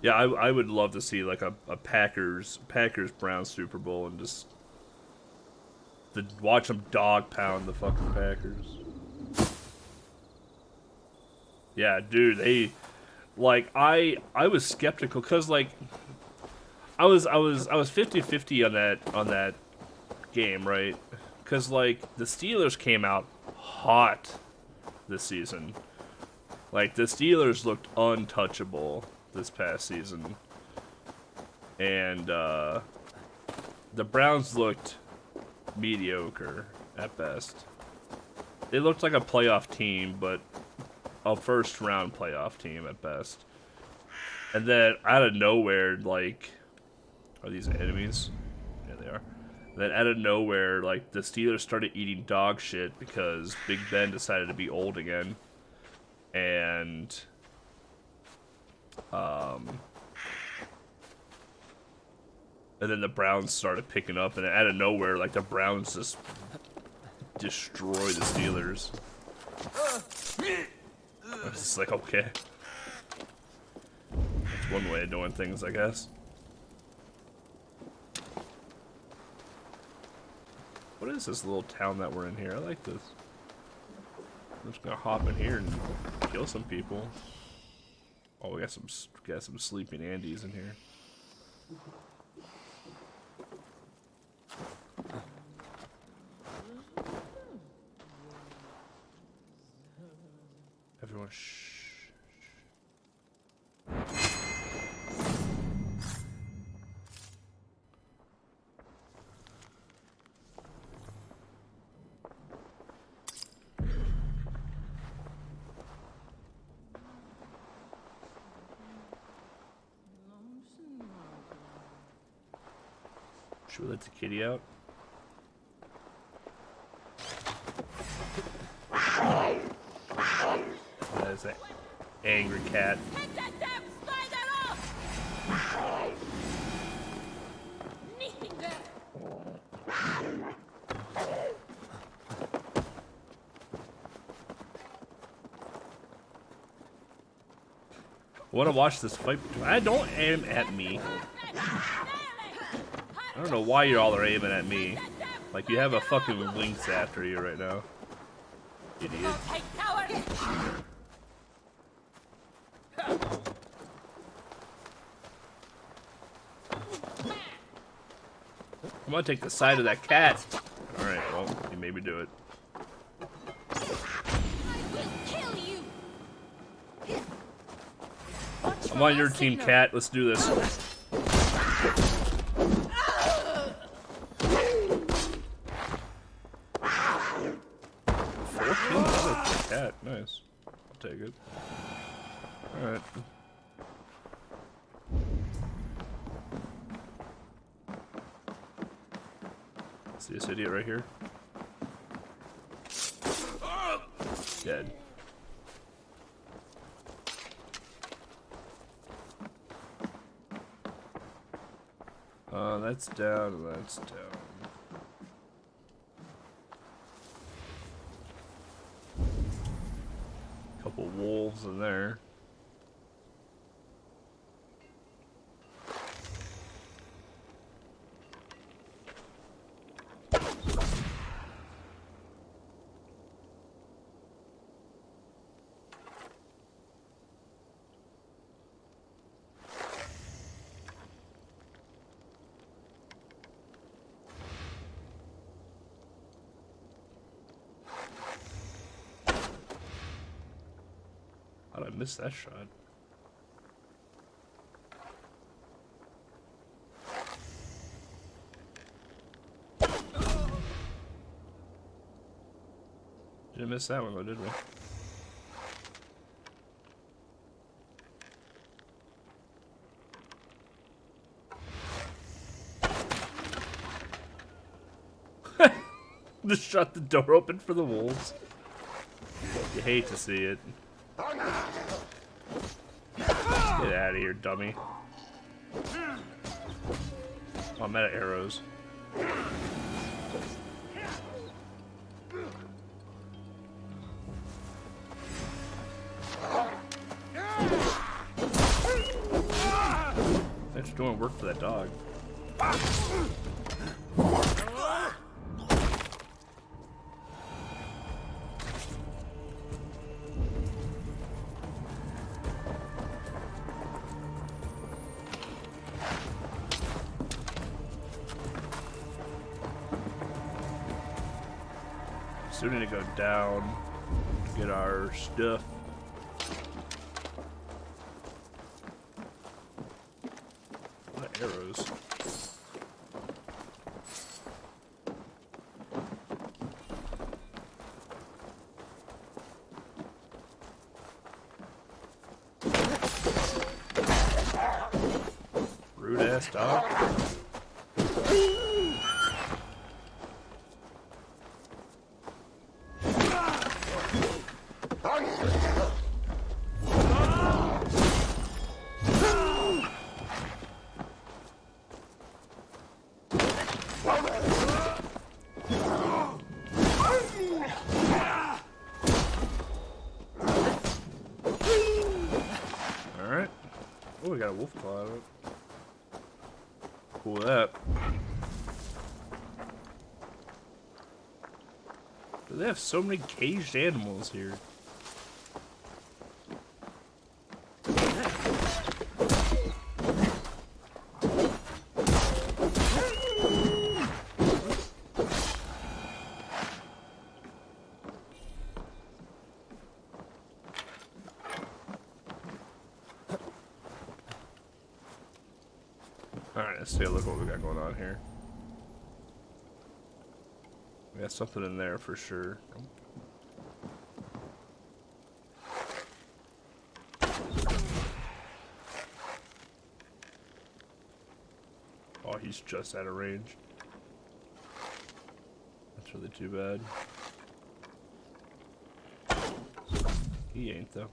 Yeah, I would love to see like a Packers Browns Super Bowl and just watch them dog pound the fucking Packers. Yeah, dude, they like I was skeptical because like I was 50-50 on that game, right? Because like the Steelers came out hot this season. Like the Steelers looked untouchable this past season, and the Browns looked mediocre at best. They looked like a playoff team, but a first round playoff team at best. And then out of nowhere, like, are these enemies? Yeah, they are. Then out of nowhere, like, the Steelers started eating dog shit because Big Ben decided to be old again. And then the Browns started picking up, and out of nowhere, like, the Browns just destroy the Steelers. I was just like, okay. That's one way of doing things, I guess. What is this little town that we're in here? I like this. I'm just gonna hop in here and kill some people. Oh, we got some sleeping Andes in here. Everyone, shh. Should we let the kitty out? That is an angry cat. Take that damn spider off! Anything there? I want to watch this fight. I don't aim at me. I don't know why you all are aiming at me. Like you have a fucking lynx after you right now. Idiot. I'm gonna take the side of that cat. Alright, well, you made me do it. I'm on your team, cat. Let's do this. 14 damage for a cat. Nice. I'll take it. Alright. See this idiot right here? Dead. That's down, that's down. Couple wolves in there. How'd I miss that shot? Didn't miss that one though, did we? Just shut the door open for the wolves. You hate to see it. Get out of here, dummy. Oh, I'm out of arrows. You're doing work for that dog. So we need to go down to get our stuff. What arrows? Rude ass dog. Alright. Oh, we got a wolf claw out of it. Cool that. They have so many caged animals here. Alright, let's take a look at what we got going on here. We got something in there for sure. Oh, he's just out of range. That's really too bad. He ain't though.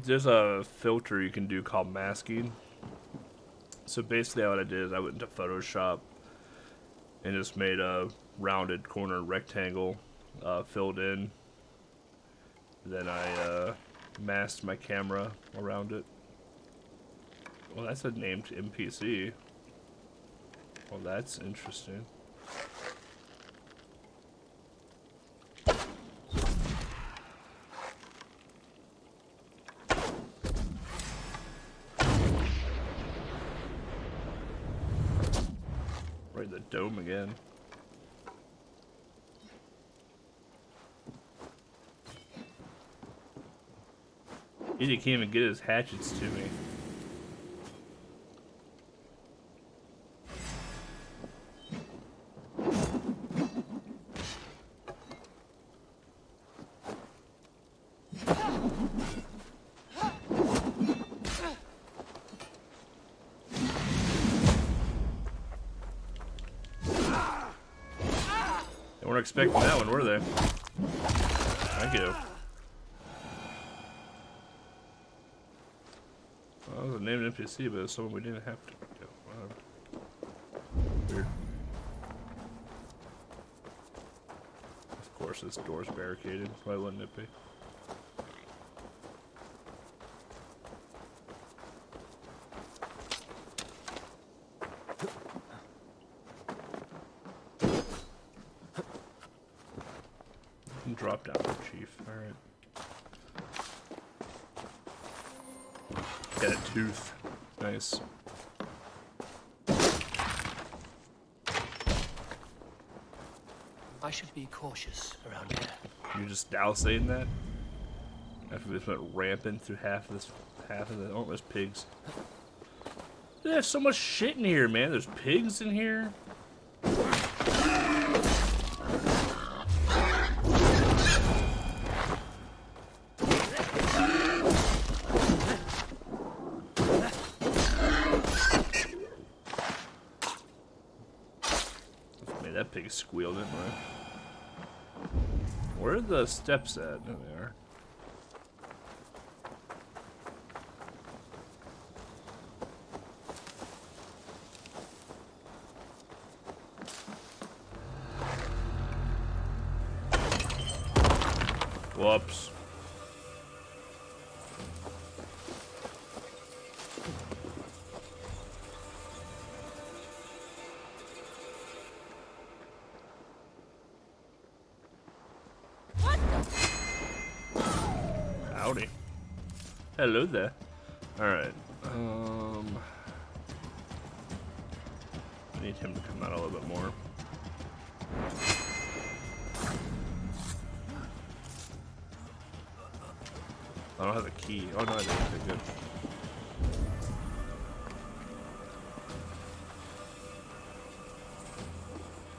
There's a filter you can do called masking. So basically what I did is I went into Photoshop and just made a rounded corner rectangle filled in. Then I masked my camera around it. Well, that's a named NPC. Well, that's interesting. Right, the dome again. He can't even get his hatchets to me. They weren't expecting that one, were they? Thank you. Well, that was a named NPC, but it's someone we didn't have to kill. Weird. Of course, this door's barricaded. Why wouldn't it be? You can drop down, Chief. Alright. Got a tooth. Nice. I should be cautious around here. You just now saying that? After this went rampant through half of the oh, there's pigs. There's so much shit in here, man. There's pigs in here. he squealed, didn't I? Where are the steps at? There they are. Whoops. Howdy. Hello there. Alright. I need him to come out a little bit more. I don't have a key. Oh no, I didn't. Okay, good.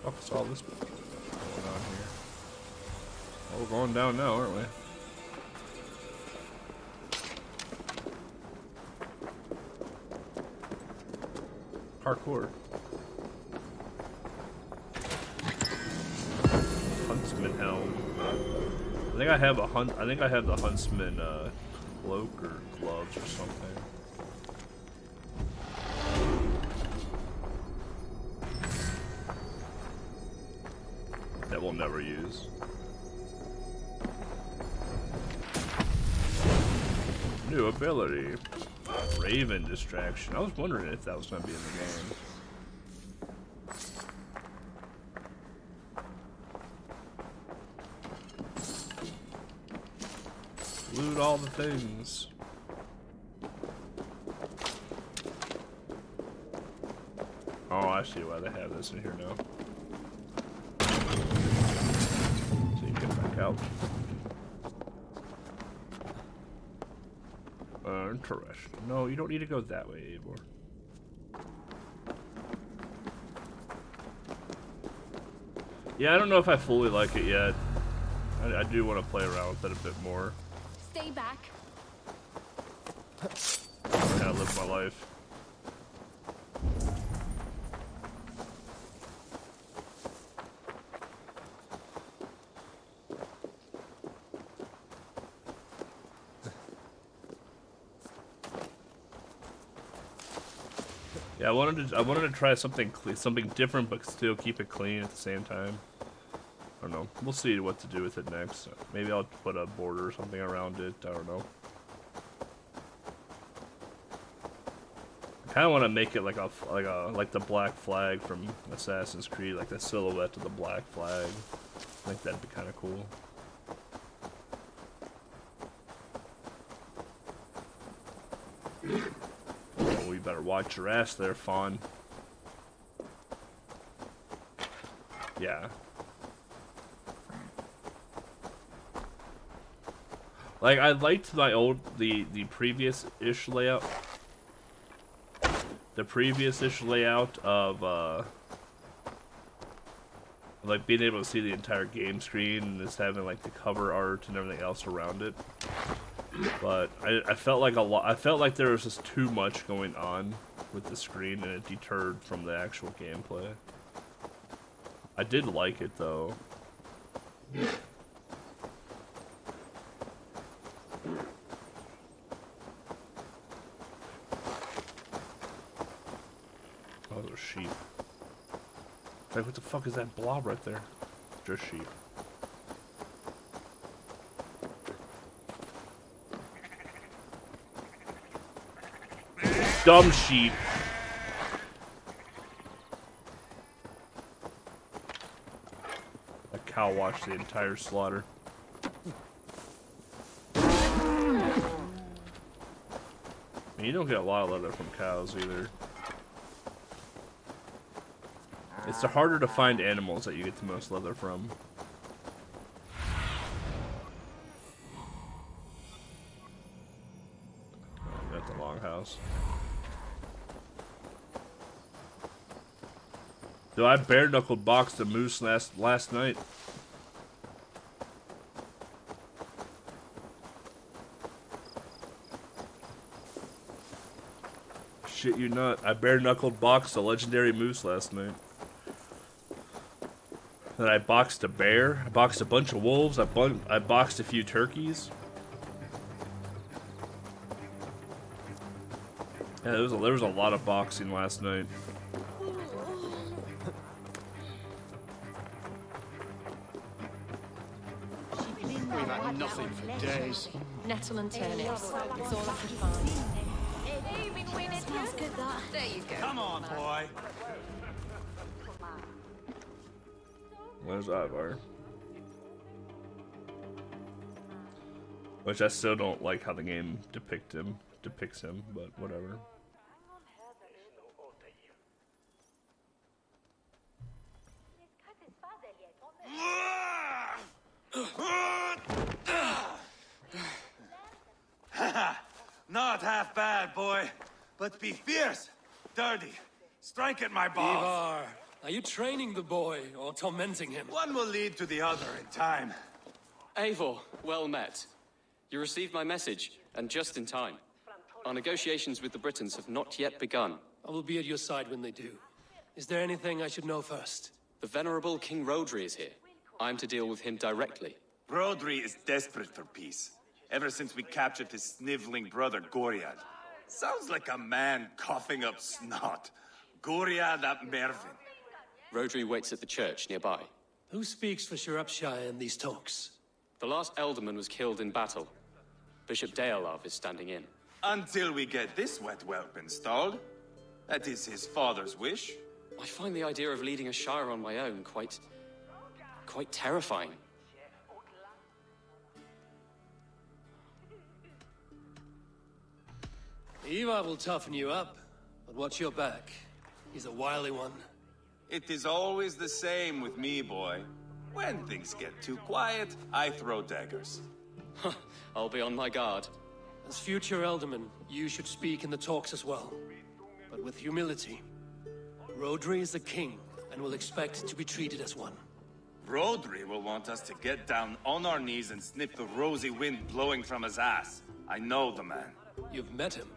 What's all this going on here? Oh, we're going down now, aren't we? Parkour. Huntsman Helm. I think I have a I think I have the Huntsman cloak or gloves or something. That we'll never use. New ability. Raven distraction. I was wondering if that was going to be in the game. Loot all the things. Oh, I see why they have this in here now. So you get back out. Interesting. No, you don't need to go that way, Eivor. Yeah, I don't know if I fully like it yet. I do want to play around with it a bit more. Stay back. Learn how to live my life. Yeah, I wanted to try something different, but still keep it clean at the same time. I don't know. We'll see what to do with it next. Maybe I'll put a border or something around it. I don't know. I kind of want to make it like the black flag from Assassin's Creed, like the silhouette of the black flag. I think that'd be kind of cool. Oh, you better watch your ass there, Fawn. Yeah. Like, I liked my the previous-ish layout. The previous-ish layout of, like, being able to see the entire game screen and just having, like, the cover art and everything else around it. But I felt like there was just too much going on with the screen and it deterred from the actual gameplay. I did like it, though. Oh, those sheep. Like, what the fuck is that blob right there? Just sheep. Dumb sheep. A cow watched the entire slaughter. I mean, you don't get a lot of leather from cows either. It's the harder to find animals that you get the most leather from. Oh, got the longhouse. Though I bare-knuckled boxed a moose last night. Shit you not. I bare-knuckled boxed a legendary moose last night. Then I boxed a bear. I boxed a bunch of wolves. I boxed a few turkeys. Yeah, there was a lot of boxing last night. We've had nothing for days. Nettle and turnips. That's all I could find. Smells good, that. There you go. Come on, boy. Where's Ivar? Which I still don't like how the game depicts him, but whatever. Not half bad, boy. But be fierce, dirty. Strike at my balls. Ivar, are you training the boy or tormenting him? One will lead to the other in time. Eivor, well met. You received my message, and just in time. Our negotiations with the Britons have not yet begun. I will be at your side when they do. Is there anything I should know first? The venerable King Rodri is here. I'm to deal with him directly. Rodri is desperate for peace. Ever since we captured his sniveling brother, Goriad. Sounds like a man coughing up snot. Goriad ap Mervin. Rodri waits at the church nearby. Who speaks for Shropshire in these talks? The last alderman was killed in battle. Bishop Deolav is standing in. Until we get this wet whelp installed. That is his father's wish. I find the idea of leading a shire on my own quite terrifying. Ivar will toughen you up, but watch your back. He's a wily one. It is always the same with me, boy. When things get too quiet, I throw daggers. I'll be on my guard. As future Elderman, you should speak in the talks as well. But with humility. Rodri is the king, and will expect to be treated as one. Rodri will want us to get down on our knees and sniff the rosy wind blowing from his ass. I know the man. You've met him.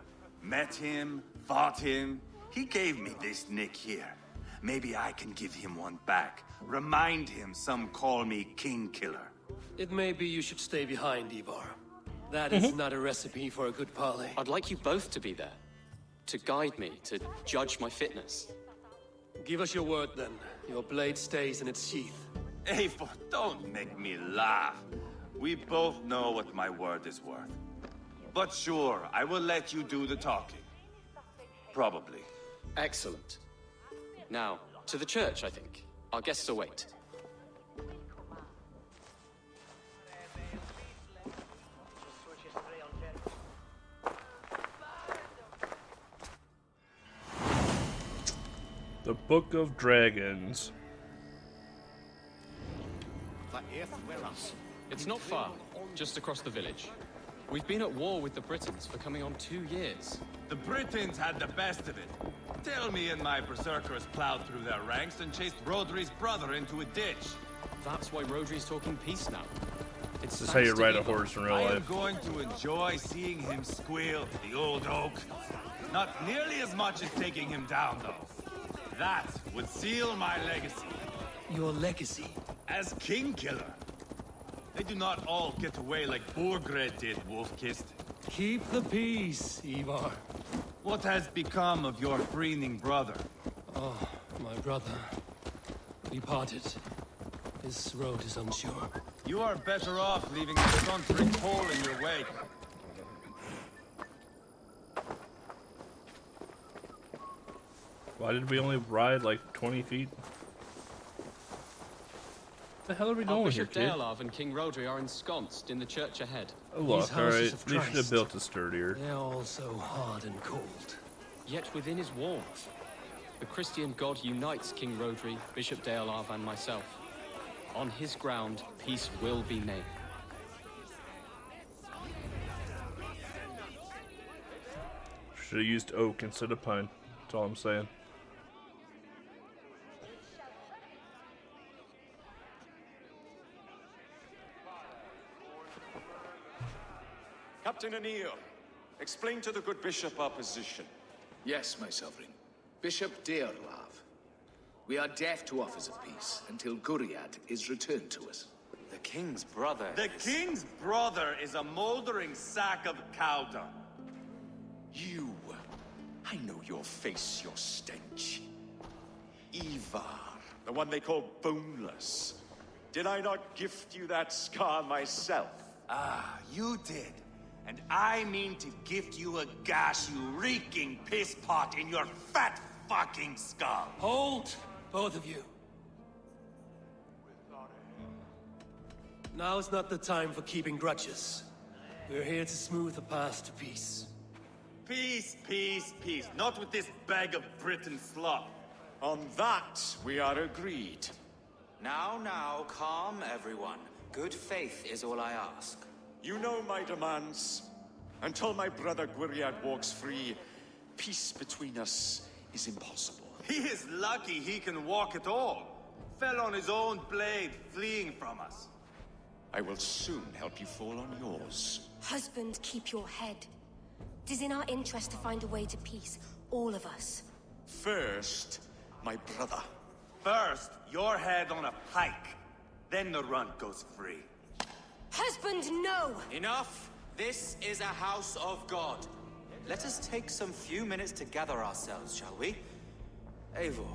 Met him, fought him. He gave me this nick here. Maybe I can give him one back. Remind him some call me King Killer. It may be you should stay behind, Ivar. That is not a recipe for a good parley. I'd like you both to be there. To guide me, to judge my fitness. Give us your word then. Your blade stays in its sheath. Eivor, don't make me laugh. We both know what my word is worth. But sure, I will let you do the talking. Probably. Excellent. Now, to the church, I think. Our guests await. The Book of Dragons. It's not far, just across the village. We've been at war with the Britons for coming on 2 years. The Britons had the best of it. Tell me and my berserkers plowed through their ranks and chased Rodri's brother into a ditch. That's why Rodri's talking peace now. It's This is how you thanks to ride a Eivor. horse in real I am life. going to enjoy seeing him squeal, the old oak. Not nearly as much as taking him down, though. That would seal my legacy Your legacy. as King Killer. They do not all get away like Borgred did, Wolf-Kissed. Keep the peace, Ivar. What has become of your freening brother? Oh, my brother. We parted. This road is unsure. You are better off leaving a front-brick hole in your wake. Why did we only ride like 20 feet? The hell are we going here, Bishop kid? Deolav and King Rodri are ensconced in the church ahead. Oh look, These houses alright. of They should have Christ. built it sturdier. They're all so hard and cold. Yet within his walls, the Christian God unites King Rodri, Bishop Deolav, and myself. On his ground, peace will be made. Should have used oak instead of pine. That's all I'm saying. Captain Anil, explain to the good bishop our position. Yes, my sovereign. Bishop Deolav. We are deaf to offers of peace until Guriad is returned to us. The king's brother The king's brother is a moldering sack of cow dung. You. I know your face, your stench. Ivar, the one they call boneless. Did I not gift you that scar myself? Ah, you did. And I mean to gift you a gash, you reeking piss pot in your fat fucking skull. Hold, both of you. Now's not the time for keeping grudges. We're here to smooth the path to peace. Peace, peace, peace. Not with this bag of Britain slop. On that, we are agreed. Now, calm everyone. Good faith is all I ask. You know my demands. Until my brother Guriad walks free, peace between us is impossible. He is lucky he can walk at all. Fell on his own blade, fleeing from us. I will soon help you fall on yours. Husband, keep your head. It is in our interest to find a way to peace, all of us. First, my brother. First, your head on a pike. Then the runt goes free. Husband, no! Enough! This is a house of God. Let us take some few minutes to gather ourselves, shall we? Eivor,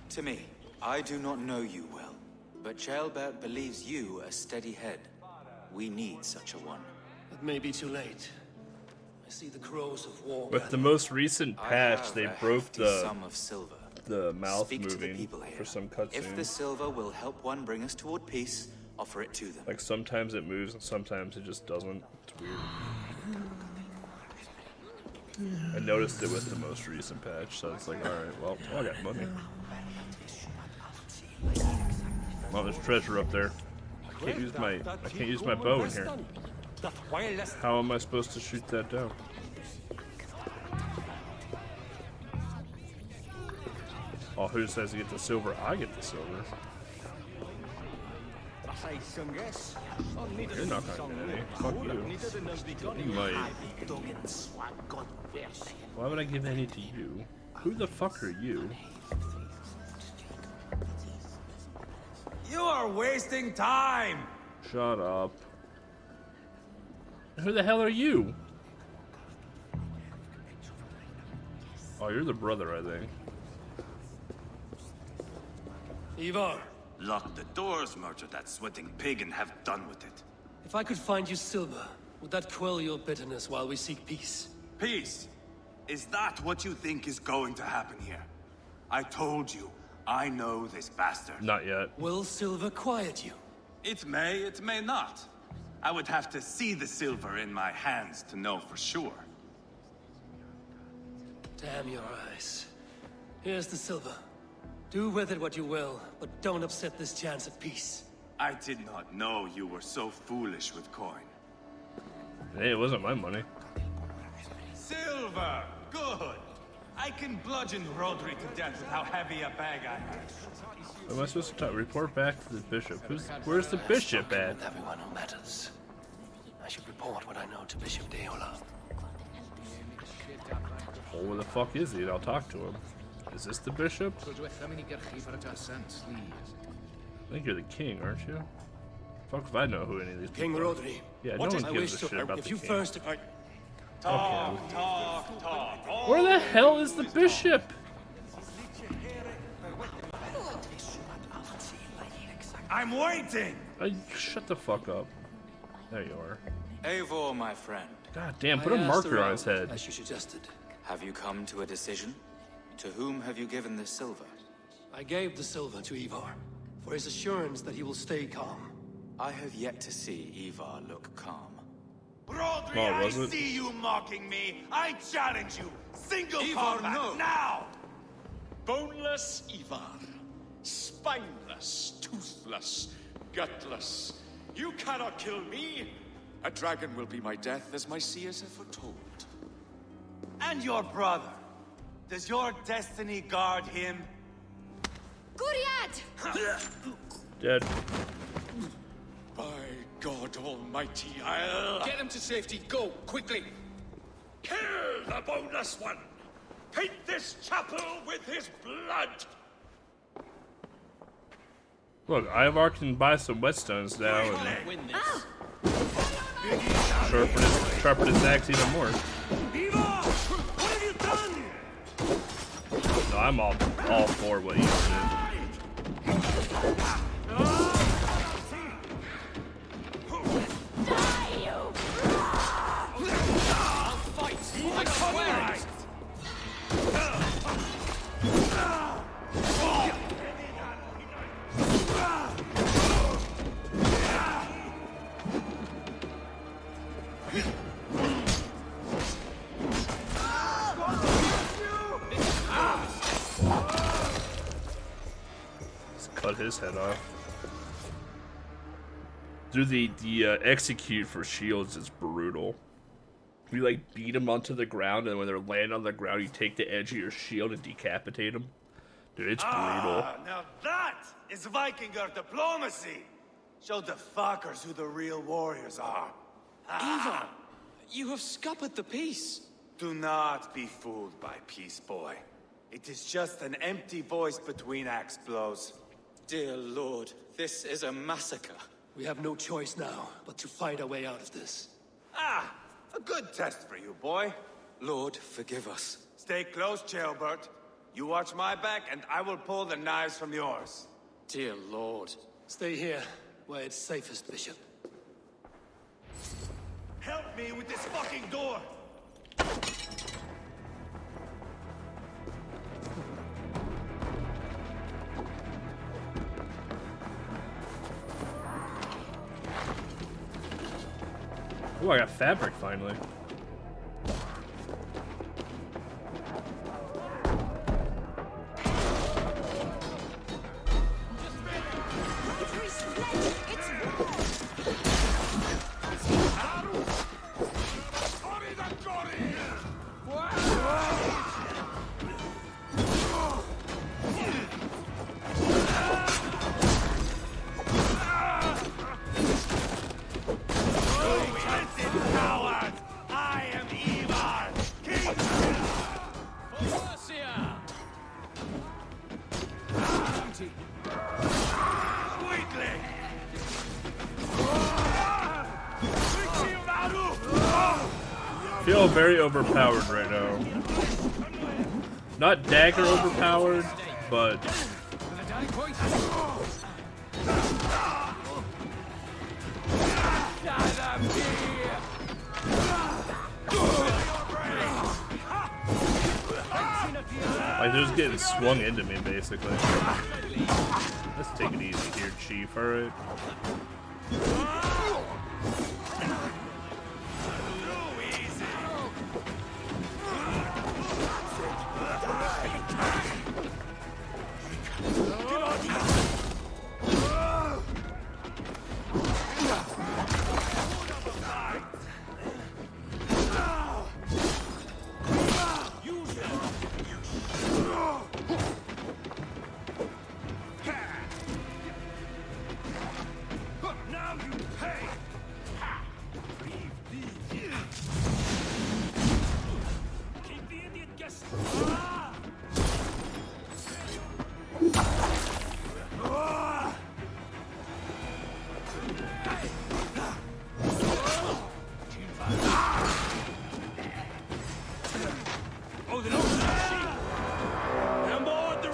to me, I do not know you well, but Ceolbert believes you a steady head. We need such a one. It may be too late. I see the crows of war. With the most recent patch, they broke sum of silver. the mouth Speak to the moving people here. for some cutscenes. If the silver will help one bring us toward peace, offer it to them. Like sometimes it moves and sometimes it just doesn't. It's weird. I noticed it with the most recent patch, so it's like, alright, well, I got money. Well, there's treasure up there. I can't use my bow in here. How am I supposed to shoot that down? Oh, who says you get the silver? I get the silver. You're not gonna get any. Fuck you. You might. Why would I give any to you? Who the fuck are you? You are wasting time! Shut up. Who the hell are you? Oh, you're the brother, I think. Ivar, Lock the doors, murder that sweating pig, and have done with it. if I could find you silver, would that quell your bitterness while we seek peace? Peace? Is that what you think is going to happen here? I told you, I know this bastard. Not yet. Will silver quiet you? It may not. I would have to see the silver in my hands to know for sure. Damn your eyes. Here's the silver. Do with it what you will, but don't upset this chance at peace. I did not know you were so foolish with coin. Hey, it wasn't my money. Silver! Good! I can bludgeon Rodri to death with how heavy a bag I have. Am I supposed to report back to the bishop? Where's the bishop at? With everyone who matters. I should report what I know to Bishop Deola. Well, where the fuck is he? I'll talk to him. Is this the bishop? I think you're the king, aren't you? Fuck if I know who any of these King people are. Rodri. Yeah, What no is- one I gives wish a to- shit about if the you king. first... Talk. Where the hell is the bishop? I'm waiting! Shut the fuck up. There you are. Eivor, my friend, God damn, put a I asked marker on around, his head. as you suggested. have you come to a decision? To whom have you given this silver? I gave the silver to Ivar, for his assurance that he will stay calm. I have yet to see Ivar look calm. Rodri, Oh, was I it? see you mocking me! I challenge you! Single Ivar, combat, no. now! Boneless Ivar. Spineless, toothless, gutless. You cannot kill me. A dragon will be my death, as my seers have foretold. And your brother. Does your destiny guard him? Guriad! Dead. By God Almighty, I'll... Get him to safety. Go, quickly. Kill the boneless one! Paint this chapel with his blood! Look, Ivar can buy some whetstones now and Win this. sharpen his axe even more. Ivar! What have you done? No, I'm all for what you did. I'll fight. I swear it. Just cut his head off. Dude, the execute for shields is brutal. You like beat them onto the ground, and when they're laying on the ground, you take the edge of your shield and decapitate them. Dude, it's brutal. Now that is Vikinger diplomacy. Show the fuckers who the real warriors are. Ivar, you have scuppered the peace. Do not be fooled by peace, boy. It is just an empty voice between axe blows. Dear Lord, this is a massacre. We have no choice now but to find our way out of this. Ah, a good test for you, boy. Lord, forgive us. Stay close, Jailbert. You watch my back, and I will pull the knives from yours. Dear Lord. Stay here, where it's safest, Bishop. Help me with this fucking door! Oh, I got fabric finally. Feel very overpowered right now. Not dagger overpowered, but like they're just getting swung into me basically. Let's take it easy here, Chief, alright?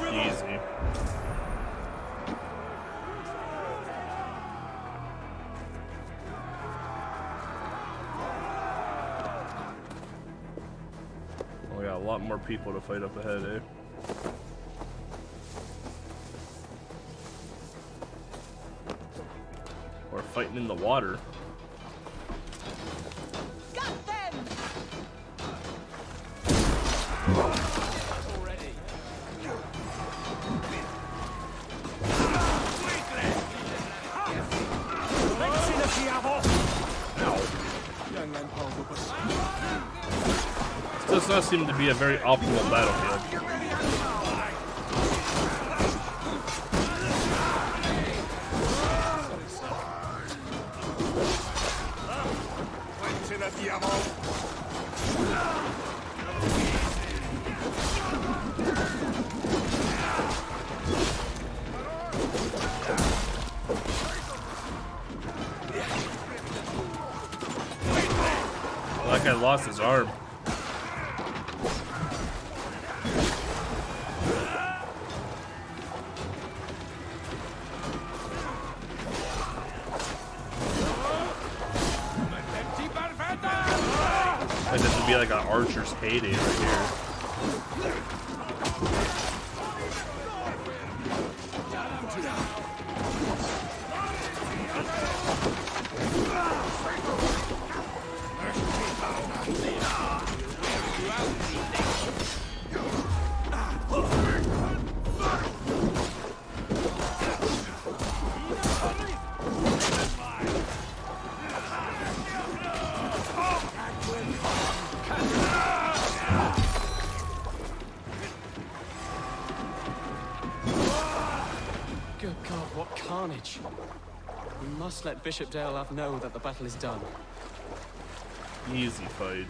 Easy. We got a lot more people to fight up ahead, eh? Or fighting in the water. Got them! This does not seem to be a very optimal battlefield. guy lost his arm. Like this would be like an archer's heyday right here. Good God, what carnage. We must let Bishop Dalehav know that the battle is done. Easy fight.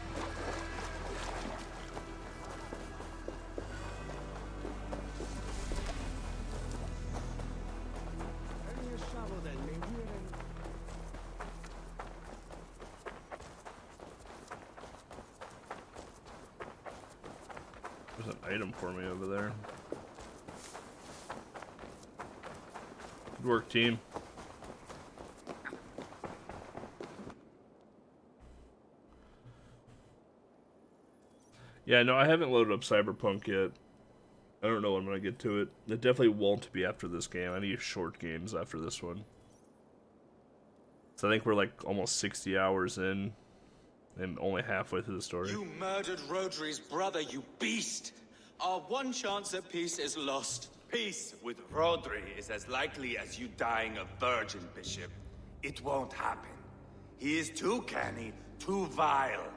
There's an item for me over there. Good work, team. Yeah, no, I haven't loaded up Cyberpunk yet. I don't know when I'm gonna get to it. It definitely won't be after this game. I need short games after this one. So I think we're like almost 60 hours in, and only halfway through the story. You murdered Rodri's brother, you beast! Our one chance at peace is lost. Peace with Rodri is as likely as you dying a virgin, Bishop. It won't happen. He is too canny, too vile.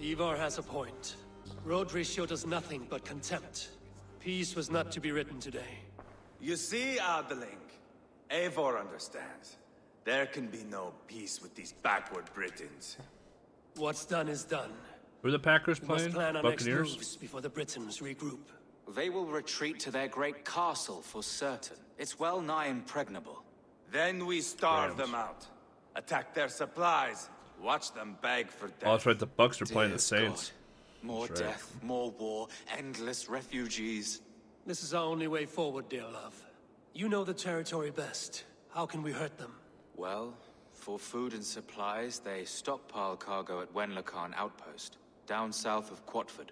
Ivar has a point. Rodri showed us nothing but contempt. Peace was not to be written today. You see, Adeling, Eivor understands. There can be no peace with these backward Britons. What's done is done. Who are the Packers We must playing? plan our next Buccaneers? moves before the Britons regroup. They will retreat to their great castle for certain. It's well nigh impregnable. Then we starve Rams. them out. Attack their supplies. Watch them beg for death. Oh, that's right. The Bucks are playing the Dear Saints. God. More That's right. death, more war, endless refugees. This is our only way forward, dear love. You know the territory best. How can we hurt them? Well, for food and supplies, they stockpile cargo at Wenlacan Outpost, down south of Quatford.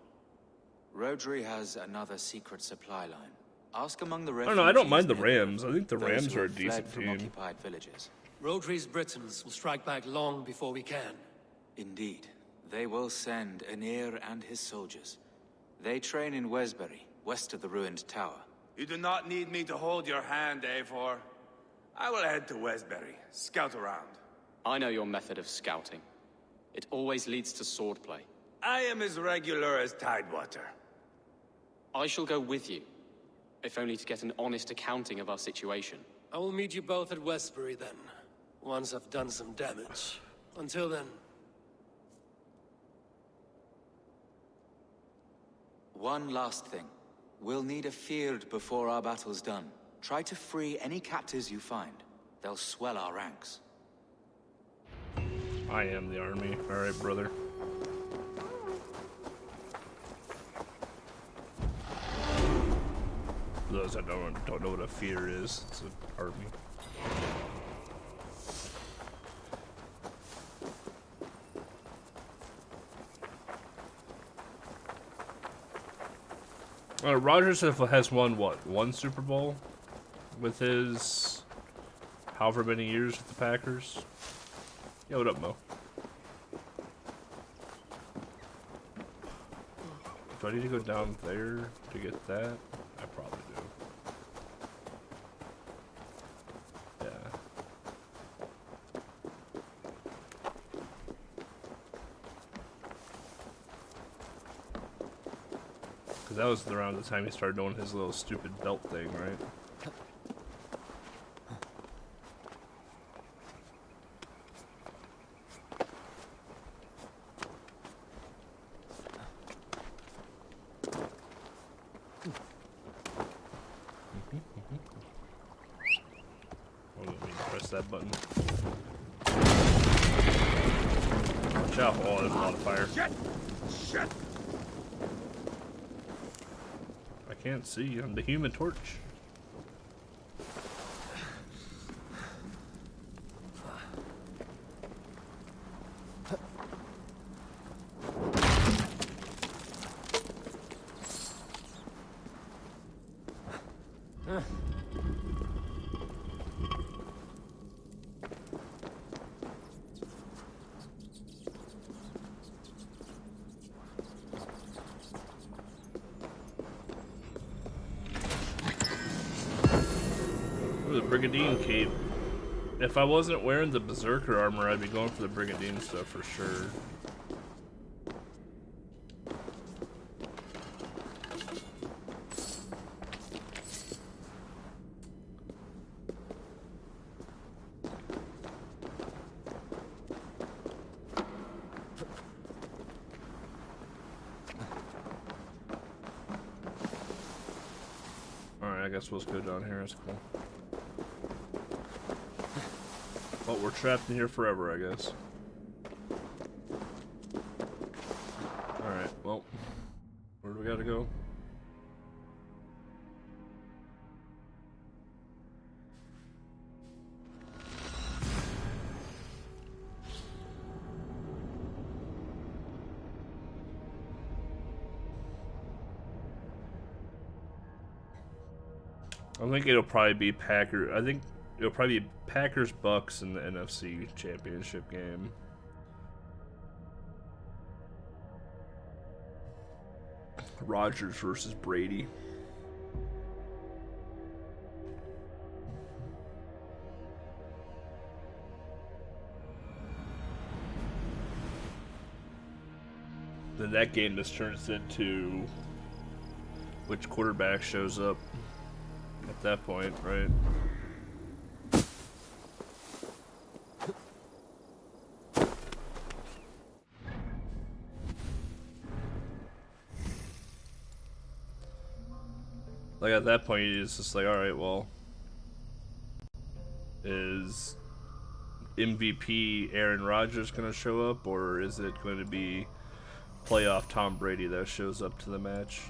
Rodri has another secret supply line. Ask among the I refugees. don't know. I don't mind the near Rams. I think the those Rams who are a have fled decent from team. occupied villages. Rodri's Britons will strike back long before we can. Indeed. They will send Anir and his soldiers. They train in Wesbury, west of the ruined tower. You do not need me to hold your hand, Eivor. I will head to Wesbury, scout around. I know your method of scouting. It always leads to swordplay. I am as regular as Tidewater. I shall go with you, if only to get an honest accounting of our situation. I will meet you both at Westbury then, once I've done some damage. Until then. One last thing. We'll need a field before our battle's done. Try to free any captives you find. They'll swell our ranks. I am the army. All right, brother. For those that don't know what a fear is, it's an army. Rodgers has won what? One Super Bowl with his however many years with the Packers. Yeah, what up, Mo? Do I need to go down there to get that? I probably do. Yeah. Because that was around the time he started doing his little stupid belt thing, right? Oh, let me press that button. Watch out. Oh, there's a lot of fire. Shit! I can't see. I'm the Human Torch. The Brigandine Cape. If I wasn't wearing the Berserker armor, I'd be going for the Brigandine stuff for sure. Alright, I guess we'll just go down here. That's cool. Well, we're trapped in here forever, I guess. Alright, well, where do we gotta go? I think it'll probably be Packers. I think it'll probably be Packers Bucks in the NFC Championship game. Rodgers versus Brady. Then that game just turns into which quarterback shows up at that point, right? Like at that point, it's just like, all right, well, is MVP Aaron Rodgers going to show up, or is it going to be playoff Tom Brady that shows up to the match?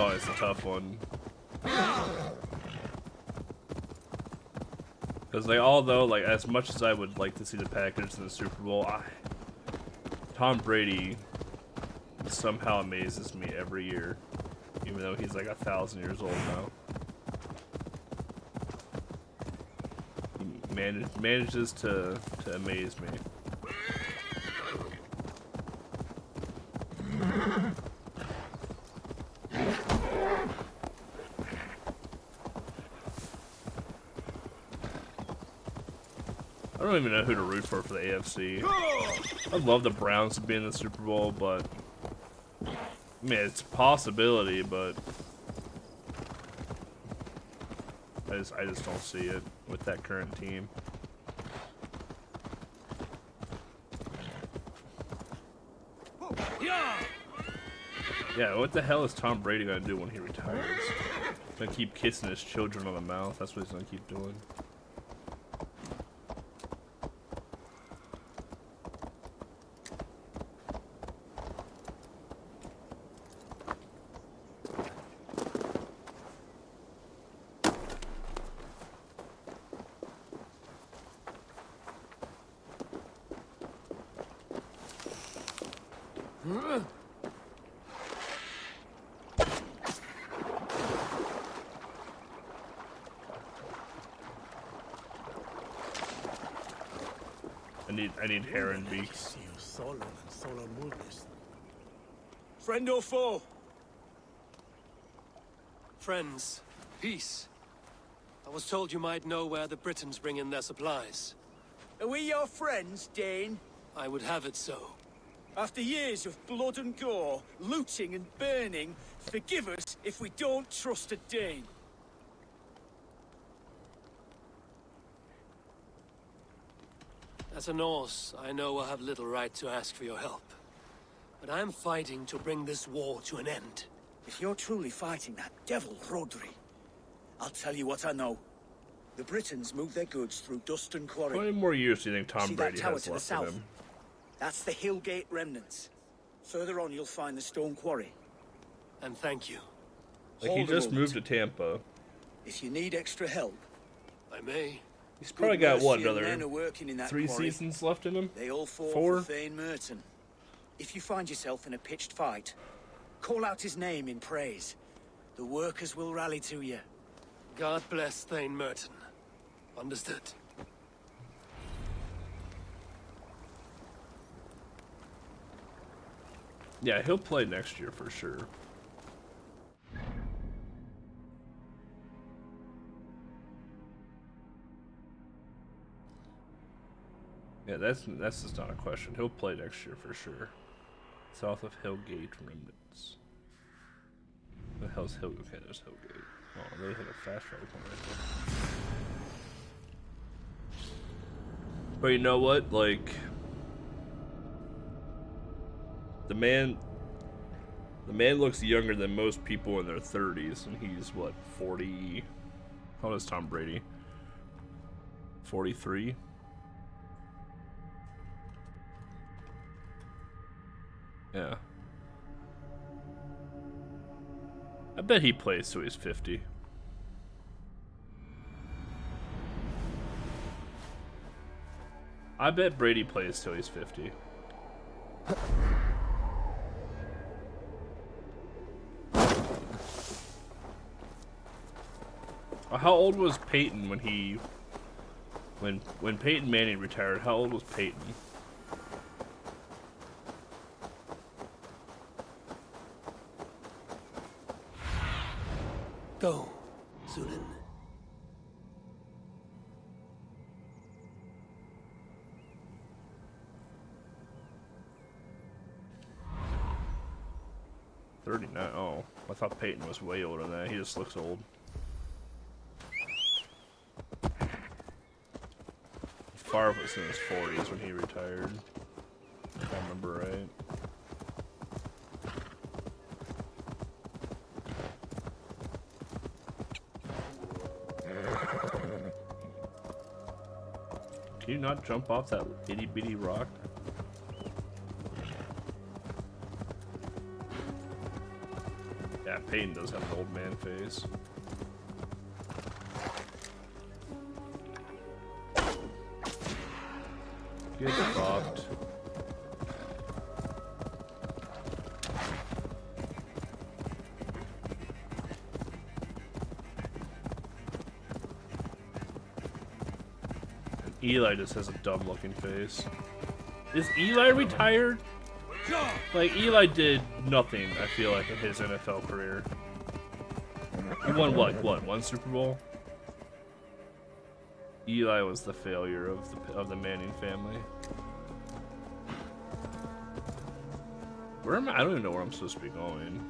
Oh, it's a tough one. Because, like, although, like, as much as I would like to see the Packers in the Super Bowl, Tom Brady somehow amazes me every year, even though he's like 1,000 years old now. He manages to amaze me. I don't even know who to root for the AFC. I'd love the Browns to be in the Super Bowl, but I mean, it's a possibility, but I just don't see it with that current team. Yeah, what the hell is Tom Brady gonna do when he retires? He's gonna keep kissing his children on the mouth. That's what he's gonna keep doing. I need heron beaks. Friend or foe? Friends. Peace. I was told you might know where the Britons bring in their supplies. Are we your friends, Dane? I would have it so. After years of blood and gore, looting and burning, forgive us if we don't trust a Dane. As a Norse, I know I have little right to ask for your help. But I am fighting to bring this war to an end. If you're truly fighting that devil, Rodri, I'll tell you what I know. The Britons move their goods through dust and quarry. How many more years do you think Tom See Brady that tower has to the left south? in him? That's the Hillgate remnants. Further on, you'll find the stone quarry. And thank you. Like, he Hold a just moment. moved to Tampa. If you need extra help, I may. He's probably got, what, Mercian men another are working in that 3 quarry. seasons left in him? They all fought 4? for Thane Merton. If you find yourself in a pitched fight, call out his name in praise. The workers will rally to you. God bless Thane Merton. Understood. Yeah, he'll play next year for sure. Yeah, that's just not a question. He'll play next year for sure. South of Hillgate remnants. The hell's Hill? Okay, there's Hillgate. Oh, they hit a fast travel point right there. But you know what? Like, the man looks younger than most people in their 30s, and he's what, 40? How old is Tom Brady? 43. Yeah. I bet he plays till he's 50. I bet Brady plays till he's 50. How old was Peyton when when Peyton Manning retired? How old was Peyton? Go, Zulin. Oh, I thought Peyton was way older than that. He just looks old. Favre was in his 40s when he retired. If I remember right. Can you not jump off that itty bitty rock? Yeah, Peyton does have an old man face. Get fucked. Eli just has a dumb looking face. Is Eli retired? Like, Eli did nothing, I feel like, in his NFL career. He won what? One Super Bowl? Eli was the failure of the Manning family. Where am I? I don't even know where I'm supposed to be going.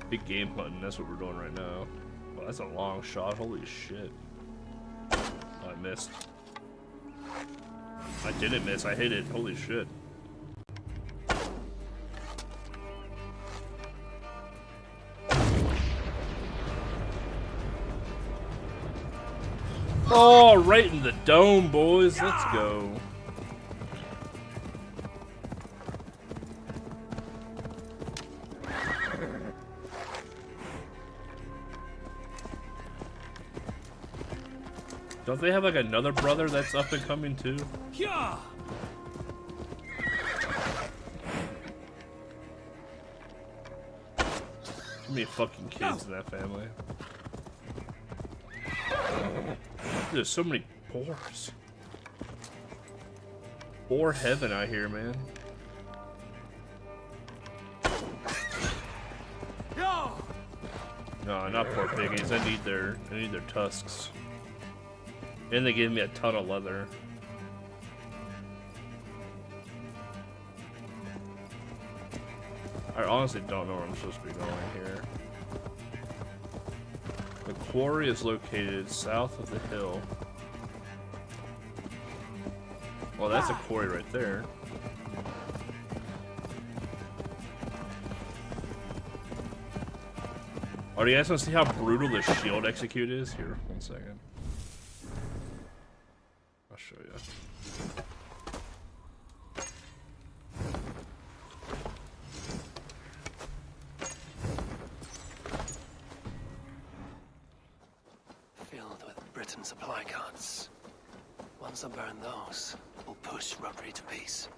Big game hunting, that's what we're doing right now. Well, that's a long shot, holy shit. Oh, I missed. I didn't miss, I hit it, holy shit. Oh, right in the dome, boys. Let's go. Don't they have like another brother that's up and coming too? Yeah. Too many fucking kids in that family. There's so many boars. Boar heaven out here, man. No, not poor piggies. I need their tusks. And they gave me a ton of leather. I honestly don't know where I'm supposed to be going here. The quarry is located south of the hill. Well, that's a quarry right there. Oh, do you guys want to see how brutal the shield execute is? Here, 1 second. I'll show you. Filled with Britain supply carts. Once I burn those, we'll push Rodri to peace.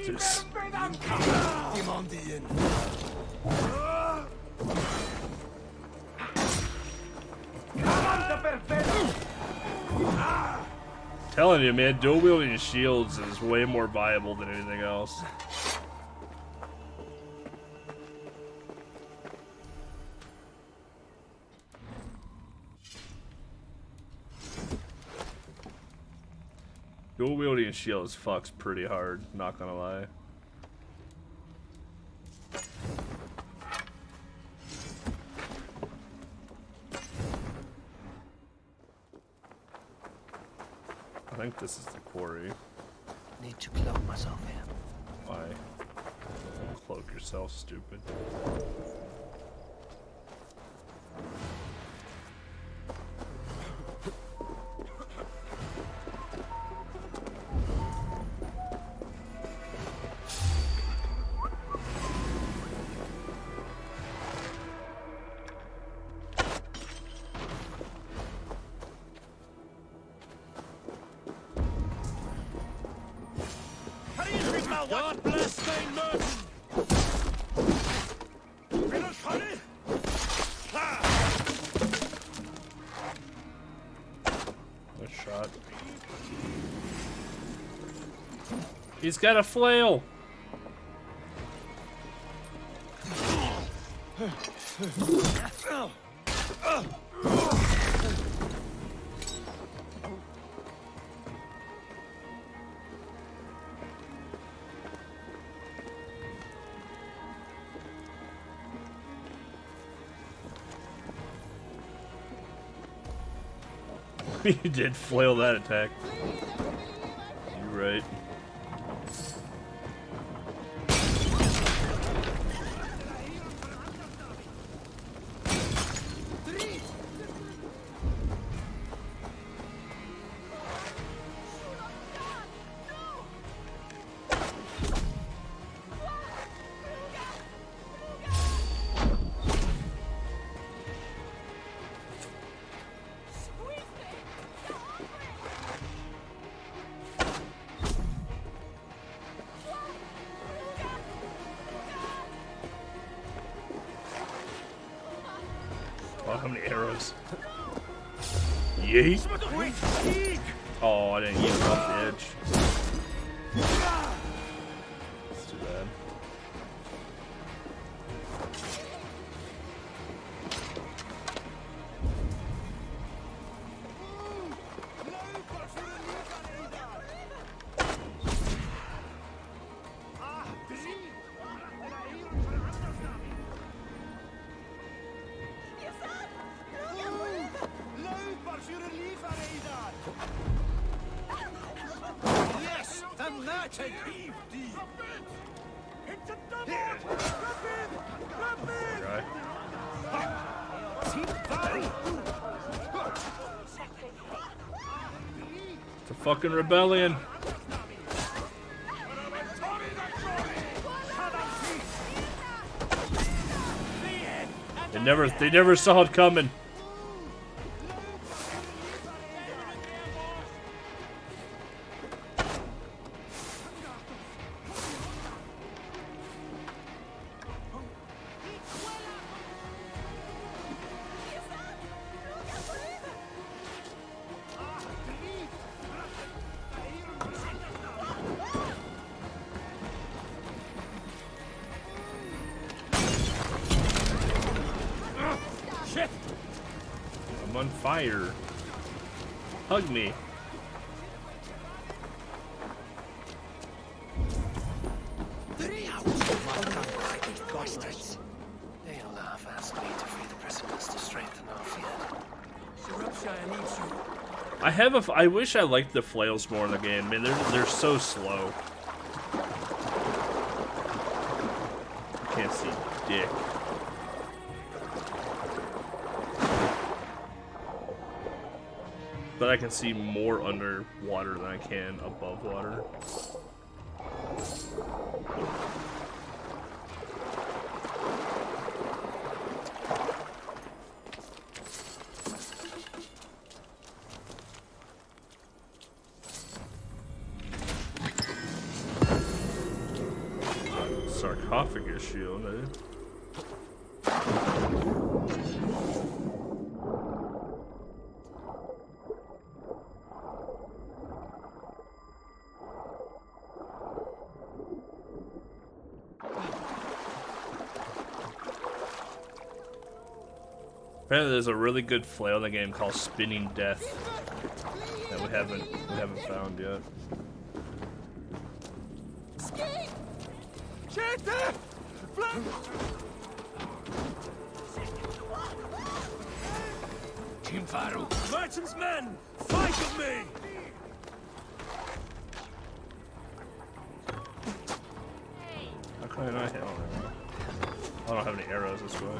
Just... Telling you, man, dual wielding shields is way more viable than anything else. Dual wielding shields fucks pretty hard, not gonna lie. I think this is the quarry. Need to cloak myself here. Why? Don't cloak yourself, stupid. God bless Stein Merton! Nice shot. He's got a flail! You did flail that attack. You're right. Oh, how many arrows? Yeet! Oh, I didn't get it off the edge. That's too bad. It's a fucking rebellion. They never saw it coming. I'm on fire. Hug me. bastards. They'll have asked me to free the prisoners to strengthen our field. Shropshire needs you. I wish I liked the flails more in the game. Man, they're so slow. I can't see dick. But I can see more underwater than I can above water. Sarcophagus Shield, eh? Apparently there's a really good flail in the game called Spinning Death that we haven't found yet. Team Faru. Merchant's men! Fight with me! How can I not hit on it? I don't have any arrows this way.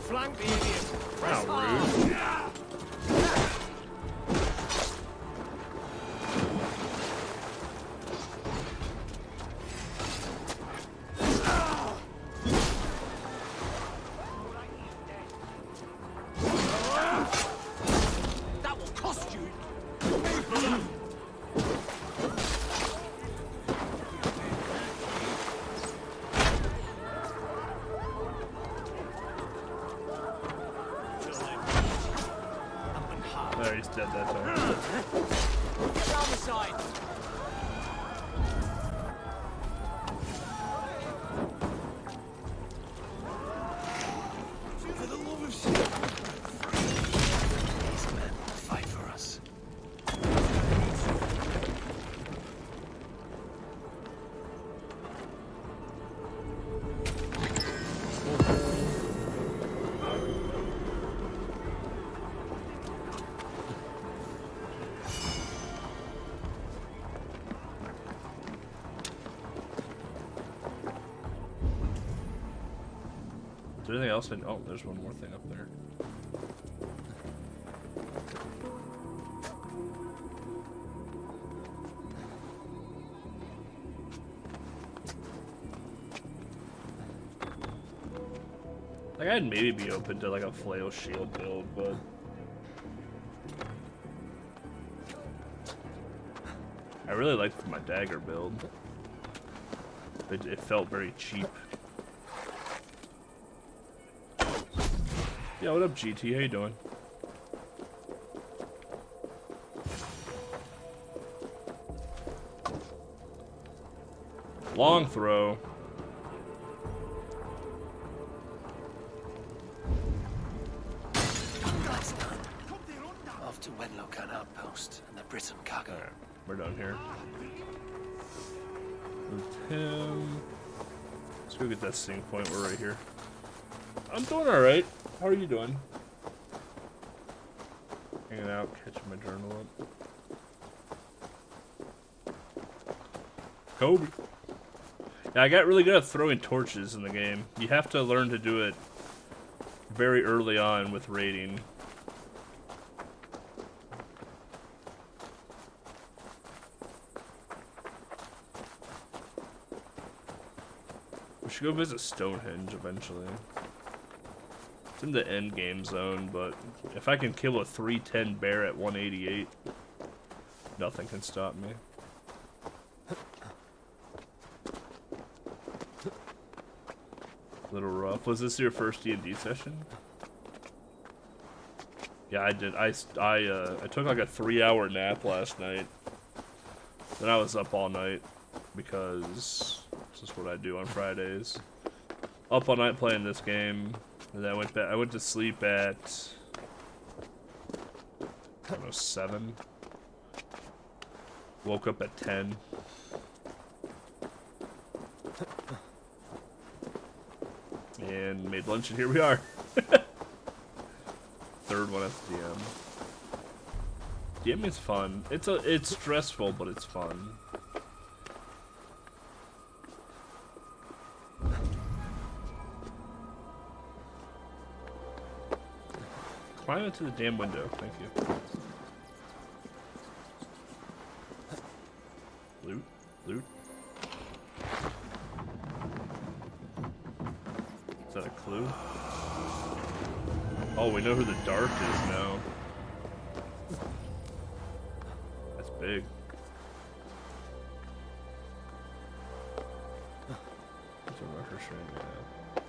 Flank the idiot! Wow, rude. That will cost you! There, he's dead that time. Get round the side! For the love of shit! These men will fight for us. Is there anything else? Oh, there's one more thing up there. Like, I'd maybe be open to like a flail shield build, but I really liked my dagger build. It felt very cheap. Yeah, what up, GT? How you doing? Long throw. That's done. Off to Wenlocan Outpost and the Britain cargo. Alright, we're done here. With him. Let's go get that sync point. We're right here. I'm doing alright. How are you doing? Hanging out, catching my journal up. Kobe. Yeah, I got really good at throwing torches in the game. You have to learn to do it very early on with raiding. We should go visit Stonehenge eventually. It's in the end game zone, but if I can kill a 310 bear at 188, nothing can stop me. Little rough. Was this your first D&D session? Yeah, I did. I took like a 3-hour nap last night. Then I was up all night because this is what I do on Fridays. Up all night playing this game, and then I went to sleep at I don't know 7. Woke up at 10. And made lunch, and here we are. Third one at the DM. DM is fun. It's stressful, but it's fun. Climb into the damn window. Thank you. Loot. Loot. Is that a clue? Oh, we know who the Dark is now. That's big. That's a record stream, yeah.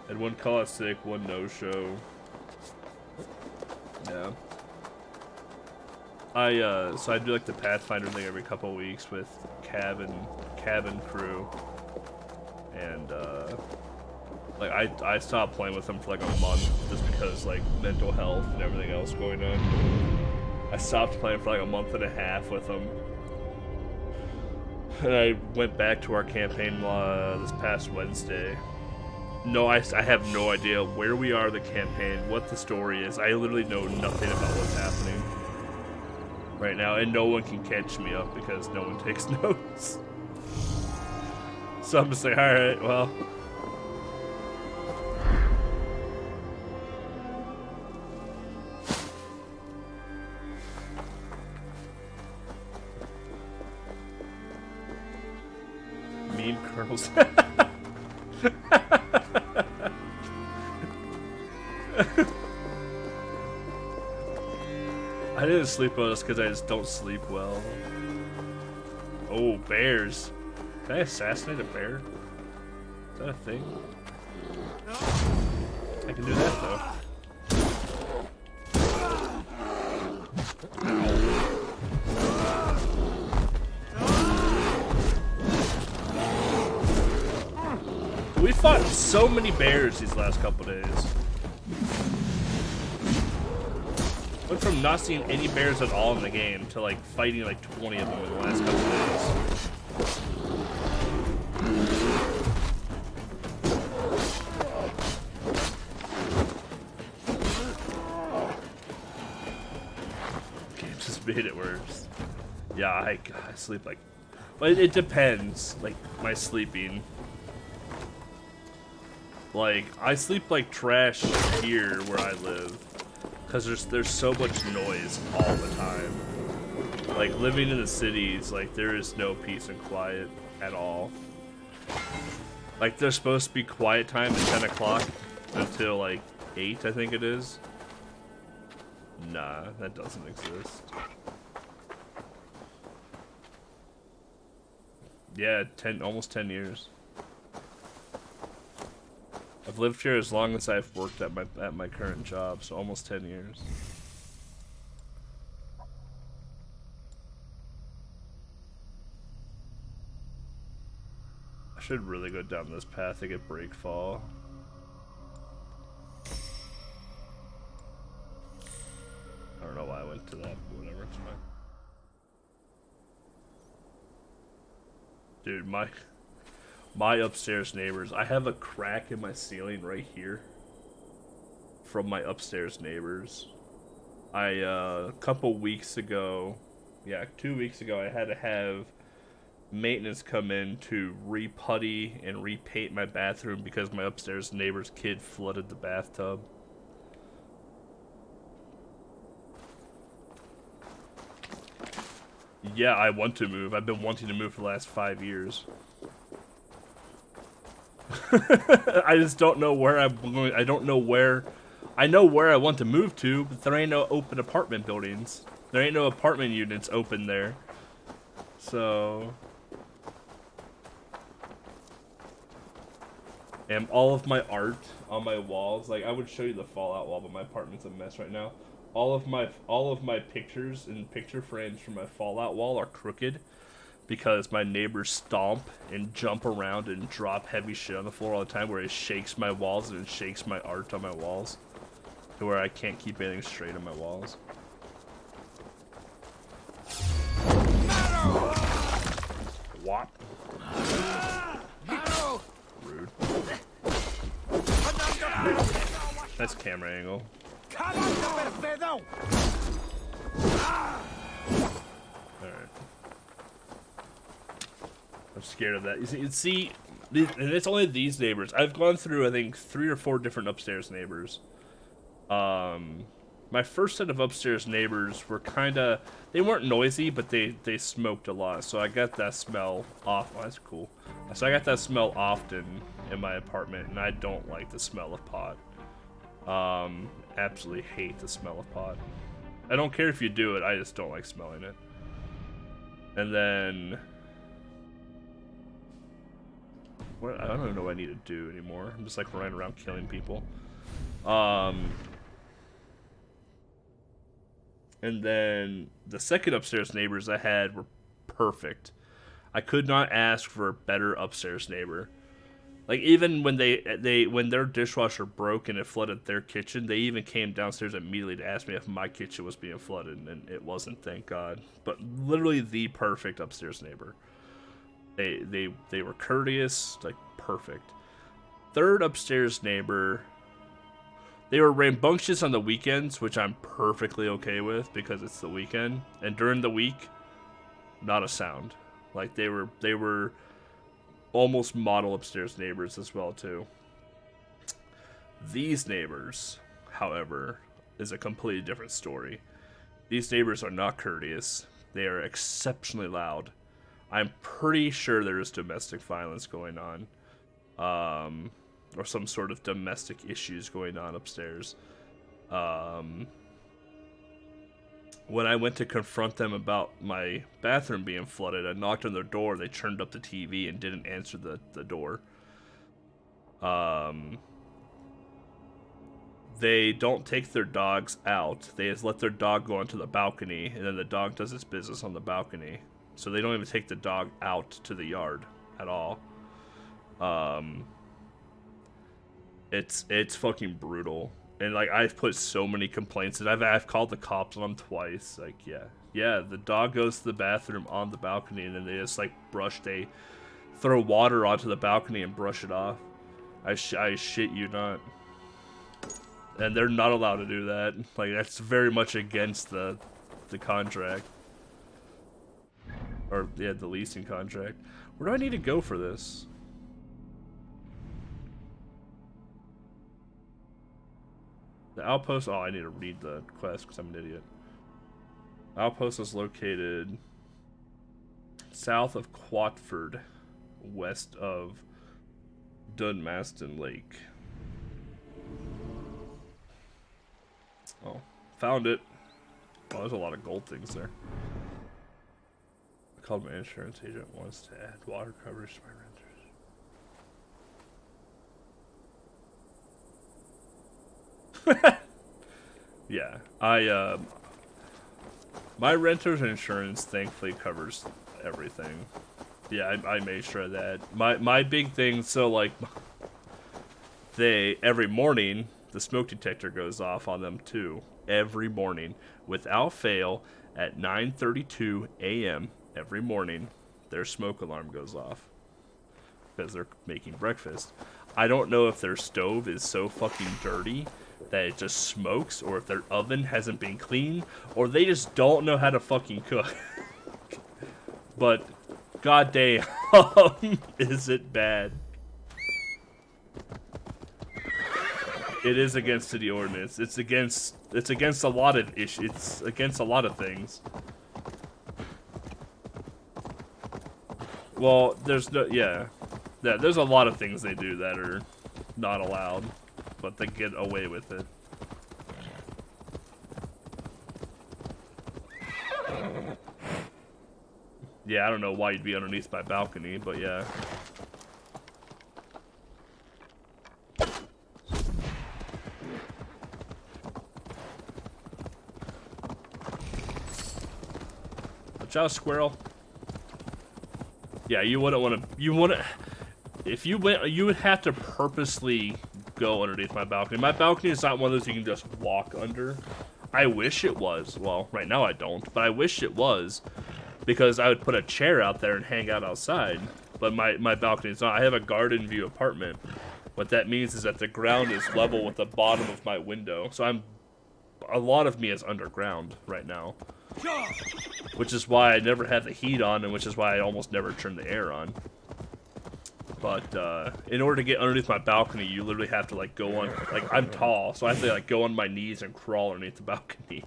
Had one call out sick, one no-show. Yeah. So I do like the Pathfinder thing every couple of weeks with cabin crew. And, like, I stopped playing with them for like a month just because, like, mental health and everything else going on. I stopped playing for like a month and a half with them. And I went back to our campaign this past Wednesday. No, I have no idea where we are in the campaign, what the story is. I literally know nothing about what's happening right now, and no one can catch me up because no one takes notes. So I'm just like, alright, well. Meme kernels. I didn't sleep well just because I just don't sleep well. Oh, bears. Can I assassinate a bear? Is that a thing? I can do that though. We fought so many bears these last couple days. Went from not seeing any bears at all in the game to like fighting like 20 of them in the last couple days. Game just made it worse. Yeah, I sleep like, but it depends. Like my sleeping. Like I sleep like trash here where I live. Because there's so much noise all the time. Like, living in the cities, like, there is no peace and quiet at all. Like, there's supposed to be quiet time at 10 o'clock until, like, 8, I think it is. Nah, that doesn't exist. Yeah, almost 10 years. I've lived here as long as I've worked at my current job, so almost 10 years. I should really go down this path to get breakfall. I don't know why I went to that, but whatever, it's fine. Dude, my upstairs neighbors, I have a crack in my ceiling right here from my upstairs neighbors. A couple weeks ago, yeah, 2 weeks ago, I had to have maintenance come in to re-putty and repaint my bathroom because my upstairs neighbor's kid flooded the bathtub. Yeah, I want to move. I've been wanting to move for the last 5 years. I just don't know where I'm going. I don't know where I know where I want to move to, but there ain't no open apartment buildings. There ain't no apartment units open there. So... And all of my art on my walls, like I would show you the Fallout wall, but my apartment's a mess right now. All of my pictures and picture frames from my Fallout wall are crooked because my neighbors stomp and jump around and drop heavy shit on the floor all the time, where it shakes my walls and it shakes my art on my walls, to where I can't keep anything straight on my walls. What? Rude. That's camera angle. Alright. I'm scared of that. You see, and it's only these neighbors. I've gone through, I think, 3 or 4 different upstairs neighbors. My first set of upstairs neighbors were kinda, they weren't noisy, but they smoked a lot, so I got that smell off. Oh, that's cool. So I got that smell often in my apartment, and I don't like the smell of pot. Absolutely hate the smell of pot. I don't care if you do it, I just don't like smelling it. And then... What? I don't even know what I need to do anymore. I'm just like running around killing people. And then the second upstairs neighbors I had were perfect. I could not ask for a better upstairs neighbor. Like, even when when their dishwasher broke and it flooded their kitchen, they even came downstairs immediately to ask me if my kitchen was being flooded, and it wasn't, thank God. But literally the perfect upstairs neighbor. They were courteous, like perfect. Third upstairs neighbor, they were rambunctious on the weekends, which I'm perfectly okay with because it's the weekend. And during the week, not a sound. Like, they were almost model upstairs neighbors as well too. These neighbors, however, is a completely different story. These neighbors are not courteous. They are exceptionally loud. I'm pretty sure there is domestic violence going on. Or some sort of domestic issues going on upstairs. When I went to confront them about my bathroom being flooded, I knocked on their door, they turned up the TV and didn't answer the door. They don't take their dogs out. They just let their dog go onto the balcony, and then the dog does its business on the balcony. So they don't even take the dog out to the yard at all. It's fucking brutal. And, like, I've put so many complaints, and I've called the cops on them twice. Like, yeah, the dog goes to the bathroom on the balcony, and then they just, like, they throw water onto the balcony and brush it off. I shit you not. And they're not allowed to do that. Like, that's very much against the contract. Or, yeah, the leasing contract. Where do I need to go for this? The outpost, oh, I need to read the quest because I'm an idiot. Outpost is located south of Quatford, west of Dunmaston Lake. Oh, found it. Oh, there's a lot of gold things there. I called my insurance agent once to add water coverage to my renters. Yeah, my renter's insurance thankfully covers everything. Yeah, I made sure of that. My big thing, so like, every morning, the smoke detector goes off on them too. Every morning, without fail, at 9:32 a.m. every morning, their smoke alarm goes off. Because they're making breakfast. I don't know if their stove is so fucking dirty that it just smokes, or if their oven hasn't been cleaned, or they just don't know how to fucking cook. But goddamn, is it bad? It is against city ordinance. It's against a lot of issues. It's against a lot of things. Well, there's a lot of things they do that are not allowed, but they get away with it. Yeah, I don't know why you'd be underneath my balcony, but yeah. Watch out, squirrel. Yeah, you wouldn't want to. You wouldn't. If you went, you would have to purposely go underneath my balcony. My balcony is not one of those you can just walk under. I wish it was. Well, right now I don't, but I wish it was, because I would put a chair out there and hang out outside. But my balcony is not. I have a garden view apartment. What that means is that the ground is level with the bottom of my window. So a lot of me is underground right now. Which is why I never had the heat on, and which is why I almost never turn the air on. But in order to get underneath my balcony, you literally have to like go on. Like, I'm tall, so I have to like go on my knees and crawl underneath the balcony.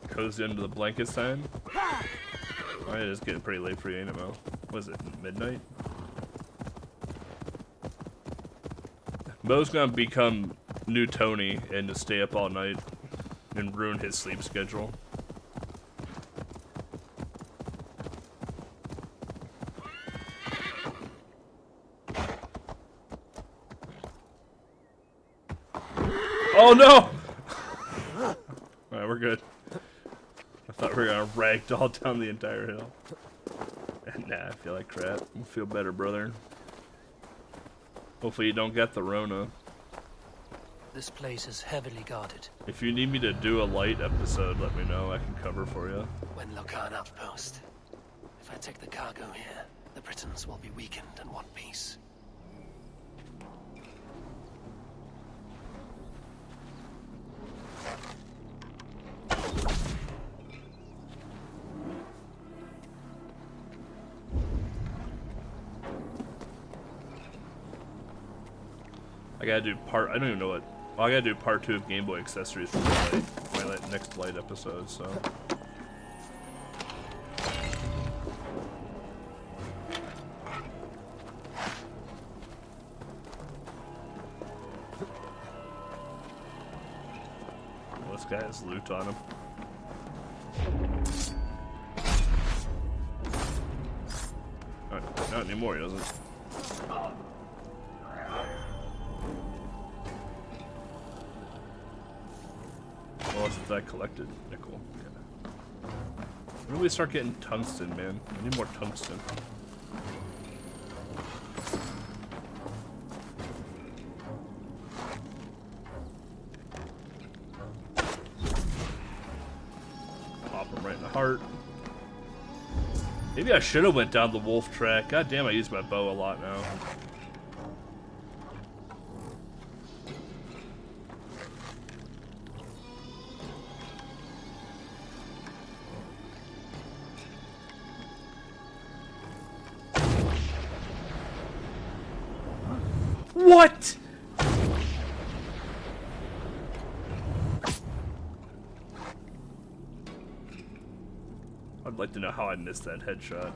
Cozy under the blankets time. Alright, it's getting pretty late for you, ain't it, Mo? Was it midnight? Mo's gonna become new Tony and just stay up all night and ruin his sleep schedule. Oh no! Alright, we're good. I thought we were gonna ragdoll down the entire hill. Nah, I feel like crap. We'll feel better, brother. Hopefully you don't get the Rona. This place is heavily guarded. If you need me to do a light episode, let me know. I can cover for you. When Locan outpost. If I take the cargo here, the Britons will be weakened and want peace. I gotta do I don't even know what. Well, I gotta do part 2 of Game Boy accessories for my next light episode, so. Well, this guy has loot on him. Not anymore, he doesn't. That I collected nickel. Yeah. When do we start getting tungsten, man? I need more tungsten. Pop him right in the heart. Maybe I should have went down the wolf track. God damn, I use my bow a lot now. What? I'd like to know how I missed that headshot.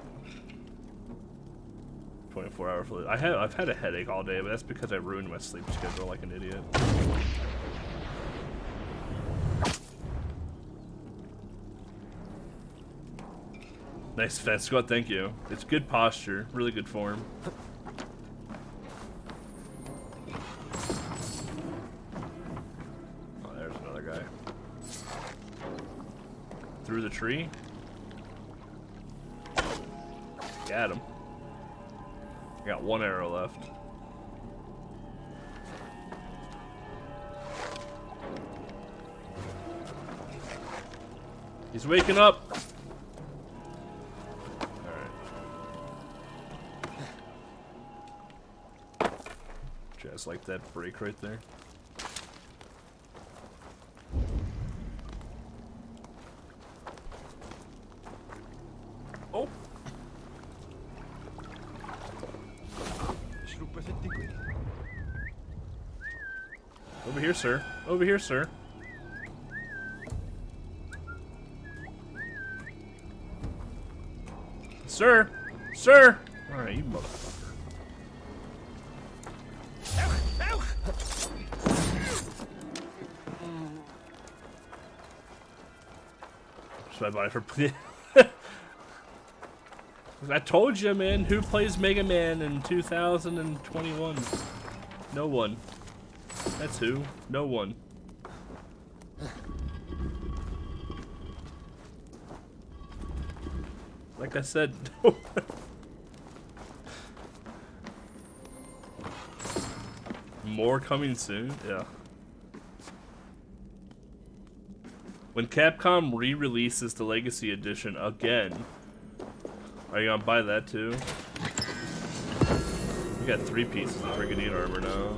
24-hour flu. I've had a headache all day, but that's because I ruined my sleep schedule like an idiot. Nice fence squat, thank you. It's good posture, really good form. Through the tree. Got him. I got 1 arrow left. He's waking up. Alright. Just like that break right there. Over here, sir. Over here, sir. Sir! Sir! Alright, you motherfucker. Should I buy for? I told you, man. Who plays Mega Man in 2021? No one. That's who. No one. Like I said, no. More coming soon? Yeah. When Capcom re-releases the Legacy Edition again, are you gonna buy that too? We got 3 pieces of Brigandine armor now.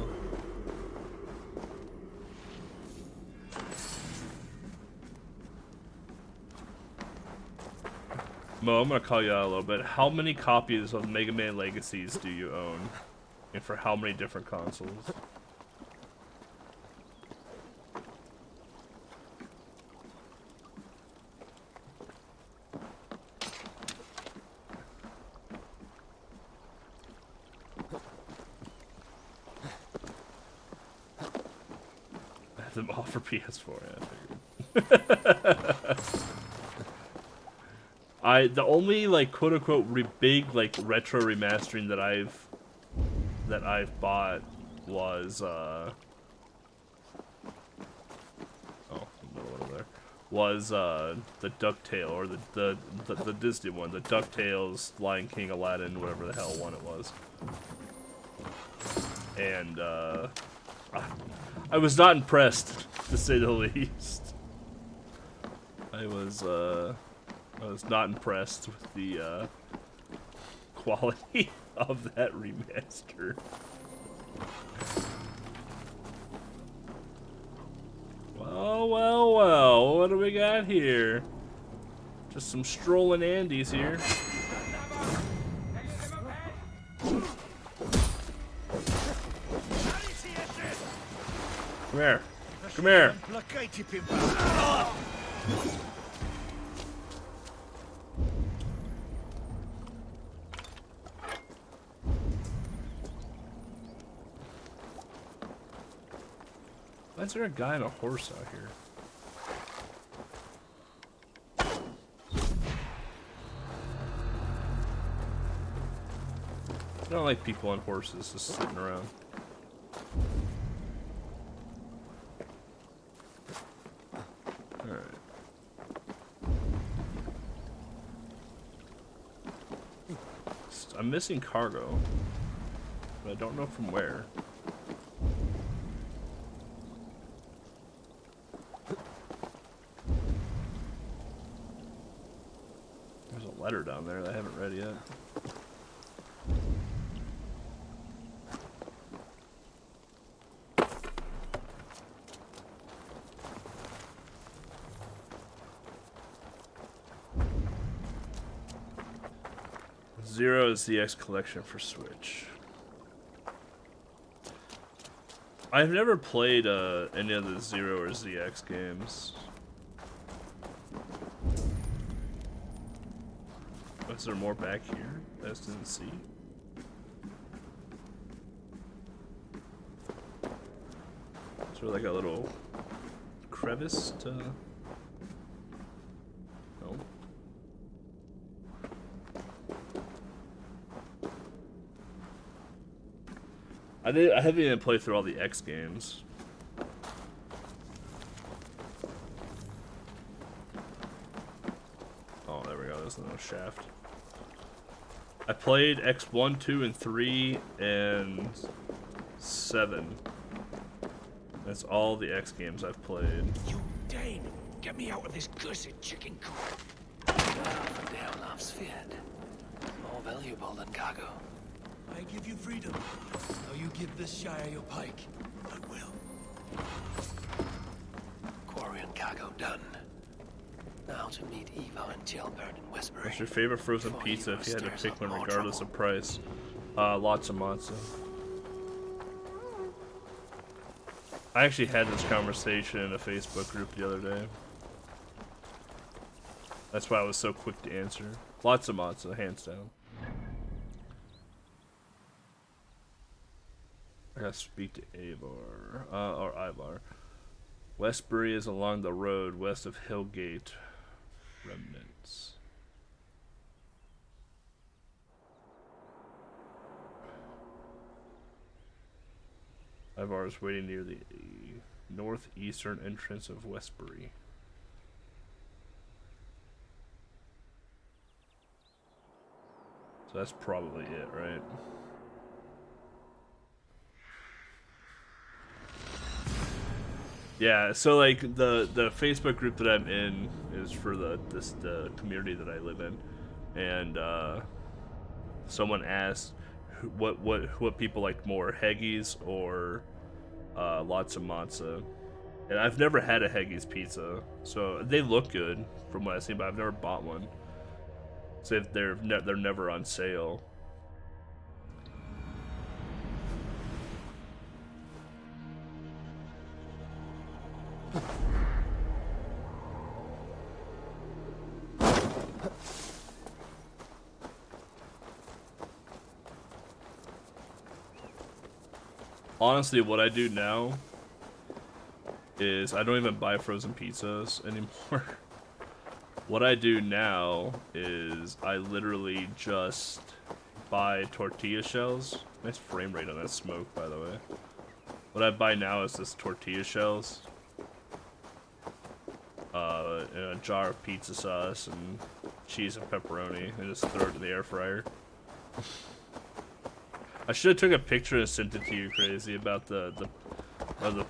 Mo, I'm gonna call you out a little bit. How many copies of Mega Man Legacies do you own? And for how many different consoles? I have them all for PS4, yeah, I figured. The only like quote unquote big like retro remastering that I've bought was oh, no one there was the DuckTale or the Disney one, the DuckTales, Lion King, Aladdin, whatever the hell one it was. And I was not impressed, to say the least. I was not impressed with the quality of that remaster. Well, well, well, what do we got here? Just some strolling Andes here. Come here. Come here. Why is there a guy on a horse out here? I don't like people on horses just sitting around. Alright. I'm missing cargo, but I don't know from where. There's a letter down there that I haven't read yet. Zero ZX collection for Switch. I've never played any of the Zero or ZX games. Is there more back here I just didn't see? Is there like a little crevice to... No. I haven't even played through all the X games. Oh, there we go. There's no shaft. I played X1, 2, and 3, and 7. That's all the X games I've played. You Dane, get me out of this cursed chicken coop. Dale loves feared. More valuable than cargo. I give you freedom. Now you give this Shire your pike. I will. Quarry and cargo done. Now to meet Eva and Jailbird in Westbury. What's your favorite frozen pizza if you had to pick one regardless of price? Lots of matzo. I actually had this conversation in a Facebook group the other day. That's why I was so quick to answer. Lots of matzo, hands down. I gotta speak to Avar, or Ivar. Westbury is along the road west of Hillgate. Remnants. Ivar is waiting near the northeastern entrance of Westbury. So that's probably it, right? Yeah, so like the Facebook group that I'm in is for the community that I live in, and someone asked what people like more, Heggies or lots of matzo, and I've never had a Heggies pizza, so they look good from what I've seen, but I've never bought one. So they're never on sale. Honestly, what I do now is I don't even buy frozen pizzas anymore. What I do now is I literally just buy tortilla shells. Nice frame rate on that smoke, by the way. What I buy now is this tortilla shells, and a jar of pizza sauce and cheese and pepperoni, and just throw it in the air fryer. I should have took a picture and sent it to you, Crazy, about the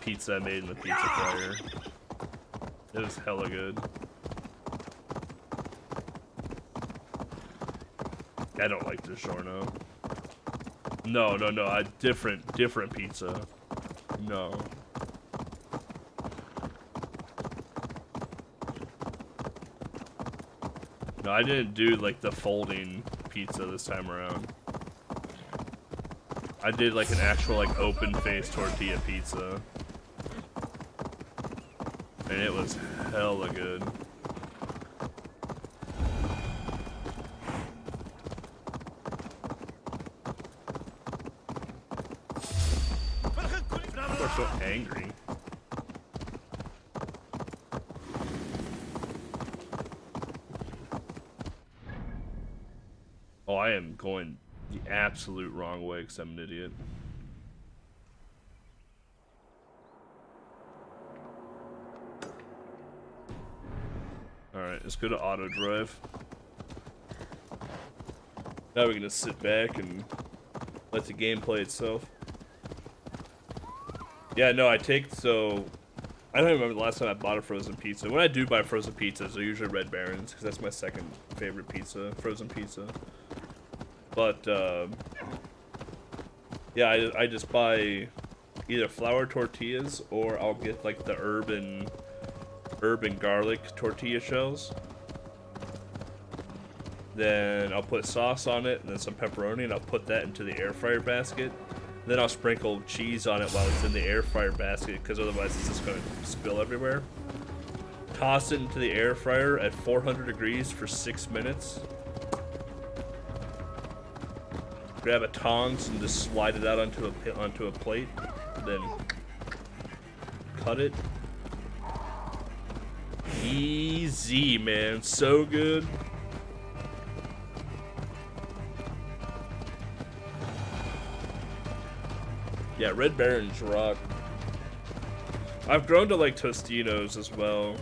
pizza I made in the pizza fryer. It was hella good. I don't like DiGiorno. No, different pizza. No. No, I didn't do like the folding pizza this time around. I did like an actual like open face tortilla pizza. And it was hella good. People are so angry. Oh, I am going the absolute wrong way because I'm an idiot. Alright, let's go to auto drive. Now we're gonna sit back and let the game play itself. Yeah, no, I don't remember the last time I bought a frozen pizza. When I do buy frozen pizzas, they're usually Red Baron's, because that's my second favorite pizza, frozen pizza. But, yeah, I just buy either flour tortillas, or I'll get, like, the herb and garlic tortilla shells. Then I'll put sauce on it, and then some pepperoni, and I'll put that into the air fryer basket. Then I'll sprinkle cheese on it while it's in the air fryer basket, because otherwise it's just going to spill everywhere. Toss it into the air fryer at 400 degrees for 6 minutes. Grab a tongs and just slide it out onto a plate. Then cut it. Easy, man. So good. Yeah, Red Baron's rock. I've grown to like Tostinos as well.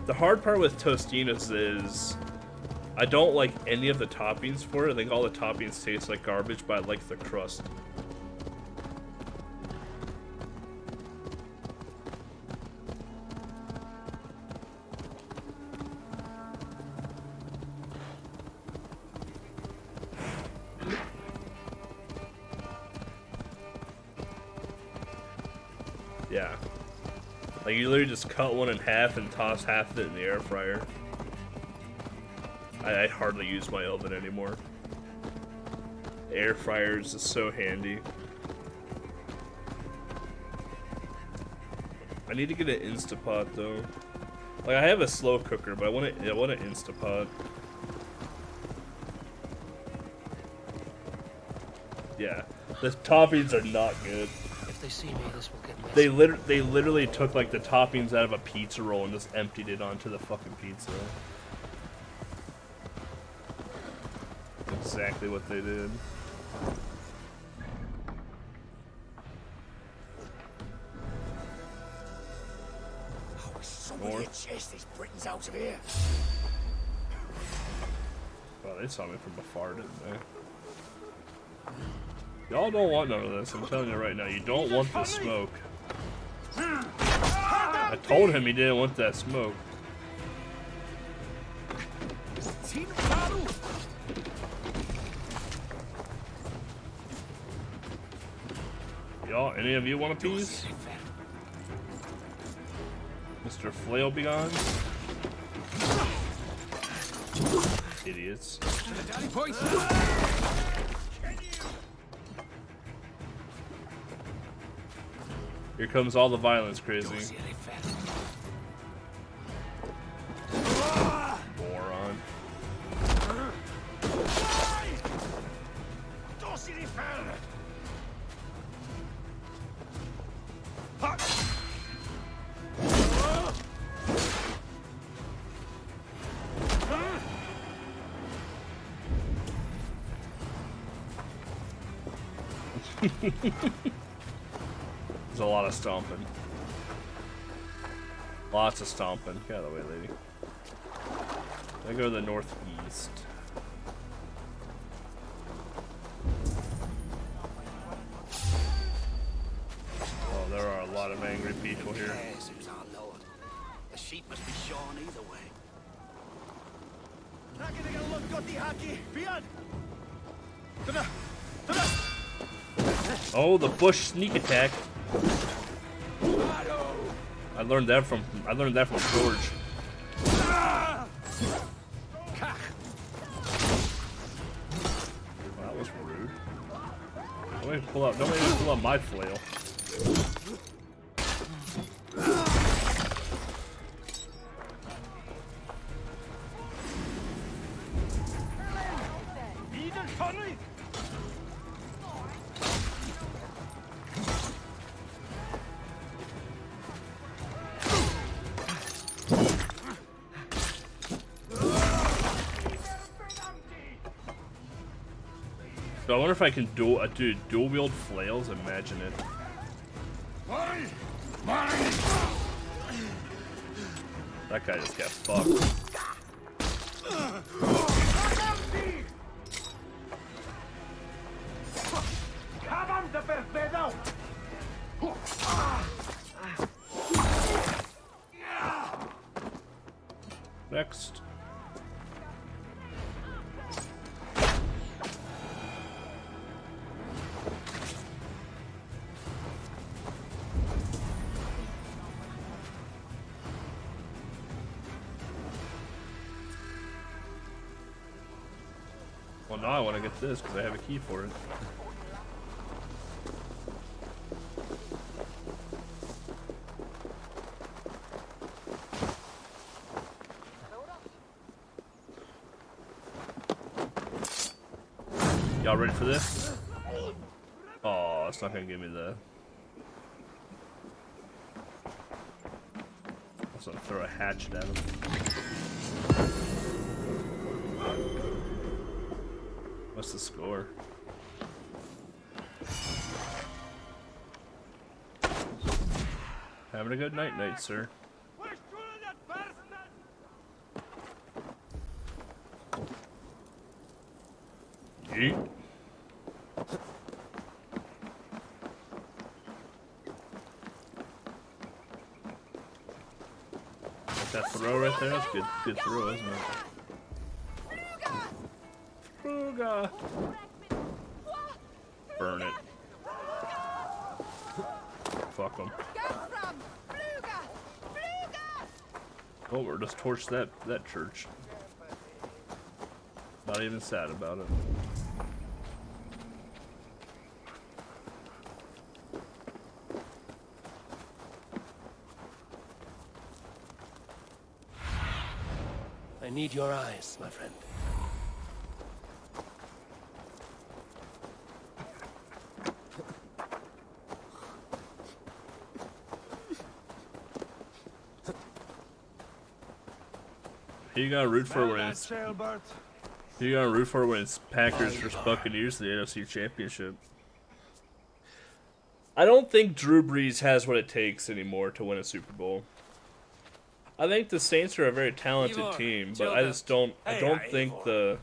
The hard part with Tostinos is I don't like any of the toppings for it. I think all the toppings taste like garbage, but I like the crust. Yeah. Like, you literally just cut one in half and toss half of it in the air fryer. I hardly use my oven anymore. The air fryer is just so handy. I need to get an Instapot though. Like, I have a slow cooker, but I want an Instapot. Yeah, the toppings are not good. If they see me, this will get messy. They literally took like the toppings out of a pizza roll and just emptied it onto the fucking pizza. Exactly what they did. Somebody chase these Britons out of here. Well, they saw me from afar, didn't they? Y'all don't want none of this. I'm telling you right now. You don't want the smoke. I told him he didn't want that smoke. Y'all, any of you want a piece? Mr. Flail be gone. Idiots. Here comes all the violence, crazy. Moron. There's a lot of stomping. Lots of stomping. Get out of the way, lady. I go to the northeast. Oh, there are a lot of angry people here. Yes, who's our lord. The sheep must be shorn either way. Oh, the bush sneak attack. I learned that from George. Wow, that was rude. Don't even pull out my flail. So I wonder if I can dual wield flails. Imagine it. That guy just got fucked. Next. Well, now I want to get this because I have a key for it. Y'all ready for this? Oh, it's not gonna give me the. I was gonna throw a hatchet at him. What's the score? Having a good night, sir. Yeet. That throw right there, that's good throw, isn't it? Fruga. Burn it. Fuck them. Oh, we're just torched that church. Not even sad about it. I need your eyes, my friend. Who you gotta root for when it's Packers versus Buccaneers in the NFC Championship? I don't think Drew Brees has what it takes anymore to win a Super Bowl. I think the Saints are a very talented team, but I just don't. I don't think the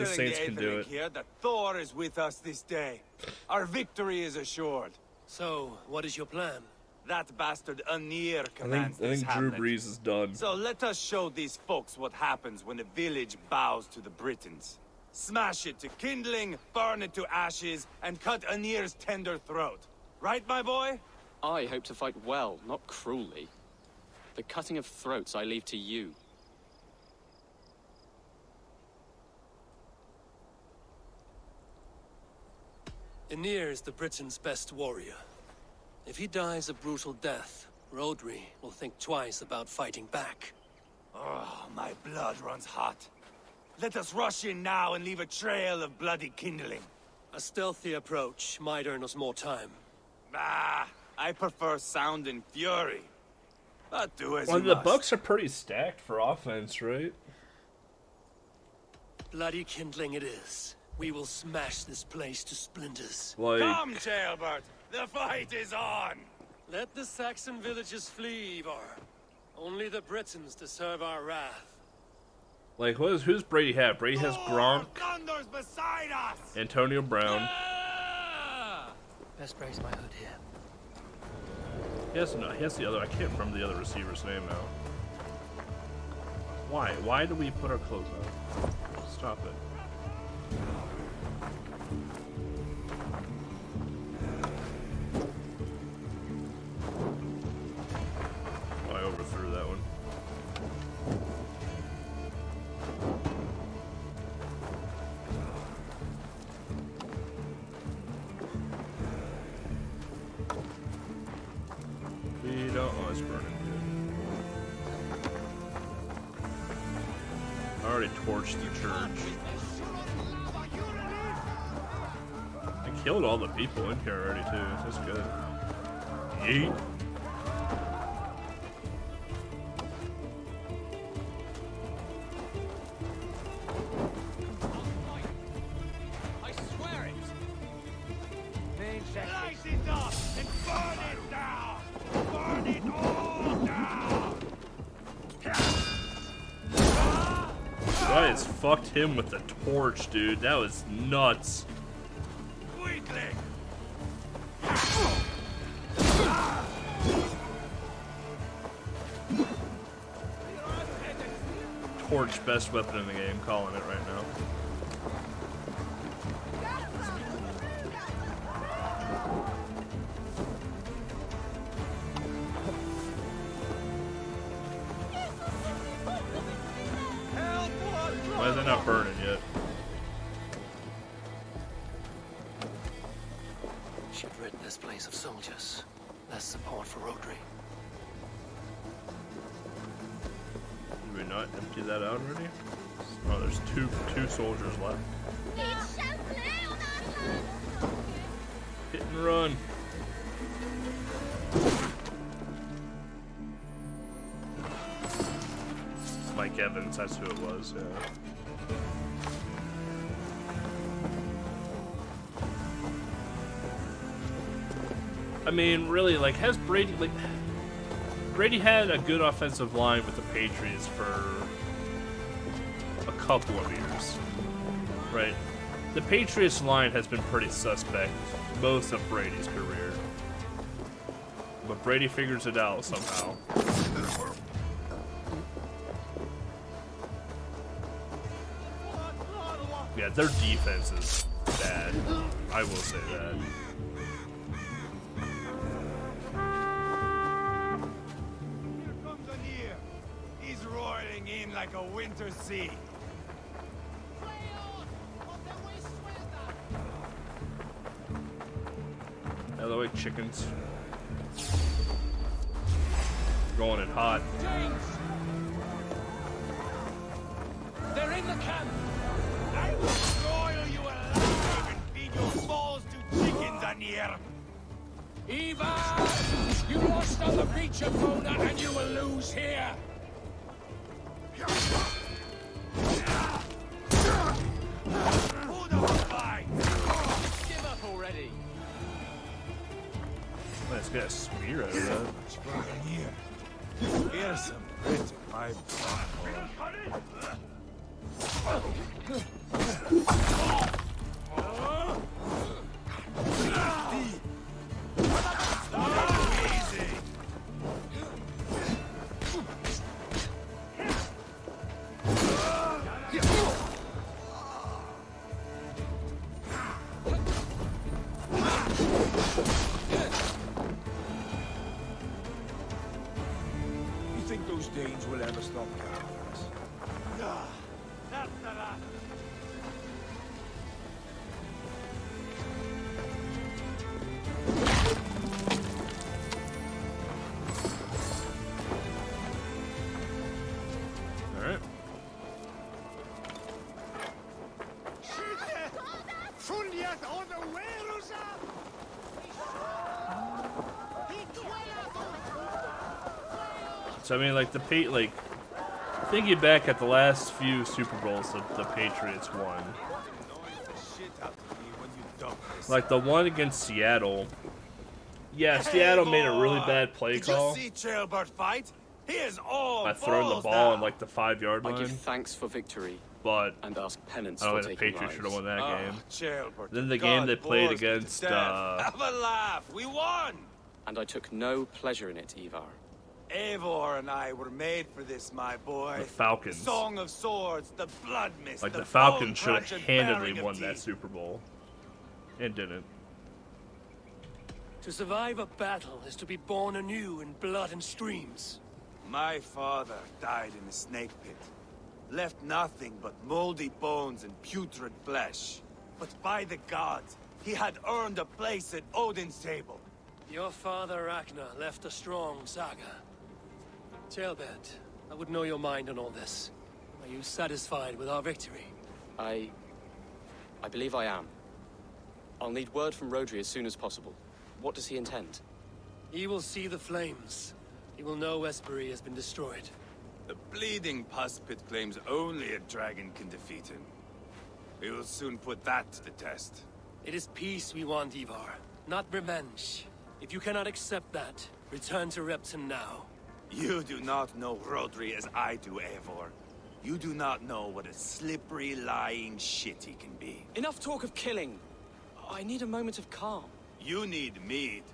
Saints can do it. Here that Thor is with us this day. Our victory is assured. So, what is your plan? That bastard Anir I commands think this Drew hamlet. Brees is done. So let us show these folks what happens when a village bows to the Britons. Smash it to kindling, burn it to ashes, and cut Anir's tender throat. Right, my boy? I hope to fight well, not cruelly. The cutting of throats I leave to you. Anir is the Britain's best warrior. If he dies a brutal death, Rodri will think twice about fighting back. Oh, my blood runs hot. Let us rush in now and leave a trail of bloody kindling. A stealthy approach might earn us more time. Ah, I prefer sound and fury. But do as Well, you the must. Bucks are pretty stacked for offense, right? Bloody kindling it is. We will smash this place to splinters. Like, Come, Jailbert. The fight is on. Let the Saxon villages flee, Ivar. Only the Britons deserve our wrath. like who's Brady have? Brady has Gronk, Thunder's beside us. Antonio Brown. Best raise my hood here. He has the other. I can't remember the other receiver's name now. Why? Why do we put our clothes on? Stop it. Oh, I overthrew that one. We don't. Oh, it's burning. I already torched the church. I killed all the people in here already too. That's good. Yeet. I swear it. Light it up and burn it down. Burn it all down. Guys, fucked him with the torch, dude. That was nuts. Weakling. Torch, best weapon in the game. Calling it right now. Why is it not burning yet? Should rid this place of soldiers. Less support for Rodri. Did we not empty that out already? Oh, there's two soldiers left. Hit and run. Mike Evans, that's who it was, yeah. I mean, really, like, has Brady, like, Brady had a good offensive line with the Patriots for a couple of years, right? The Patriots line has been pretty suspect most of Brady's career. But Brady figures it out somehow. Yeah, their defense is bad. I will say that. Here comes Anir. He's roaring in like a winter sea. Hello, like chickens. Going in hot. They're in the camp. I will broil you alive and feed your balls to chickens, Anir. Eva! You lost on the beach of Mona and you will lose here! Got a spear out of that. Here's some pretty my Danes will ever stop capturing us. Alright. So I mean, like thinking back at the last few Super Bowls the Patriots won. Like the one against Seattle. Yeah, Seattle made a really bad play call. Did you see Jailbird fight? He is all by throwing the ball on like the 5-yard line. I give thanks for victory, but and ask penance I don't for think the taking Patriots should have won that game. Jailbird, Then the game they played against have a laugh. We won. And I took no pleasure in it, Ivar. Eivor and I were made for this, my boy. The Falcons. The Song of Swords, the blood mist. Like the Falcons should have handedly won that Super Bowl, and didn't. To survive a battle is to be born anew in blood and streams. My father died in a snake pit. Left nothing but moldy bones and putrid flesh. But by the gods, he had earned a place at Odin's table. Your father Ragnar left a strong saga. Tailbert, I would know your mind on all this. Are you satisfied with our victory? I believe I am. I'll need word from Rodri as soon as possible. What does he intend? He will see the flames. He will know Espery has been destroyed. The bleeding pus pit claims only a dragon can defeat him. We will soon put that to the test. It is peace we want, Ivar, not revenge. If you cannot accept that, return to Repton now. You do not know Rodri as I do, Eivor. You do not know what a slippery, lying shit he can be. Enough talk of killing. I need a moment of calm. You need mead.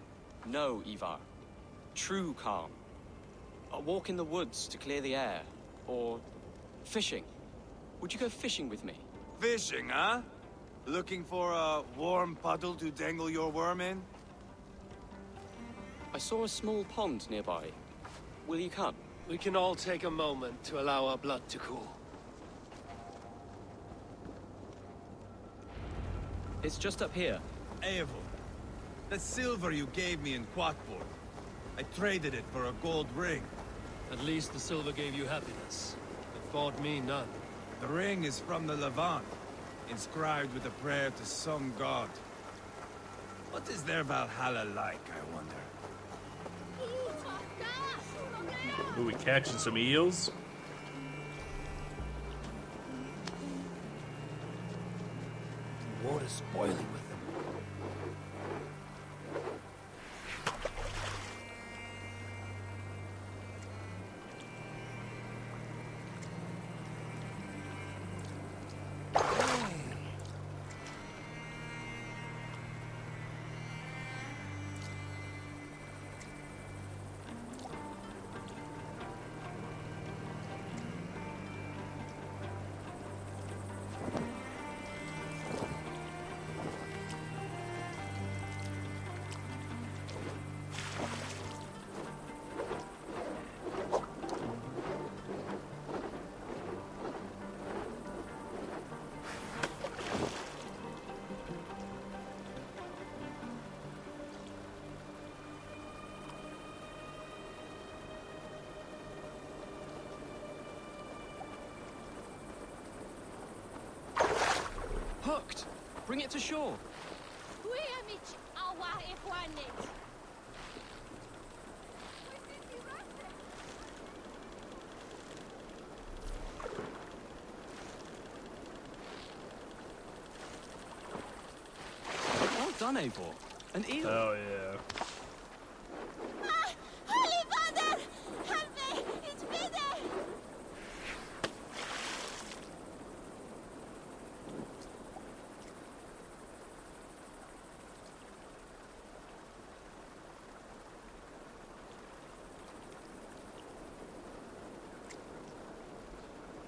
No, Ivar. True calm. A walk in the woods to clear the air. Or fishing. Would you go fishing with me? Fishing, huh? Looking for a warm puddle to dangle your worm in? I saw a small pond nearby. Will you come? We can all take a moment to allow our blood to cool. It's just up here. Eivor, the silver you gave me in Quatport, I traded it for a gold ring. At least the silver gave you happiness. It bought me none. The ring is from the Levant, inscribed with a prayer to some god. What is their Valhalla like, I wonder? Are we catching some eels? Water's boiling with them. Hooked! Bring it to shore. Well done, Eivor. An eel. Oh yeah.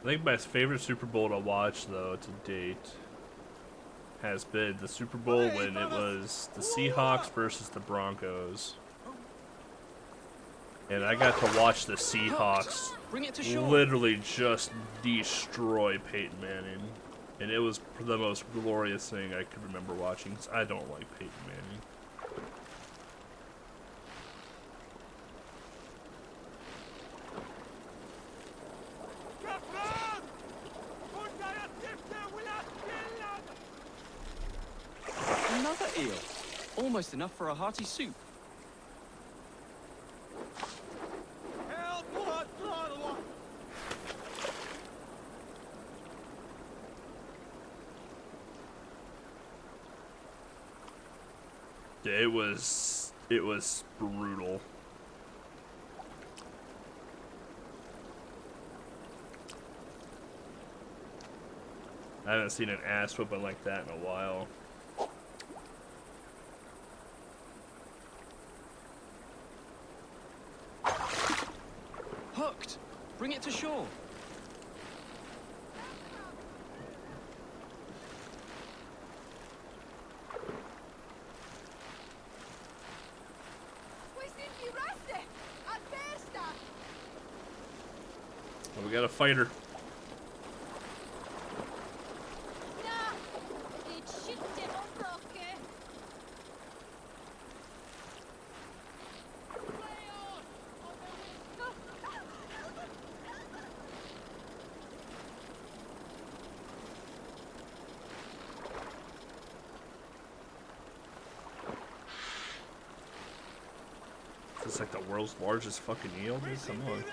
think my favorite Super Bowl to watch, though, to date, has been the Super Bowl when it was the Seahawks versus the Broncos. And I got to watch the Seahawks literally just destroy Peyton Manning. And it was the most glorious thing I could remember watching. 'Cause I don't like Peyton Manning. Another eel. Almost enough for a hearty soup. Yeah, it was brutal. I haven't seen an ass whooping like that in a while. Hooked. Bring it to shore. Well, we got a fighter. It's like the world's largest fucking eel, dude. Come on.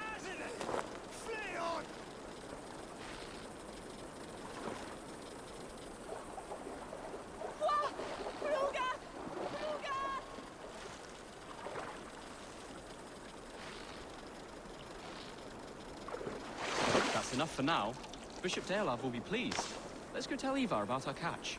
That's enough for now. Bishop Dalehav will be pleased. Let's go tell Ivar about our catch.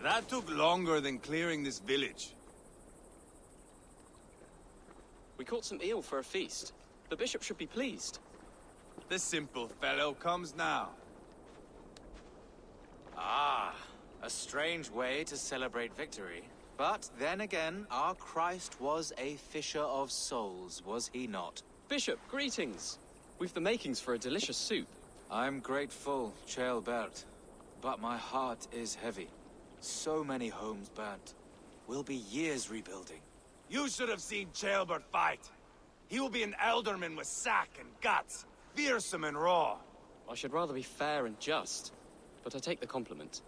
That took longer than clearing this village. We caught some eel for a feast. The bishop should be pleased. The simple fellow comes now. Ah, a strange way to celebrate victory. But then again, our Christ was a fisher of souls, was he not? Bishop, greetings. We've the makings for a delicious soup. I'm grateful, Ceolbert, but my heart is heavy. So many homes burnt. We'll be years rebuilding. You should have seen Ceolbert fight. He will be an alderman with sack and guts, fearsome and raw. I should rather be fair and just, but I take the compliment.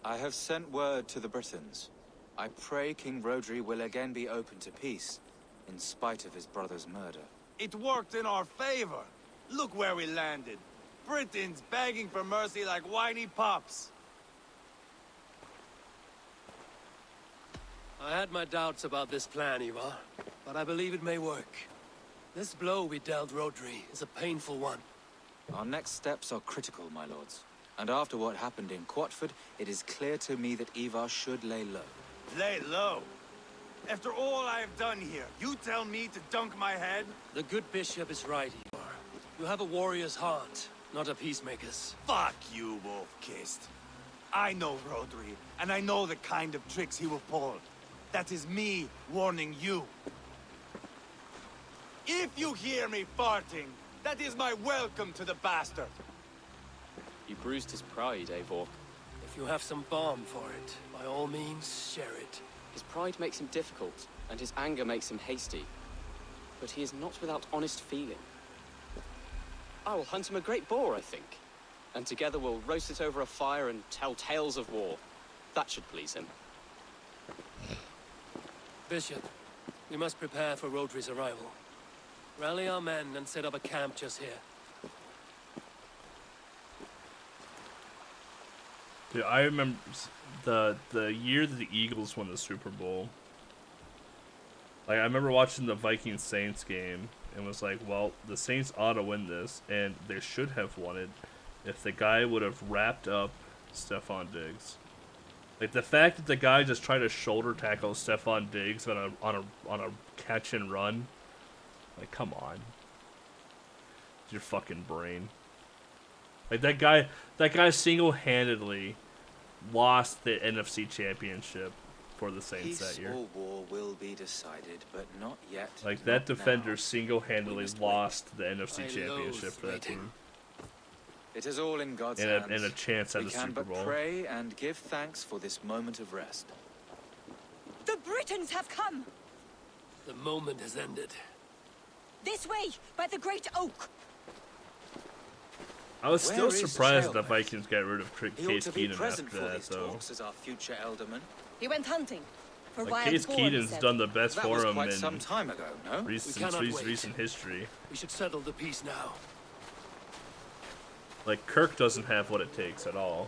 I have sent word to the Britons. I pray King Rodri will again be open to peace, in spite of his brother's murder. It worked in our favor. Look where we landed. Britons begging for mercy like whiny pups. I had my doubts about this plan, Ivar, but I believe it may work. This blow we dealt Rodri is a painful one. Our next steps are critical, my lords. And after what happened in Quatford, it is clear to me that Ivar should lay low. Lay low? After all I have done here, you tell me to dunk my head? The good bishop is right, Ivar. You have a warrior's heart, not a peacemaker's. Fuck you, wolf-kissed. I know Rodri, and I know the kind of tricks he will pull. That is me warning you. If you hear me farting, that is my welcome to the bastard. You bruised his pride, Eivor. If you have some balm for it, by all means, share it. His pride makes him difficult, and his anger makes him hasty. But he is not without honest feeling. I will hunt him a great boar, I think. And together we'll roast it over a fire and tell tales of war. That should please him. Bishop, we must prepare for Rodri's arrival. Rally our men and set up a camp just here. Dude, I remember the year that the Eagles won the Super Bowl. Like, I remember watching the Viking Saints game and was like, well, the Saints ought to win this, and they should have won it if the guy would have wrapped up Stefan Diggs. Like the fact that the guy just tried to shoulder tackle Stefan Diggs on a catch and run. Like, come on. Your fucking brain. Like that guy single-handedly lost the NFC Championship for the Saints that year. Peace or war will be decided, but not yet. Like that defender single-handedly lost the NFC Championship for that team. It is all in God's hands. hands. And a chance at the Super Bowl. We can but pray and give thanks for this moment of rest. The Britons have come! The moment has ended. This way, by the great oak! I was still surprised the Vikings got rid of Case Keenum after that, though. As our future alderman. He went hunting. For like Case Keenum's done the best for him in some time ago, no? recent history. We should settle the peace now. Like, Kirk doesn't have what it takes at all.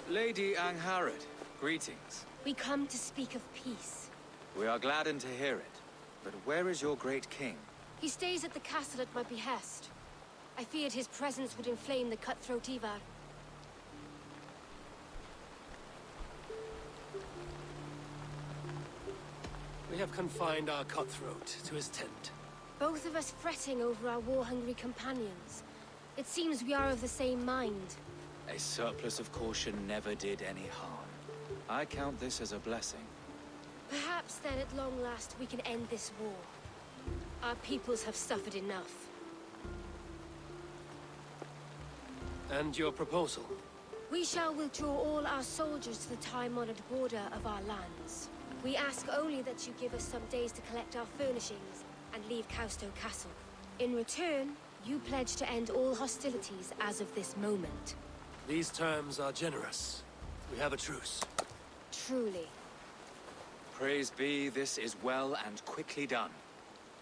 Lady Angharad, greetings. We come to speak of peace. We are gladdened to hear it. But where is your great king? He stays at the castle at my behest. I feared his presence would inflame the cutthroat Ivar. We have confined our cutthroat to his tent. Both of us fretting over our war-hungry companions. It seems we are of the same mind. A surplus of caution never did any harm. I count this as a blessing. Perhaps then at long last we can end this war. Our peoples have suffered enough. And your proposal? We shall withdraw all our soldiers to the time-honored border of our lands. We ask only that you give us some days to collect our furnishings and leave Causto Castle. In return, you pledge to end all hostilities as of this moment. These terms are generous. We have a truce. Truly. Praise be, this is well and quickly done.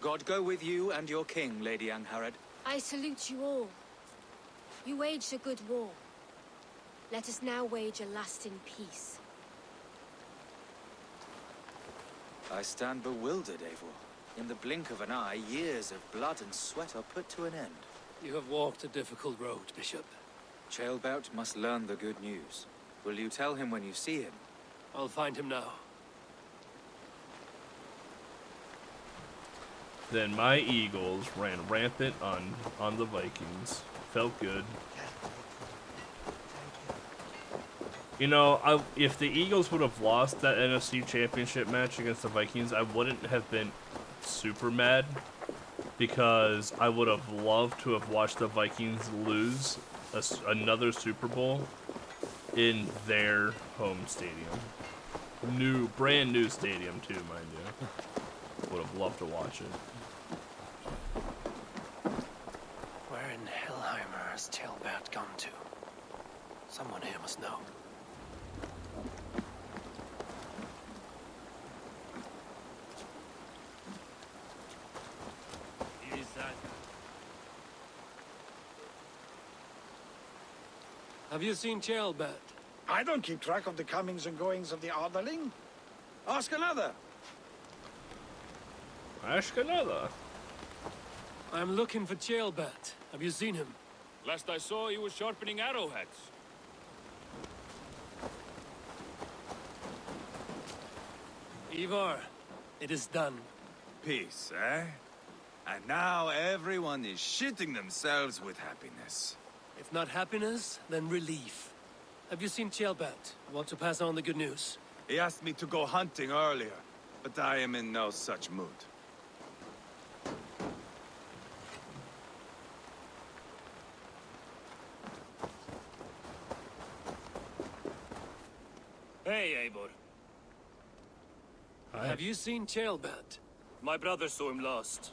God go with you and your king, Lady Angharad. I salute you all. You waged a good war. Let us now wage a lasting peace. I stand bewildered, Eivor. In the blink of an eye, years of blood and sweat are put to an end. You have walked a difficult road, Bishop. Chaelbert must learn the good news. Will you tell him when you see him? I'll find him now. Then my Eagles ran rampant on the Vikings. Felt good. You know, if the Eagles would have lost that NFC Championship match against the Vikings, I wouldn't have been super mad, because I would have loved to have watched the Vikings lose another Super Bowl in their home stadium. Brand new stadium too, mind you. Would have loved to watch it. Where in Hellheimer has Chaelbert gone to? Someone here must know. Have you seen Chaelbert? I don't keep track of the comings and goings of the Arderling. Ask another. Ask another. I'm looking for Chaelbert. Have you seen him? Last I saw, he was sharpening arrowheads. Ivar, it is done. Peace, eh? And now everyone is shitting themselves with happiness. If not happiness, then relief. Have you seen Chaelbert? Want to pass on the good news? He asked me to go hunting earlier, but I am in no such mood. Hey, Eivor. Have you seen Chaelbert? My brother saw him last.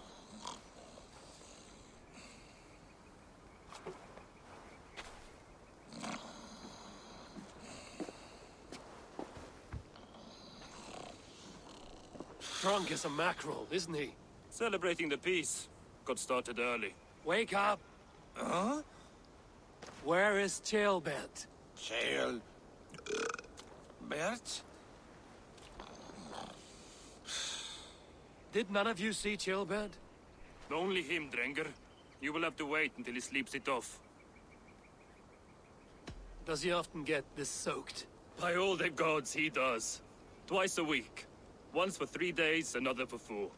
Drunk as a mackerel, isn't he? Celebrating the peace. Got started early. Wake up! Huh? Where is Chaelbert? Bert? Did none of you see Chaelbert? Only him, Drenger. You will have to wait until he sleeps it off. Does he often get this soaked? By all the gods, he does. Twice a week. Once for 3 days, another for 4.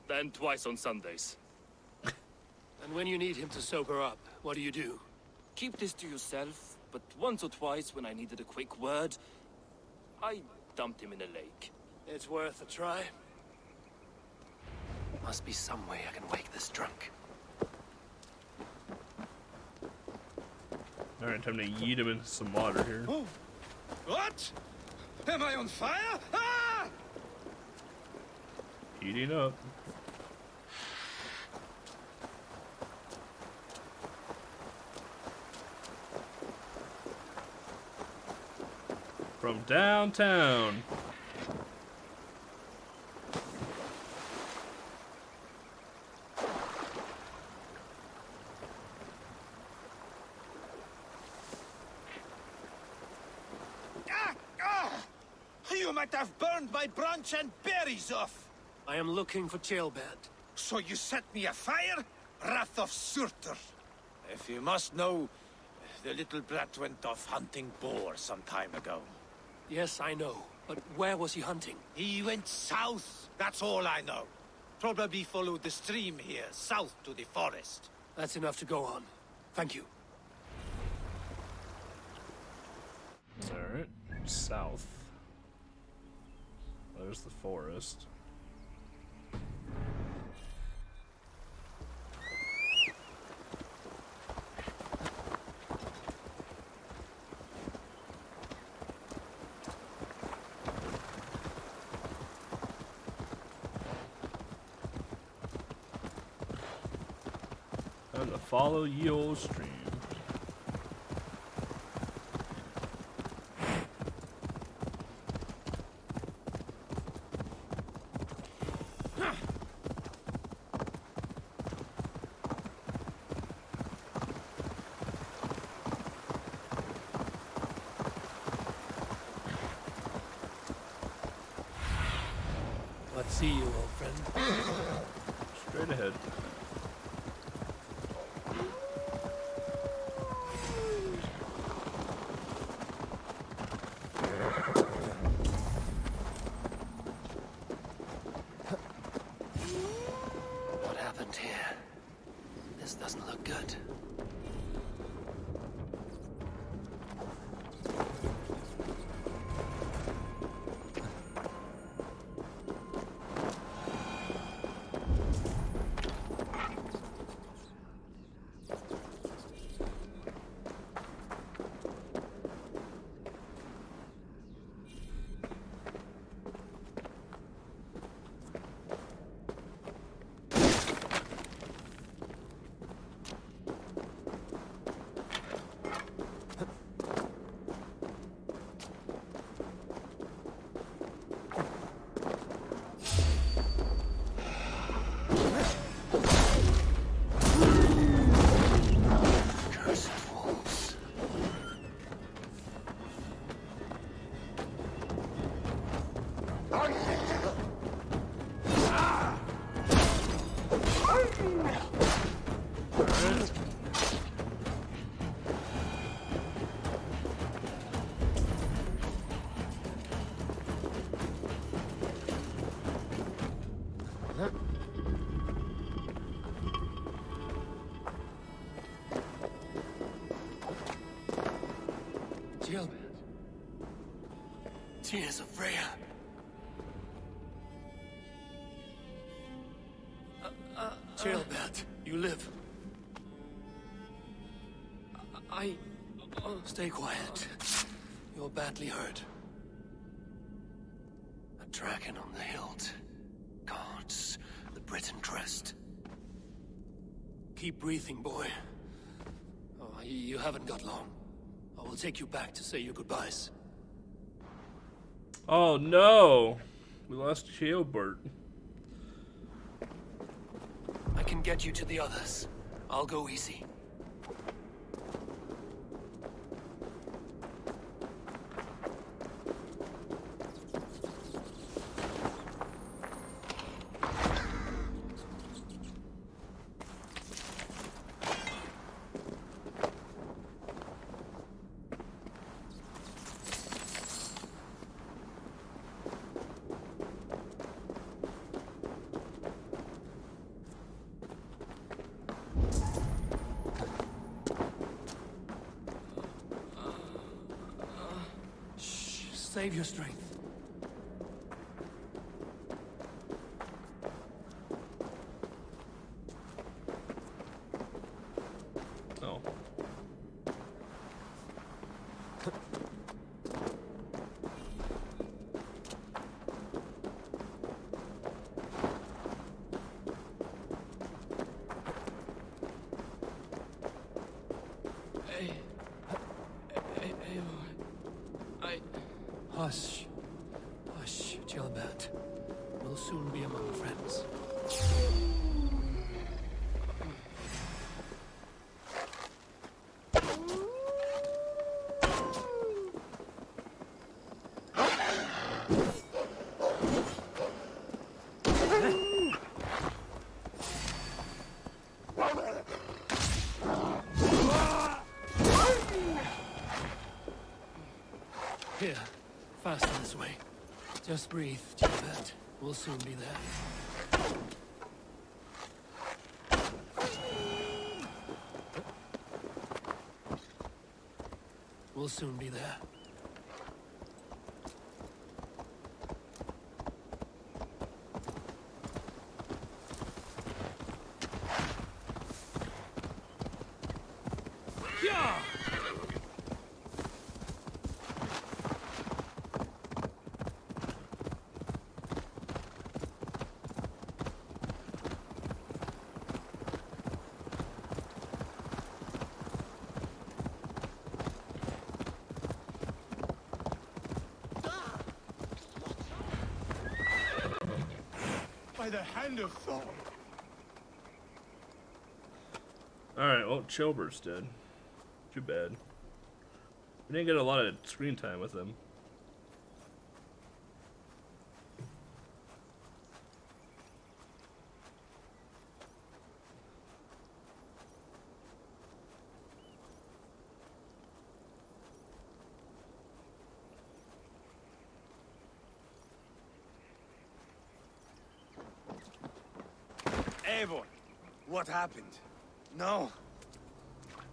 Then twice on Sundays. And when you need him to sober up, what do? Keep this to yourself, but once or twice when I needed a quick word, I dumped him in a lake. It's worth a try. Must be some way I can wake this drunk. Alright, time to yeet him into some water here. Oh! What? Am I on fire? Ah! Heating up. From downtown. You might have burned my branch and berries off. I am looking for Jailbird. So you set me afire? Wrath of Surtur. If you must know, the little brat went off hunting boar some time ago. Yes, I know. But where was he hunting? He went south. That's all I know. Probably followed the stream here, south to the forest. That's enough to go on. Thank you. Alright, south. There's the forest. Time to follow ye old stream. Let's see you, old friend. Straight ahead. What happened here? This doesn't look good. Jailbird. Tears of Freya. Jailbird, you live. Stay quiet. You're badly hurt. A dragon on the hilt. Gods, the Britain crest. Keep breathing, boy. Oh, you haven't got long. I will take you back to say your goodbyes. Oh no! We lost Jailbird. I can get you to the others. I'll go easy. save your strength. Oh. Hush. Hush, Gilbert. We'll soon be among friends. Here, faster this way. Just breathe, Gilbert. We'll soon be there. We'll soon be there. Yeah! By the hand of Thor. Alright, well, Chilbert's dead. Too bad. We didn't get a lot of screen time with him. Eivor, what happened? No.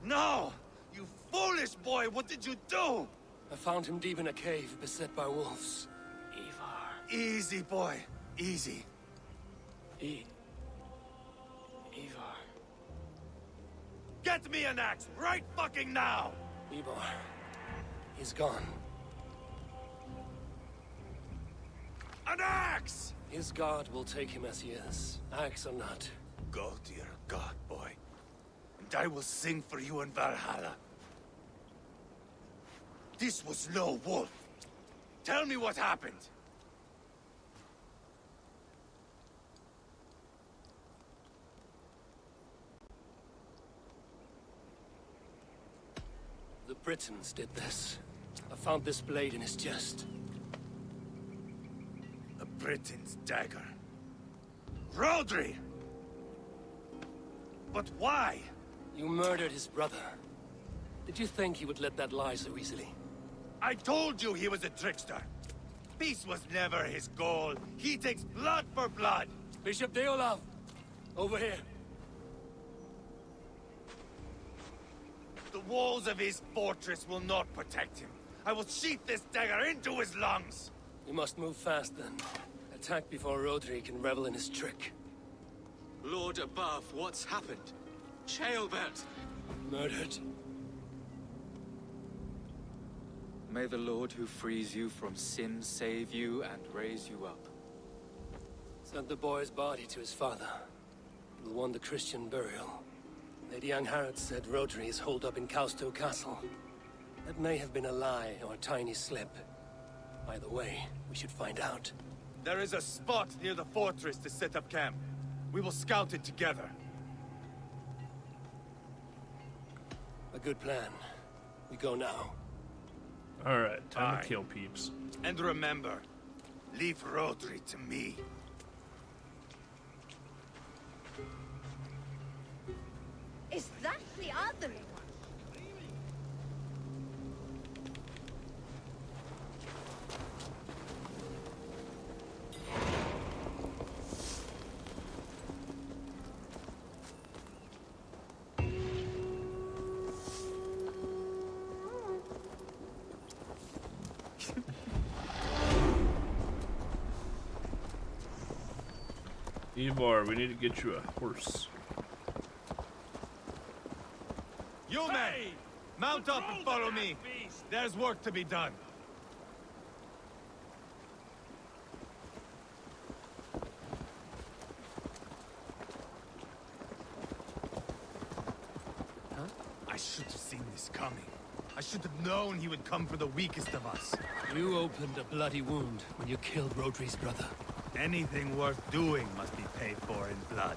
No! You foolish boy, what did you do? I found him deep in a cave, beset by wolves. Ivar. Easy, boy. Easy. Ivar. Get me an axe, right fucking now! Ivar. He's gone. An axe! His god will take him as he is, axe or not. Go to your god, boy. And I will sing for you in Valhalla. This was no wolf. Tell me what happened. The Britons did this. I found this blade in his chest. A Briton's dagger. Rodri! But why? You murdered his brother. Did you think he would let that lie so easily? I told you he was a trickster. Peace was never his goal. He takes blood for blood. Bishop Deolav, over here. The walls of his fortress will not protect him. I will sheath this dagger into his lungs. You must move fast then. Attack before Rodri can revel in his trick. Lord above, what's happened? Chaelbert! Murdered. May the Lord who frees you from sin save you and raise you up. Sent the boy's body to his father. We'll want the Christian burial. Lady Angharad said Rodri is holed up in Kausto Castle. That may have been a lie or a tiny slip. Either way, we should find out. There is a spot near the fortress to set up camp. We will scout it together. A good plan. We go now. Alright, time to kill peeps. And remember, leave Rodri to me. Is that the other? Ivar, we need to get you a horse. You men, mount up and follow me. There's work to be done. I should have seen this coming. I should have known he would come for the weakest of us. You opened a bloody wound when you killed Rodri's brother. Anything worth doing must be paid for in blood.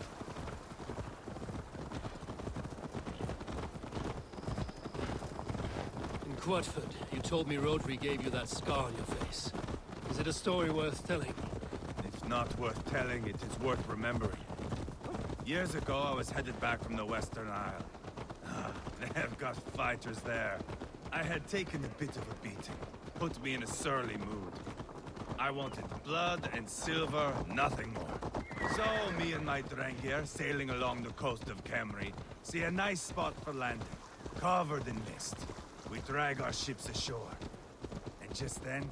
In Quadford, you told me Rodri gave you that scar on your face. Is it a story worth telling? If not worth telling, it is worth remembering. Years ago, I was headed back from the Western Isle. They've got fighters there. I had taken a bit of a beating. Put me in a surly mood. I wanted blood and silver, nothing more. So, me and my Drengir, sailing along the coast of Kemri, see a nice spot for landing, covered in mist. We drag our ships ashore. And just then,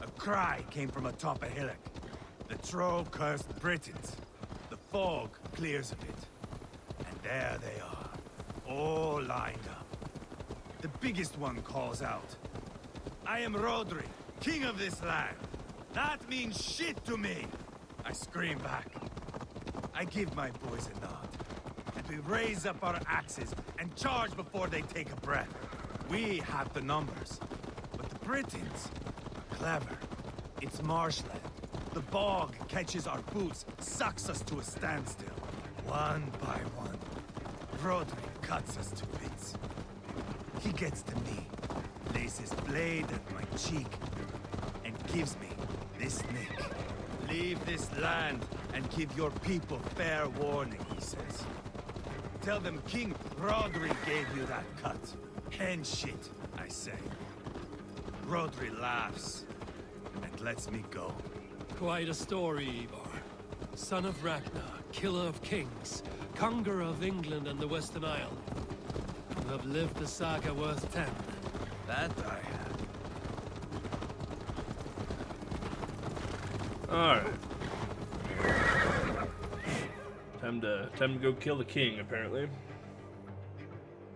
a cry came from atop a hillock. The troll cursed Britons. The fog clears a bit. And there they are, all lined up. The biggest one calls out, "I am Rodri, king of this land. That means shit to me!" I scream back. I give my boys a nod. And we raise up our axes and charge before they take a breath. We have the numbers. But the Britons, clever. It's marshland. The bog catches our boots, sucks us to a standstill. One by one, Rodri cuts us to bits. He gets to me, lays his blade at my cheek, and gives me this nick. "Leave this land and give your people fair warning," he says. "Tell them King Rodri gave you that cut." "And shit," I say. Rodri laughs and lets me go. Quite a story, Ivar. Son of Ragnar, killer of kings, conqueror of England and the Western Isle. You have lived the saga worth 10. That I have. Alright. Time to go kill the king, apparently.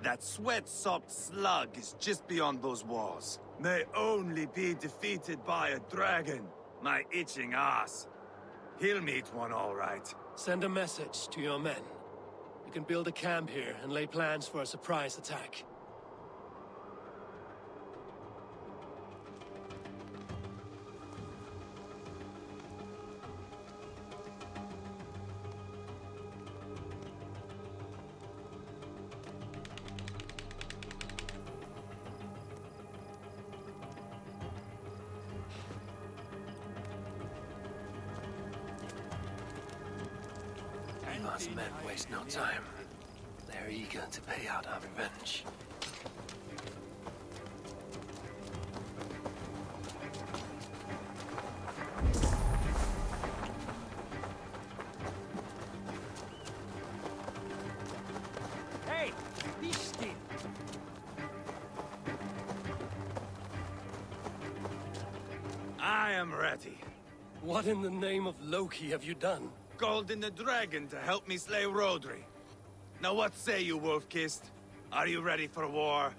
That sweat-sopped slug is just beyond those walls. May only be defeated by a dragon. My itching ass. He'll meet one all right. Send a message to your men. You can build a camp here and lay plans for a surprise attack. Ivar's men waste no time. They're eager to pay out our revenge. Hey, be still. I am ready. What in the name of Loki have you done? Called in the dragon to help me slay Rodri. Now what say you, Wolf-Kissed? Are you ready for war?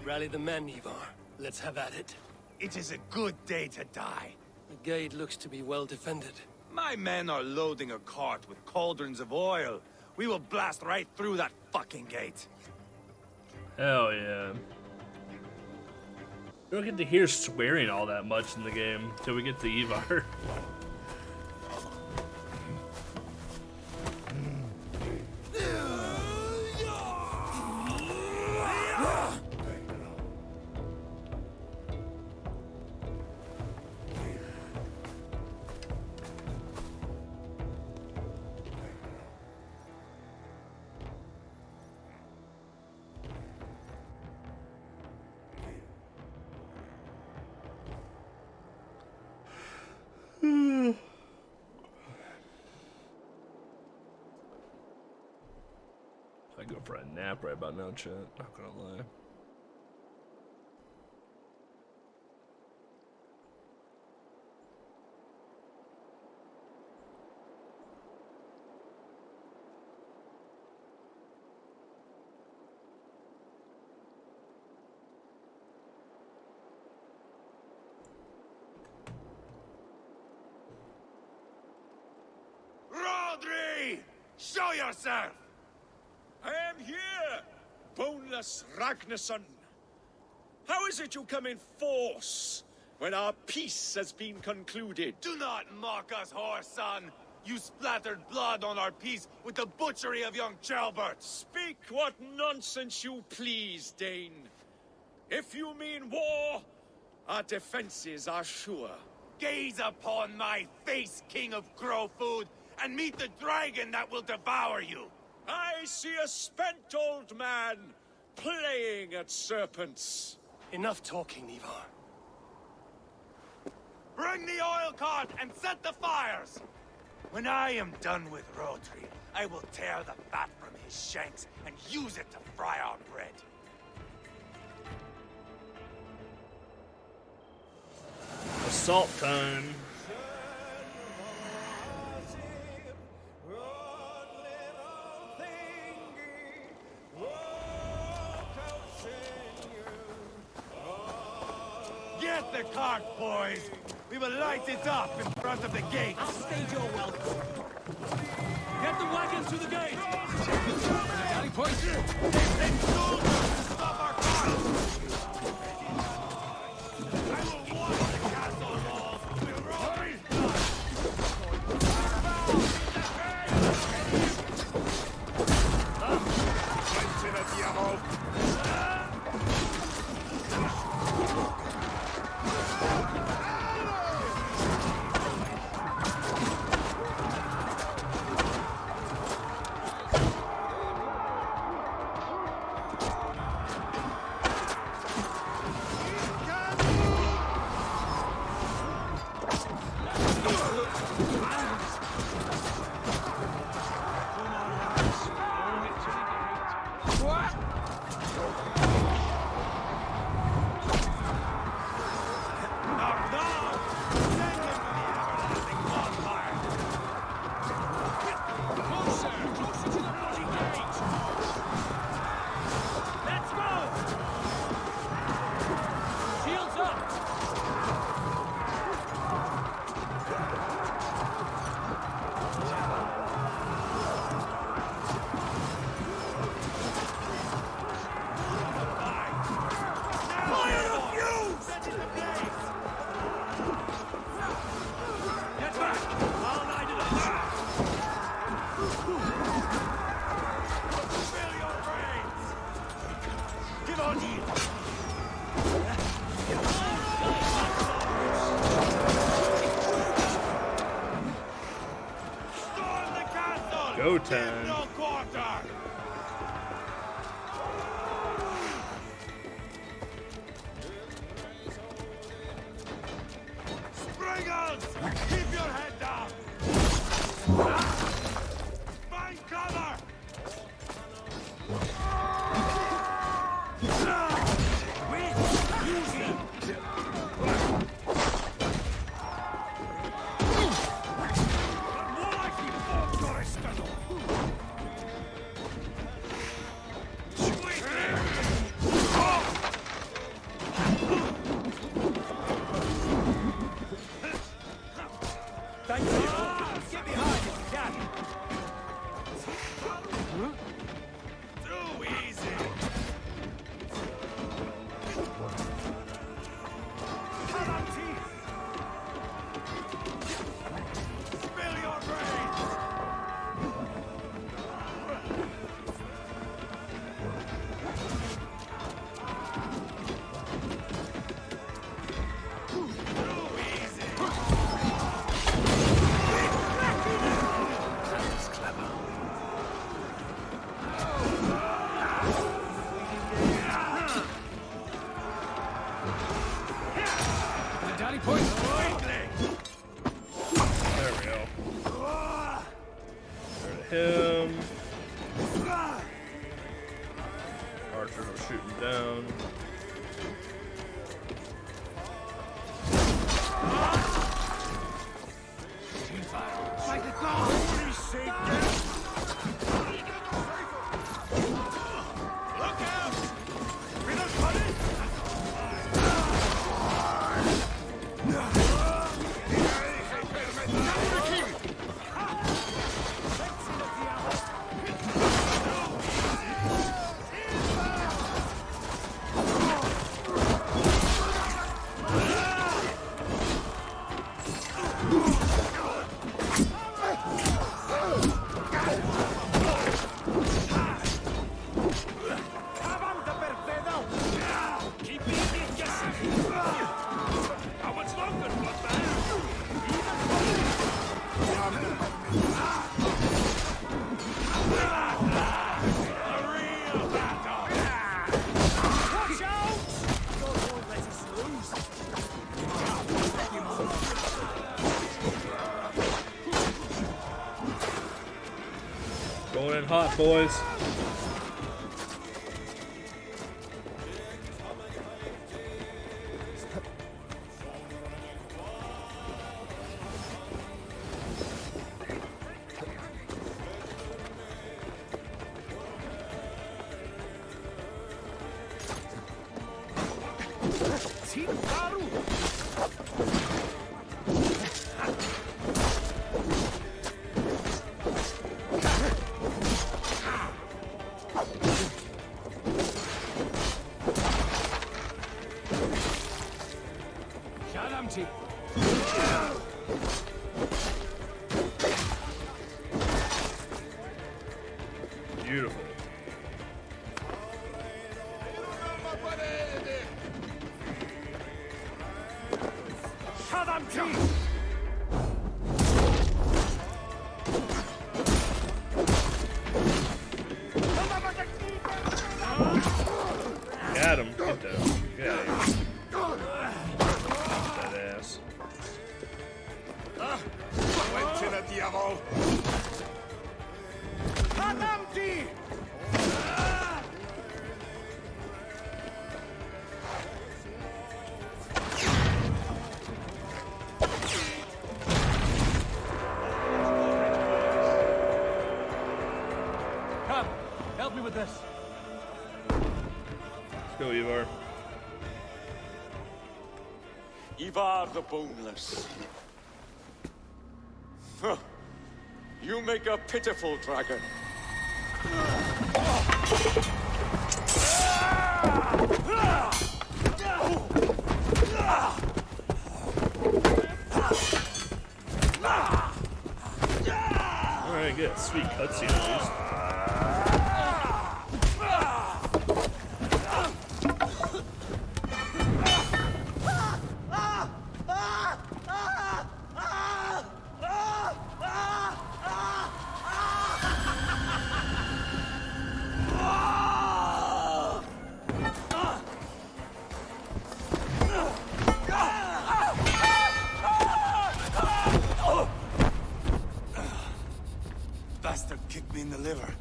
Rally the men, Ivar. Let's have at it. It is a good day to die. The gate looks to be well defended. My men are loading a cart with cauldrons of oil. We will blast right through that fucking gate. Hell yeah. We don't get to hear swearing all that much in the game until we get to Ivar. I go for a nap right about now, chat. Not gonna lie. Show yourself! I am here, boneless Ragnarsson. How is it you come in force when our peace has been concluded? Do not mock us, whoreson! You splattered blood on our peace with the butchery of young Chalbert! Speak what nonsense you please, Dane. If you mean war, our defenses are sure. Gaze upon my face, King of Crow Food, and meet the dragon that will devour you! I see a spent old man playing at serpents. Enough talking, Ivar. Bring the oil cart and set the fires! When I am done with Rotary, I will tear the fat from his shanks and use it to fry our bread. Assault time. Get the cart, boys! We will light it up in front of the gate! I'll stage your welcome. Get the wagons to the gate! Daddy point! They've soldiers to stop our cars! I will watch the castle walls with Rory's Go time. No quarter! Springles! Keep your head down! Find cover! Use them! Him. Archer will shoot him down. Like it's all holy shit! Look out! We don't cut it! Coming in hot, boys. Beautiful. Got him. Get down. Get out of here. That ass. Went to the devil. Come, help me with this. Let's go, Ivar. Ivar the Boneless. Huh. You make a pitiful dragon. Alright, get a sweet cutscene at least. Bastard kicked me in the liver.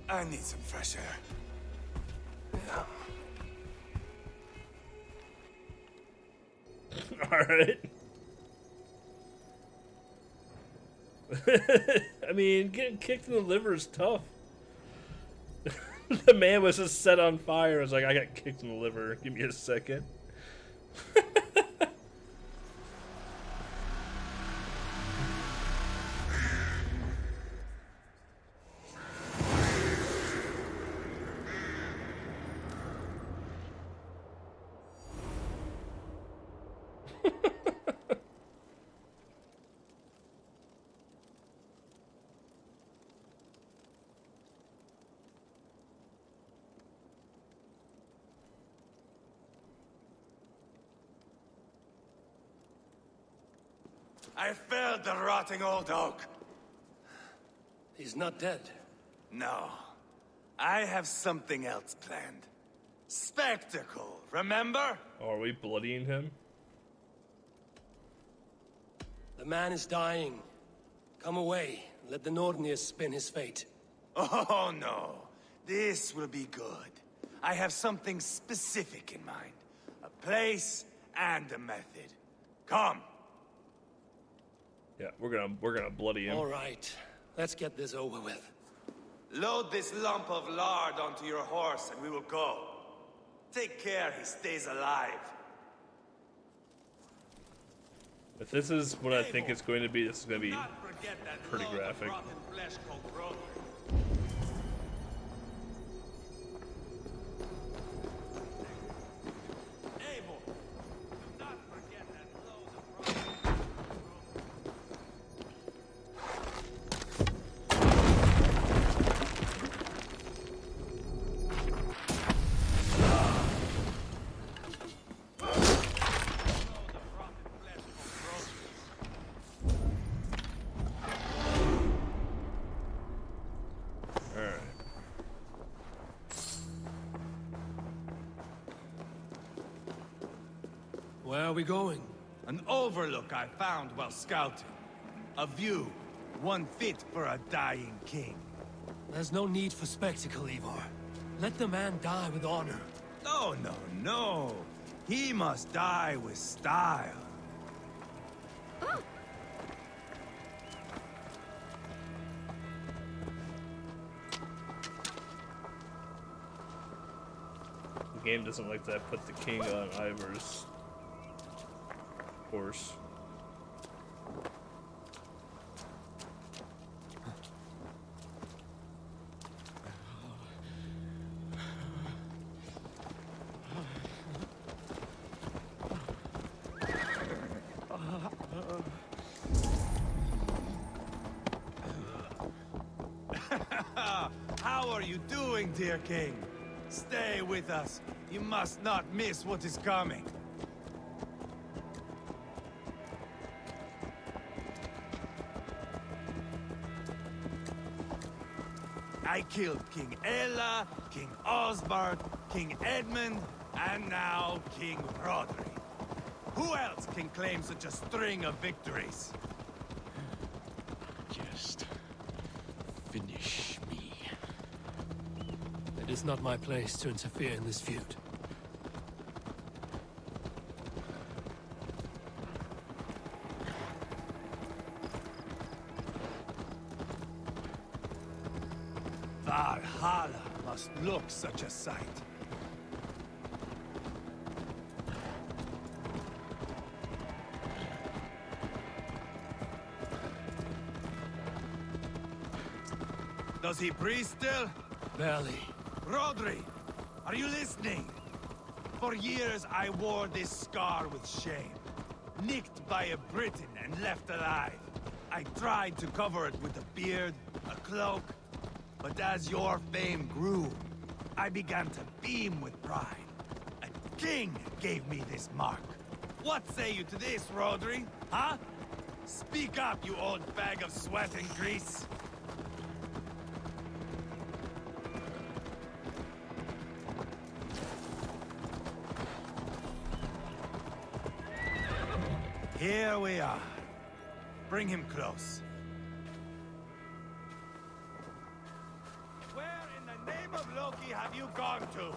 I need some fresh air. Alright. I mean, getting kicked in the liver is tough. The man was just set on fire. I was like, I got kicked in the liver. Give me a second. I felled the rotting old oak. He's not dead. No. I have something else planned. Spectacle, remember? Oh, are we bloodying him? The man is dying. Come away. Let the Nordnir spin his fate. Oh, no. This will be good. I have something specific in mind. A place and a method. Come. Yeah, we're gonna bloody him. All right. Let's get this over with. Load this lump of lard onto your horse and we will go. Take care he stays alive. If this is what I think it's going to be, this is going to be pretty graphic. Where are we going? An overlook I found while scouting. A view one fit for a dying king. There's no need for spectacle, Ivar. Let the man die with honor. No, no, no. He must die with style. The game doesn't like that I put the king on Ivar's horse. How are you doing, dear king? Stay with us. You must not miss what is coming. I killed King Ella, King Osbert, King Edmund, and now King Rodri. Who else can claim such a string of victories? Just finish me. It is not my place to interfere in this feud. Valhalla must look such a sight. Does he breathe still? Barely. Rodri, are you listening? For years I wore this scar with shame. Nicked by a Briton and left alive. I tried to cover it with a beard, a cloak, but as your fame grew, I began to beam with pride. A king gave me this mark. What say you to this, Rodri? Huh? Speak up, you old bag of sweat and grease. Here we are. Bring him close. Where in the name of Loki have you gone to?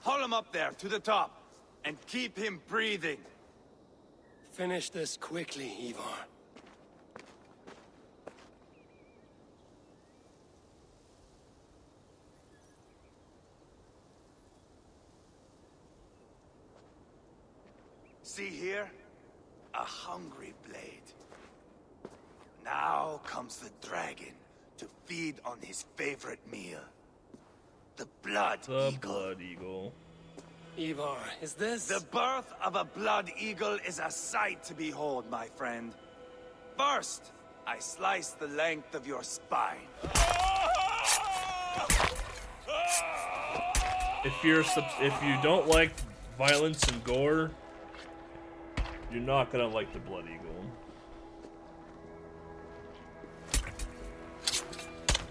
Haul him up there, to the top, and keep him breathing. Finish this quickly, Ivar. See here? A hungry blade. Now comes the dragon to feed on his favorite meal. The Blood Eagle. Blood Eagle. Ivar, is this... The birth of a Blood Eagle is a sight to behold, my friend. First, I slice the length of your spine. If you don't like violence and gore, you're not gonna like the Blood Eagle.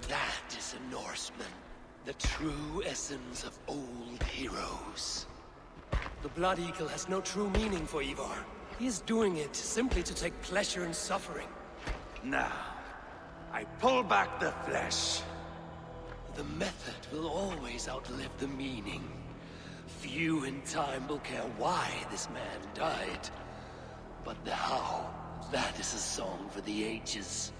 That is a Norseman. The true essence of old heroes. The Blood Eagle has no true meaning for Ivar. He is doing it simply to take pleasure in suffering. Now, I pull back the flesh. The method will always outlive the meaning. Few in time will care why this man died. But the how, that is a song for the ages.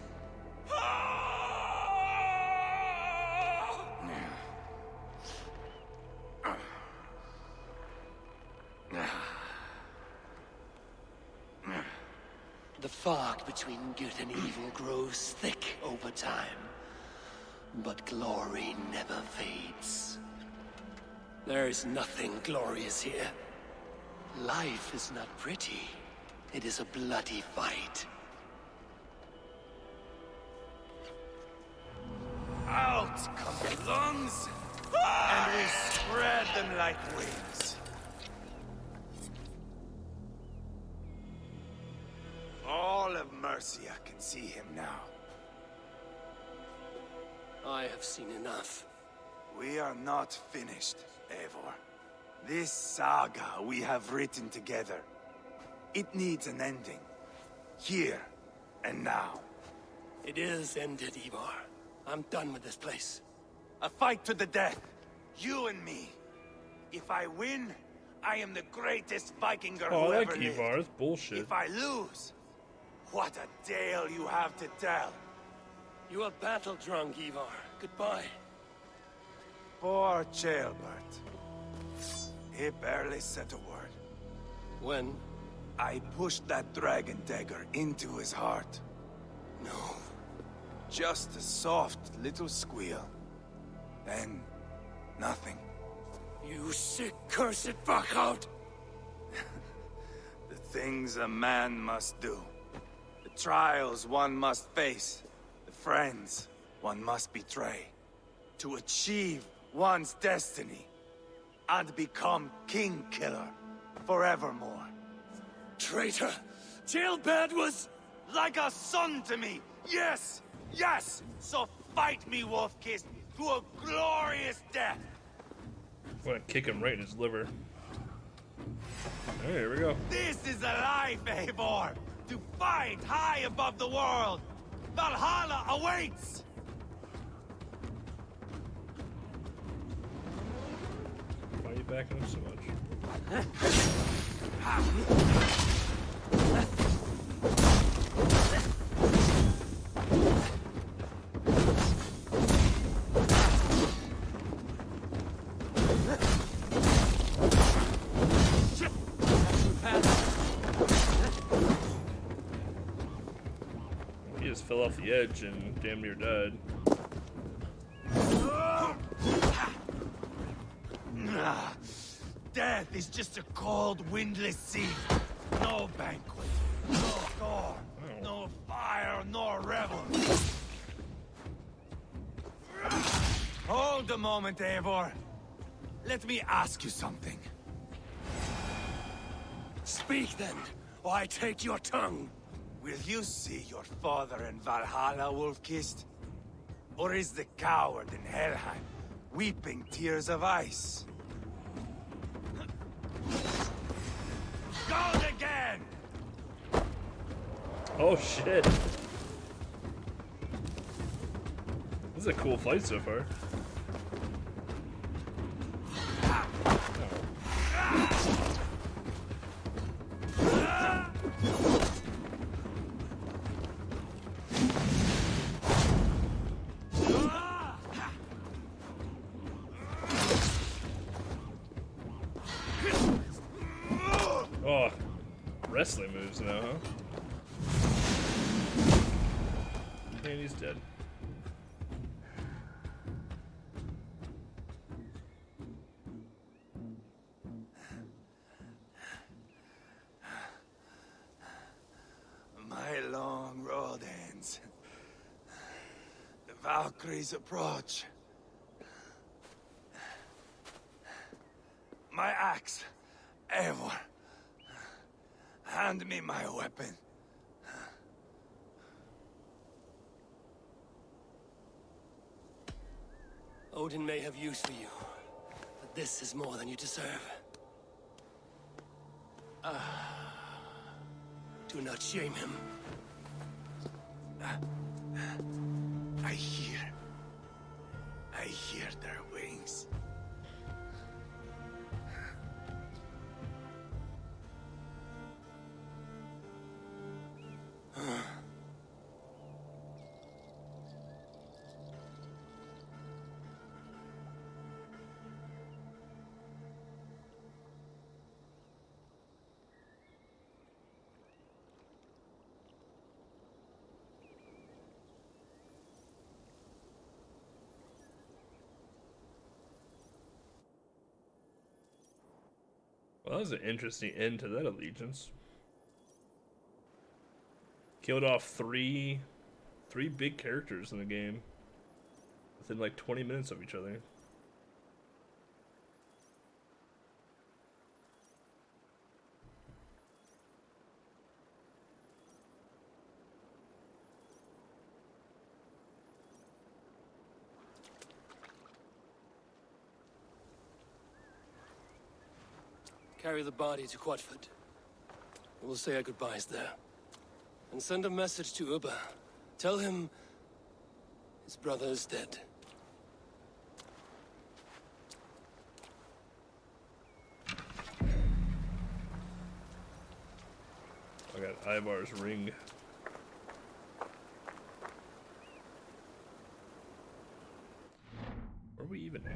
The fog between good and evil grows thick over time, but glory never fades. There is nothing glorious here. Life is not pretty. It is a bloody fight. Out come the lungs, and we spread them like wings. All of Mercia can see him now. I have seen enough. We are not finished, Eivor. This saga we have written together, it needs an ending. Here and now. It is ended, Ivar. I'm done with this place. A fight to the death. You and me. If I win, I am the greatest Vikinger Oh, who I ever like lived. Ivar. That's bullshit. If I lose, what a tale you have to tell. You are battle drunk, Ivar. Goodbye. Poor Ceolbert. He barely said a word. When? I pushed that dragon dagger into his heart. No. Just a soft little squeal. Then, nothing. You sick, cursed fuck-out! The things a man must do. The trials one must face. The friends one must betray. To achieve one's destiny. And become king killer forevermore. Traitor! Ceolbert was... like a son to me! Yes! Yes! So fight me, Wolf-Kissed, to a glorious death! I'm gonna kick him right in his liver. Alright, here we go. This is a life, Eivor! To fight high above the world! Valhalla awaits! Why are you backing up so much? He just fell off the edge and damn near died. Death is just a cold, windless sea. No banquet, no door, no fire, no revel. Hold a moment, Eivor. Let me ask you something. Speak then, or I take your tongue. Will you see your father in Valhalla, Wolf-Kissed? Or is the coward in Helheim weeping tears of ice? Gold again! Oh shit! This is a cool fight so far. Oh, wrestling moves now, huh? And he's dead. My long road ends. The Valkyries approach. My axe, Eivor. Hand me my weapon. Odin may have use for you, but this is more than you deserve. Do not shame him. I hear their wings. Well, that was an interesting end to that allegiance. Killed off three big characters in the game. within like 20 minutes of each other. Carry the body to Quatford. We'll say our goodbyes there. And send a message to Uba. Tell him his brother is dead. I got Ivar's ring. Where are we even at?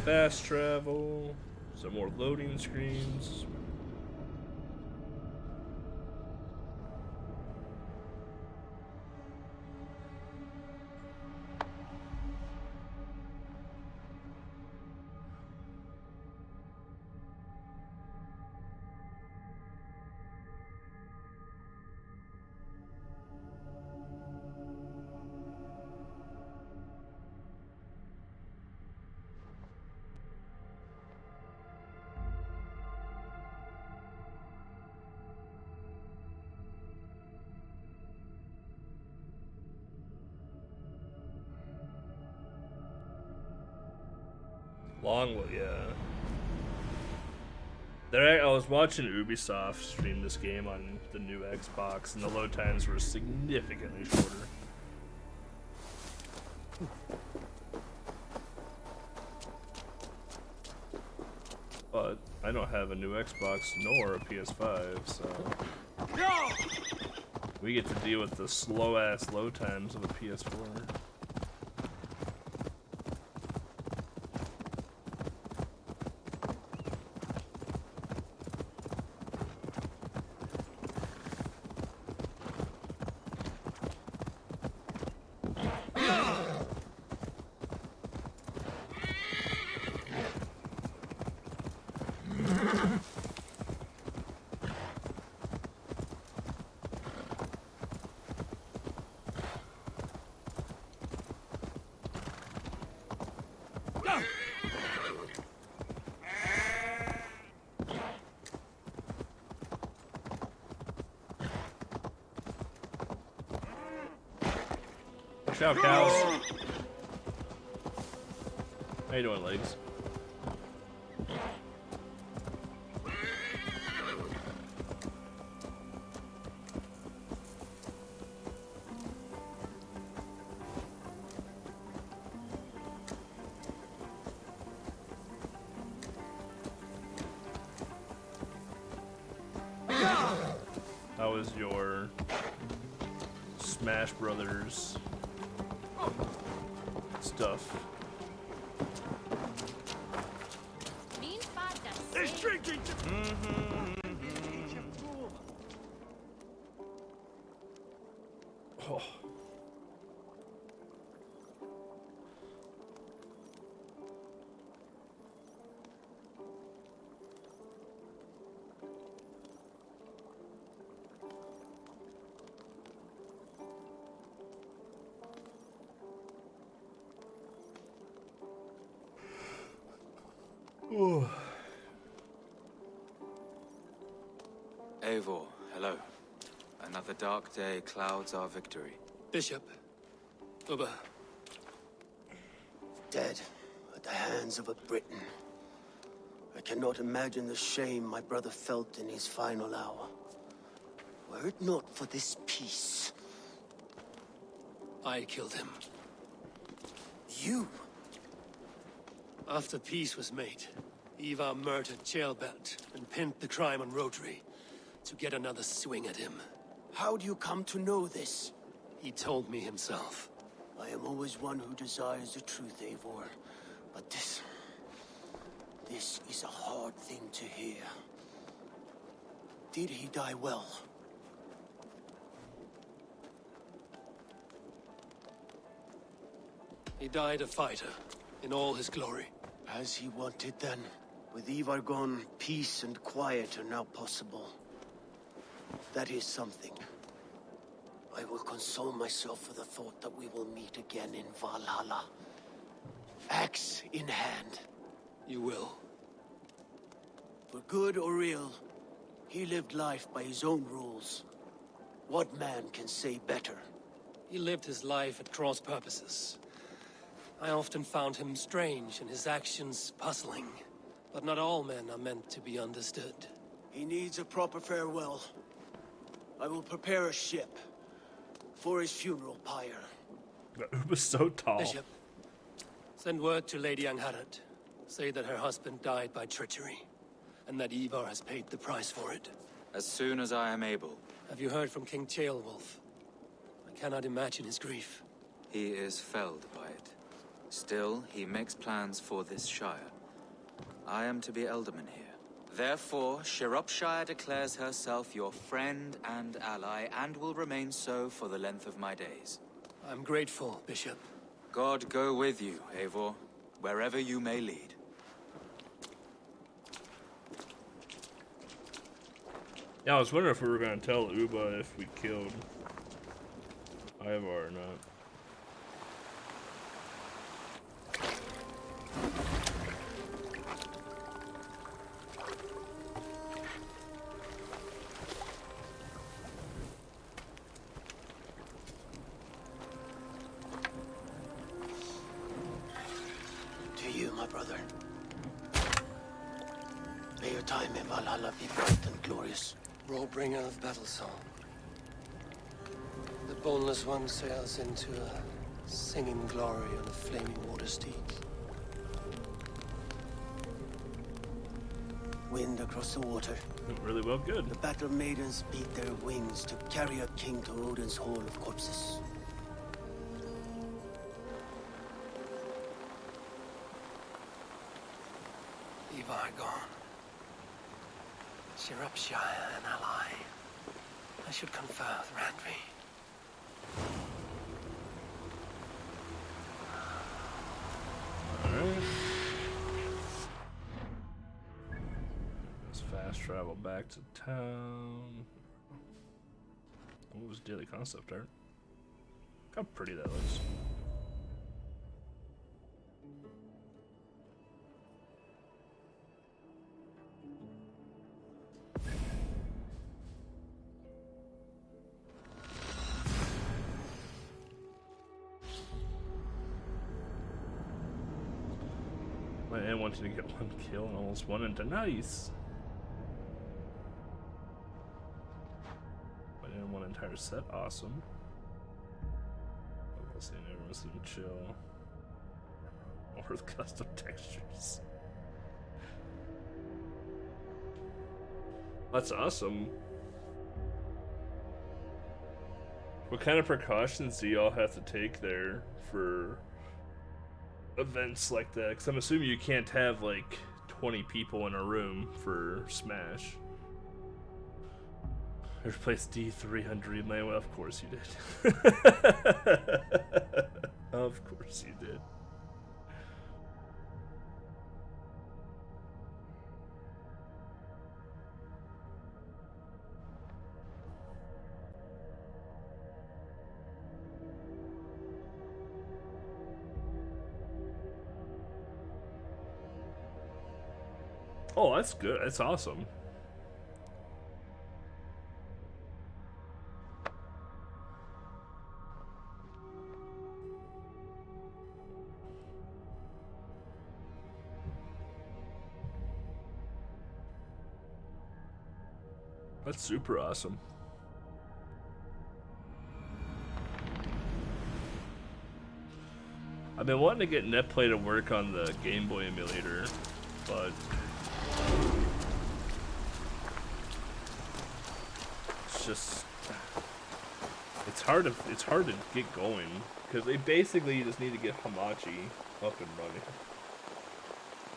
Fast travel, some more loading screens. Yeah. I was watching Ubisoft stream this game on the new Xbox, and the load times were significantly shorter. But I don't have a new Xbox nor a PS5, so we get to deal with the slow-ass load times of a PS4. Watch out, cows. How you doing, legs? How was your Smash Brothers stuff? There's drinking to Oh. Ooh. Eivor, hello. Another dark day clouds our victory. Bishop. Uba. Dead at the hands of a Briton. I cannot imagine the shame my brother felt in his final hour. Were it not for this peace. I killed him. You? After peace was made, Ivar murdered Jailbelt and pinned the crime on Rotary to get another swing at him. How do you come to know this? He told me himself. I am always one who desires the truth, Eivor. But this is a hard thing to hear. Did he die well? He died a fighter, in all his glory. As he wanted then. With Ivar gone, peace and quiet are now possible. That is something. I will console myself for the thought that we will meet again in Valhalla. Axe in hand. You will. For good or ill, he lived life by his own rules. What man can say better? He lived his life at cross purposes. I often found him strange and his actions puzzling. But not all men are meant to be understood. He needs a proper farewell. I will prepare a ship for his funeral pyre. It was so tall. Bishop, send word to Lady Angharad. Say that her husband died by treachery, and that Ivar has paid the price for it. As soon as I am able. Have you heard from King Ceolwulf? I cannot imagine his grief. He is felled by it. Still, he makes plans for this shire. I am to be Elderman here. Therefore, Shropshire declares herself your friend and ally, and will remain so for the length of my days. I'm grateful, Bishop. God go with you, Eivor, wherever you may lead. Yeah, I was wondering if we were going to tell Uba if we killed Ivar or not. To you, my brother. May your time in Valhalla be bright and glorious. Roll-bringer of battle song. The boneless one sails into a singing glory on a flaming water steed. Wind across the water. Really well, good. The battle maidens beat their wings to carry a king to Odin's hall of corpses. Ivar gone. Shropshire an ally. I should confer with Randvi. Alright. Let's fast travel back to town. What was daily concept art? Look how pretty that looks. I wanted to get one kill and almost one into nice. But in one entire set, awesome. I've seen everyone seem chill. Or with custom textures. That's awesome. What kind of precautions do y'all have to take there for events like that? Because I'm assuming you can't have like 20 people in a room for Smash. Replace D300 land. Well, of course you did. Of course you did. Oh, that's good. That's awesome. That's super awesome. I've been wanting to get netplay to work on the Game Boy emulator, but it's just it's hard to get going because they basically just need to get Hamachi up and running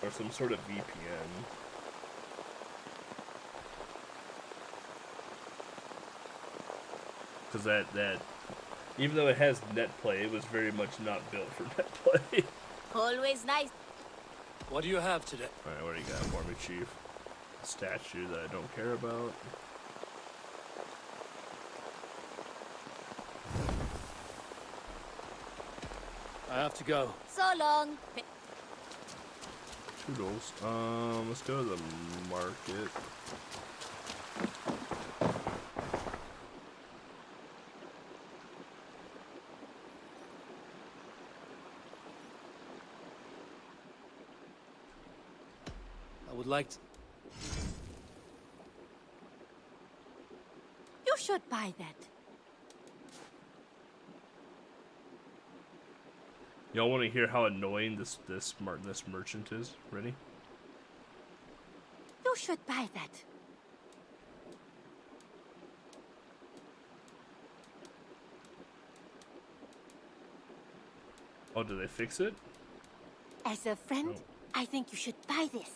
or some sort of VPN. Because Even though it has net play, it was very much not built for net play. Always nice. What do you have today? Alright, what do you got for me, Chief? A statue that I don't care about. I have to go. So long. Toodles. Let's go to the market. I would like to... You should buy that. Y'all want to hear how annoying this merchant is? Ready? You should buy that. Oh, did they fix it? As a friend, I think you should buy this.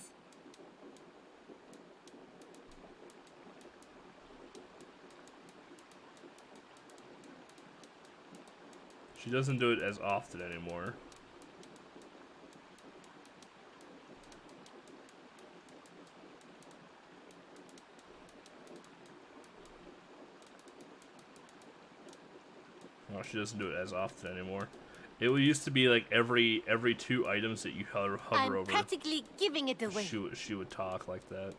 She doesn't do it as often anymore. Oh, she doesn't do it as often anymore. It used to be like every 2 items that you hover I'm over. practically giving it away. She would talk like that,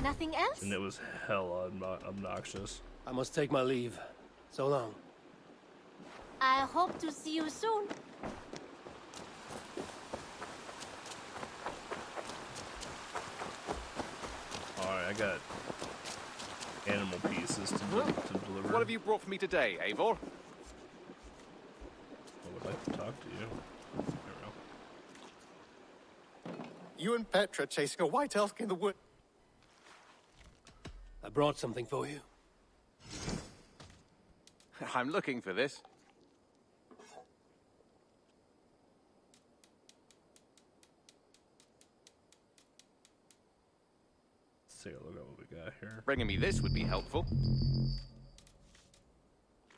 Nothing else? and it was hella obnoxious. I must take my leave. So long. I hope to see you soon. Alright, I got animal pieces to deliver. What have you brought for me today, Eivor? I would like to talk to you. There we go. You and Petra chasing a white elk in the wood. I brought something for you. I'm looking for this. Let's take a look at what we got here. Bringing me this would be helpful.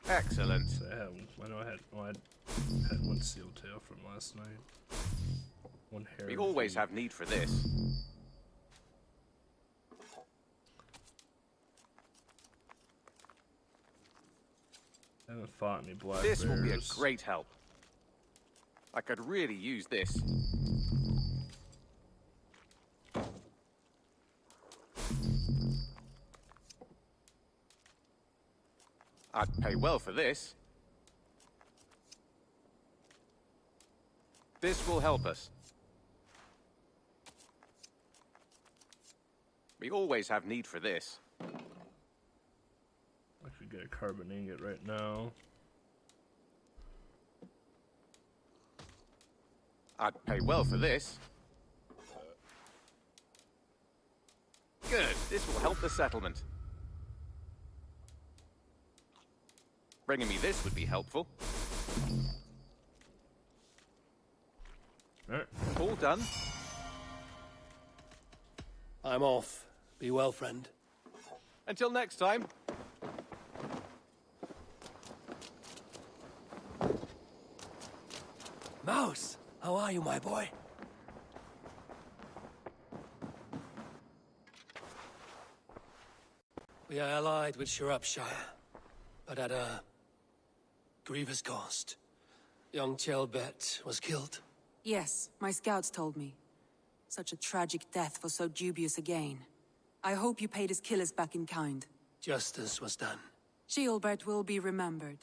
Excellent. So I know I had 1 seal tail from last night. 1 hair. We always have need for this. I haven't fought any black This bears. will be a great help. I could really use this. I'd pay well for this. This will help us. We always have need for this. I could get a carbon ingot right now. I'd pay well for this. Good. This will help the settlement. Bringing me this would be helpful. Alright. All done. I'm off. Be well, friend. Until next time. Mouse, how are you, my boy? We are allied with Shropshire, but at a grievous cost. Young Chelbet was killed. Yes, my scouts told me. Such a tragic death for so dubious a gain. I hope you paid his killers back in kind. Justice was done. Ceolbert will be remembered.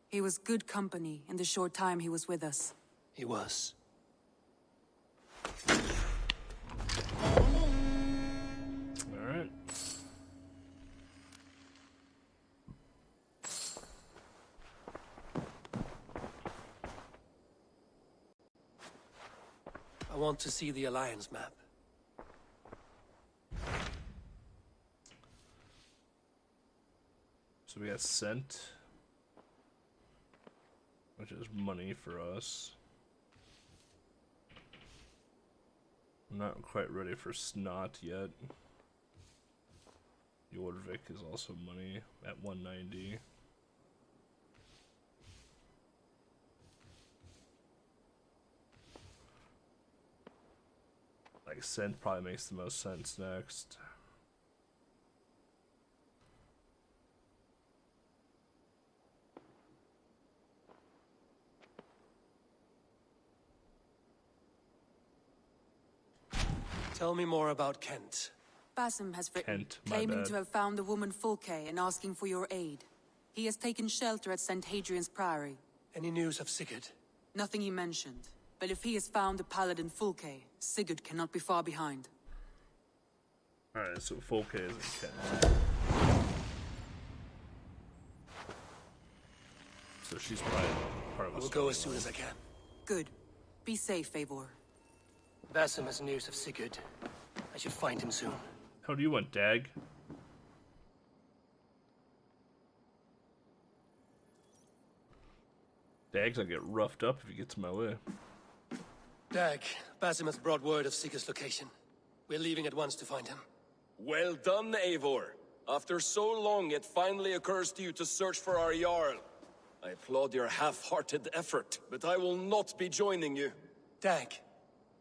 He was good company in the short time he was with us. He was. Alright. I want to see the Alliance map. So we got scent, which is money for us. I'm not quite ready for snot yet. Jorvik is also money at 190. Scent probably makes the most sense next. Tell me more about Kent. Basim has written, Kent, my claiming bad. to have found the woman Fulke and asking for your aid. He has taken shelter at St. Hadrian's Priory. Any news of Sigurd? Nothing he mentioned. But if he has found the paladin Fulke, Sigurd cannot be far behind. Alright, so Fulke is in Kent. So she's probably part of I the will go as soon as I can. Good. Be safe, Eivor. Basim has news of Sigurd. I should find him soon. How do you want, Dag? Dag's gonna get roughed up if he gets in my way. Dag, Basim has brought word of Sigurd's location. We're leaving at once to find him. Well done, Eivor. After so long, it finally occurs to you to search for our Jarl. I applaud your half-hearted effort, but I will not be joining you. Dag,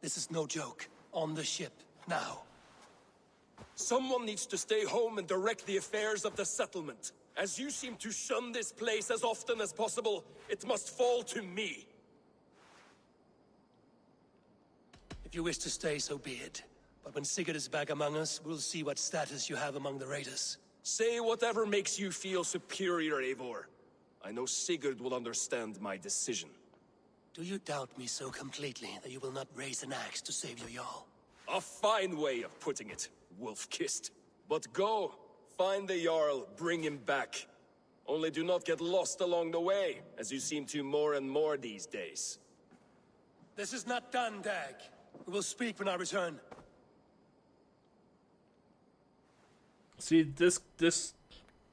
this is no joke. On the ship, now. Someone needs to stay home and direct the affairs of the settlement. As you seem to shun this place as often as possible, it must fall to me. If you wish to stay, so be it. But when Sigurd is back among us, we'll see what status you have among the raiders. Say whatever makes you feel superior, Eivor. I know Sigurd will understand my decision. Do you doubt me so completely that you will not raise an axe to save your Jarl? A fine way of putting it, wolf-kissed. But go, find the Jarl, bring him back. Only do not get lost along the way, as you seem to more and more these days. This is not done, Dag. We will speak when I return. See, this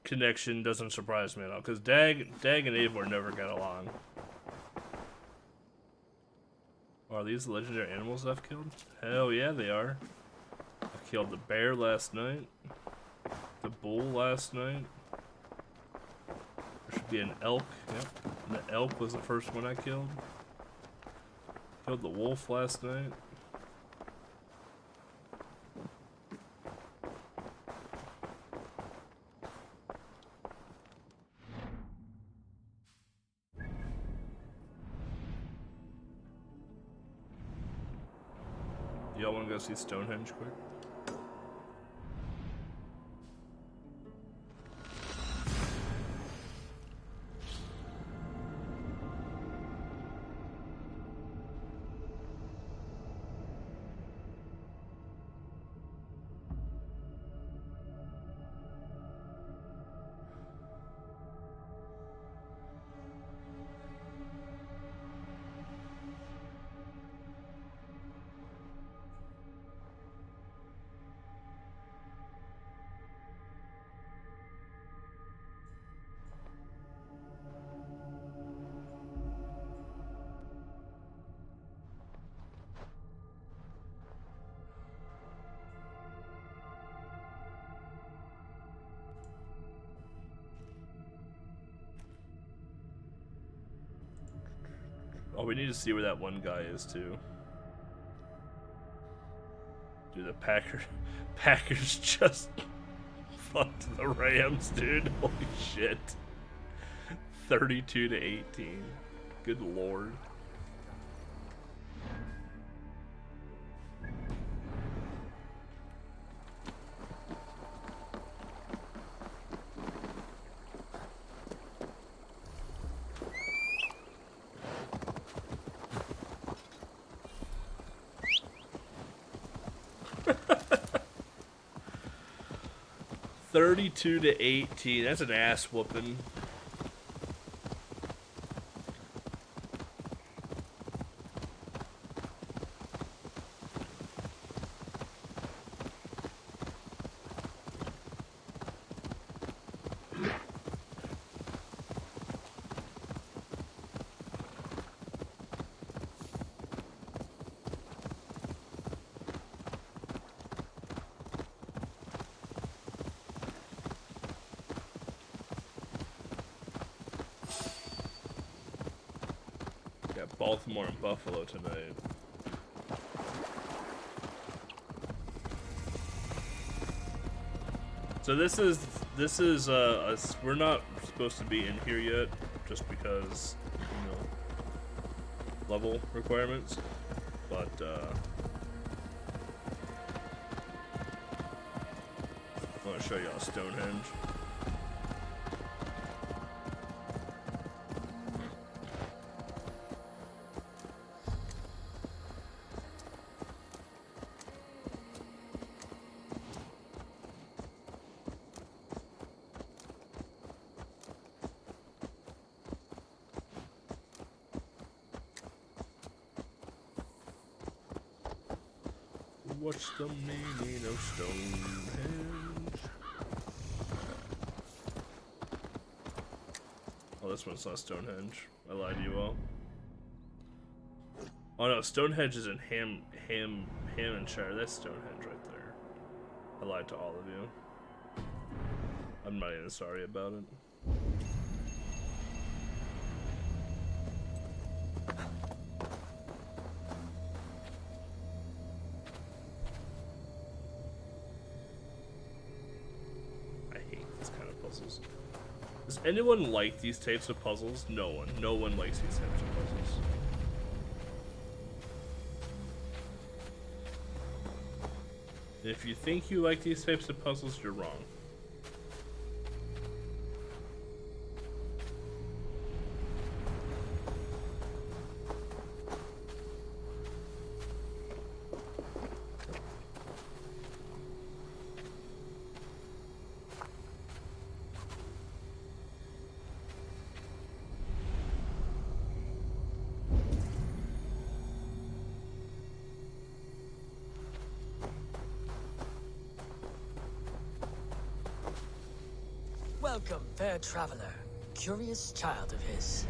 connection doesn't surprise me at all, because Dag and Eivor never got along. Are these the legendary animals I've killed? Hell yeah, they are. I killed the bear last night. The bull last night. There should be an elk. Yep. And the elk was the first one I killed. Killed the wolf last night. Y'all want to go see Stonehenge quick? Oh, we need to see where that one guy is too. Dude, the Packers just fucked the Rams, dude. Holy shit. 32-18. Good lord. $32-18. That's an ass whooping. Baltimore and Buffalo tonight. So we're not supposed to be in here yet, just because, you know, level requirements. But I want to show y'all Stonehenge. What's the meaning of Stonehenge? Oh, this one's not Stonehenge. I lied to you all. Oh no, Stonehenge is in Hampshire. That's Stonehenge right there. I lied to all of you. I'm not even sorry about it. Does anyone like these types of puzzles? No one. No one likes these types of puzzles. If you think you like these types of puzzles, you're wrong. Welcome, fair traveler, curious child of his.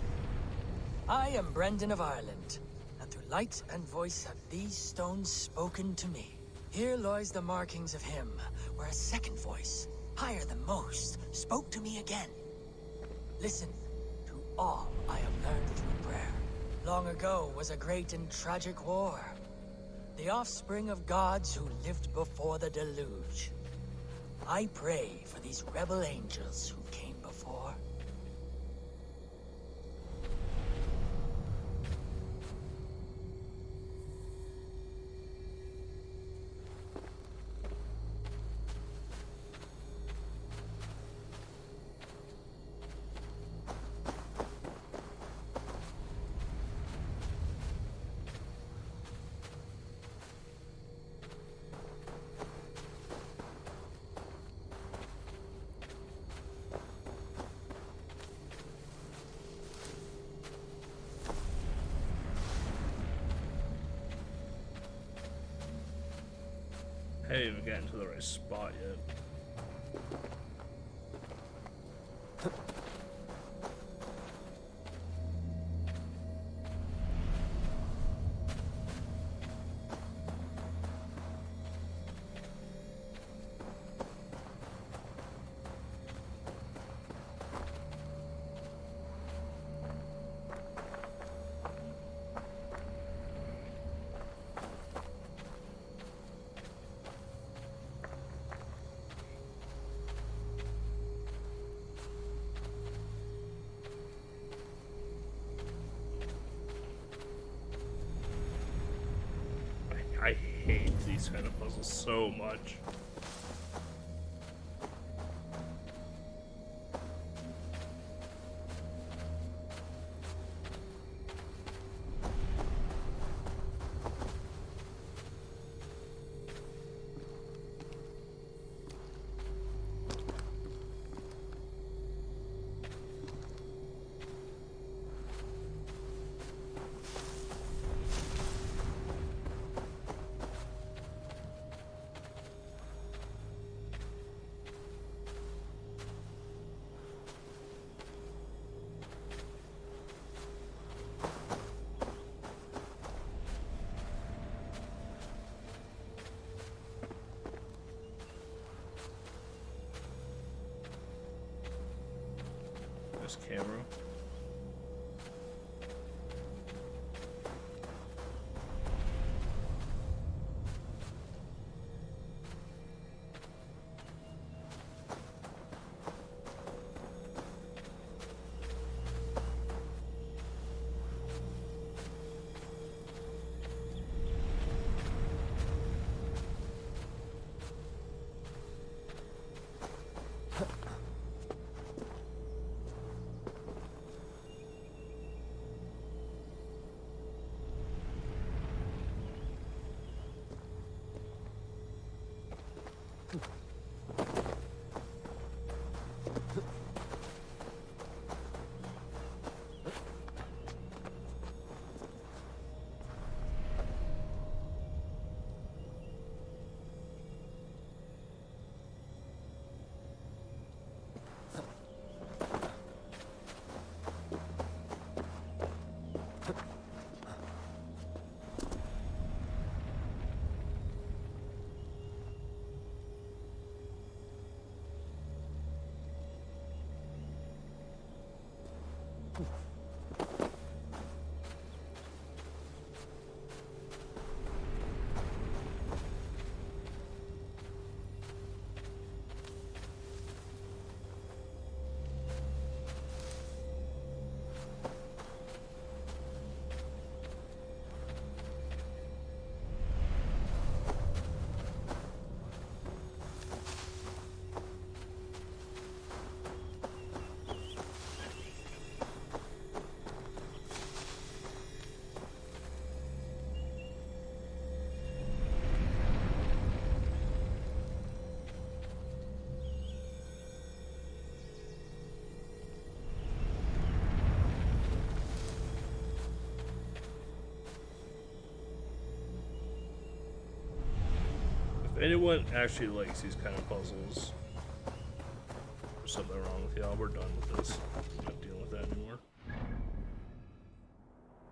I am Brendan of Ireland, and through light and voice have these stones spoken to me. Here lies the markings of him, where a second voice, higher than most, spoke to me again. Listen to all I have learned through prayer. Long ago was a great and tragic war, the offspring of gods who lived before the deluge. I pray for these rebel angels who came before. I haven't even gotten to the right spot yet. I hate these kind of puzzles so much. Camera. anyone actually likes these kind of puzzles, there's something wrong with y'all. We're done with this. I'm not dealing with that anymore.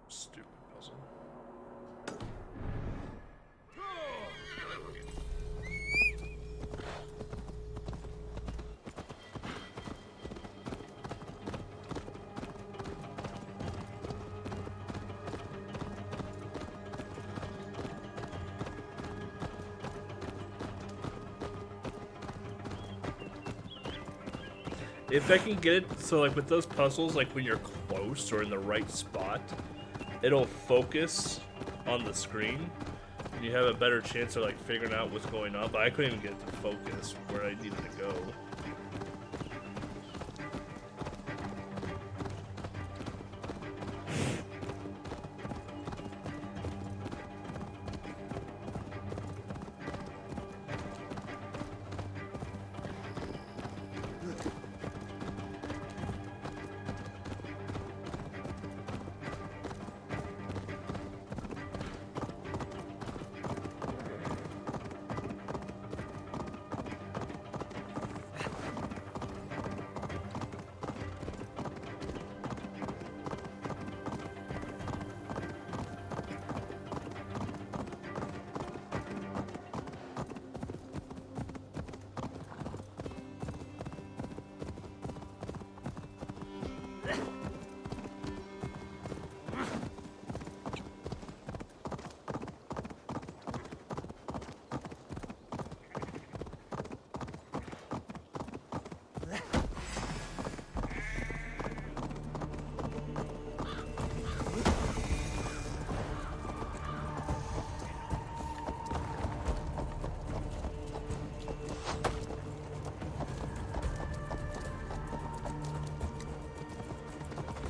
Stupid puzzle. If I can get it, so like with those puzzles, like when you're close or in the right spot, it'll focus on the screen, and you have a better chance of like figuring out what's going on. But I couldn't even get it to focus where I needed to go.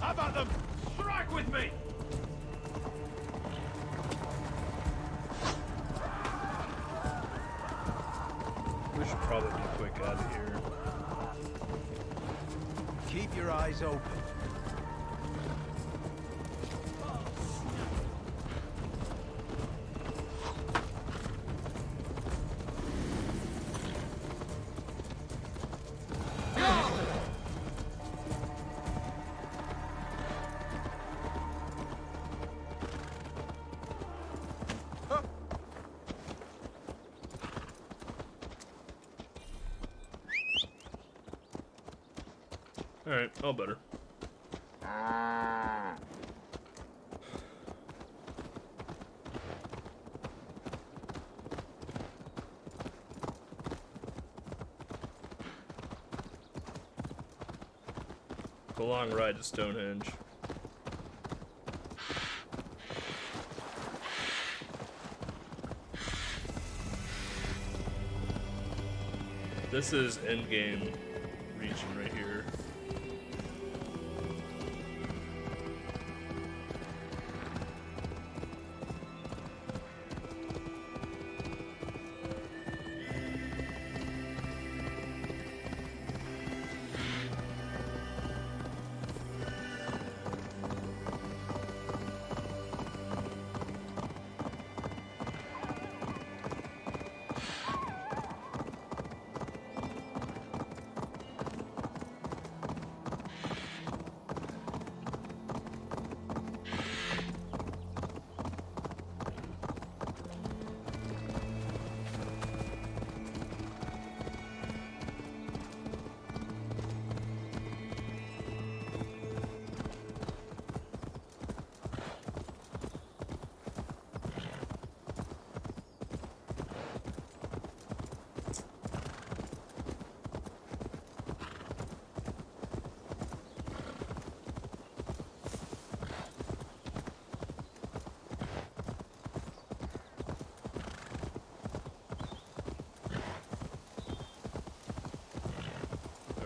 How about them? Strike with me! We should probably be quick out of here. Keep your eyes open. Alright, all better. It's a long ride to Stonehenge. This is endgame region right here.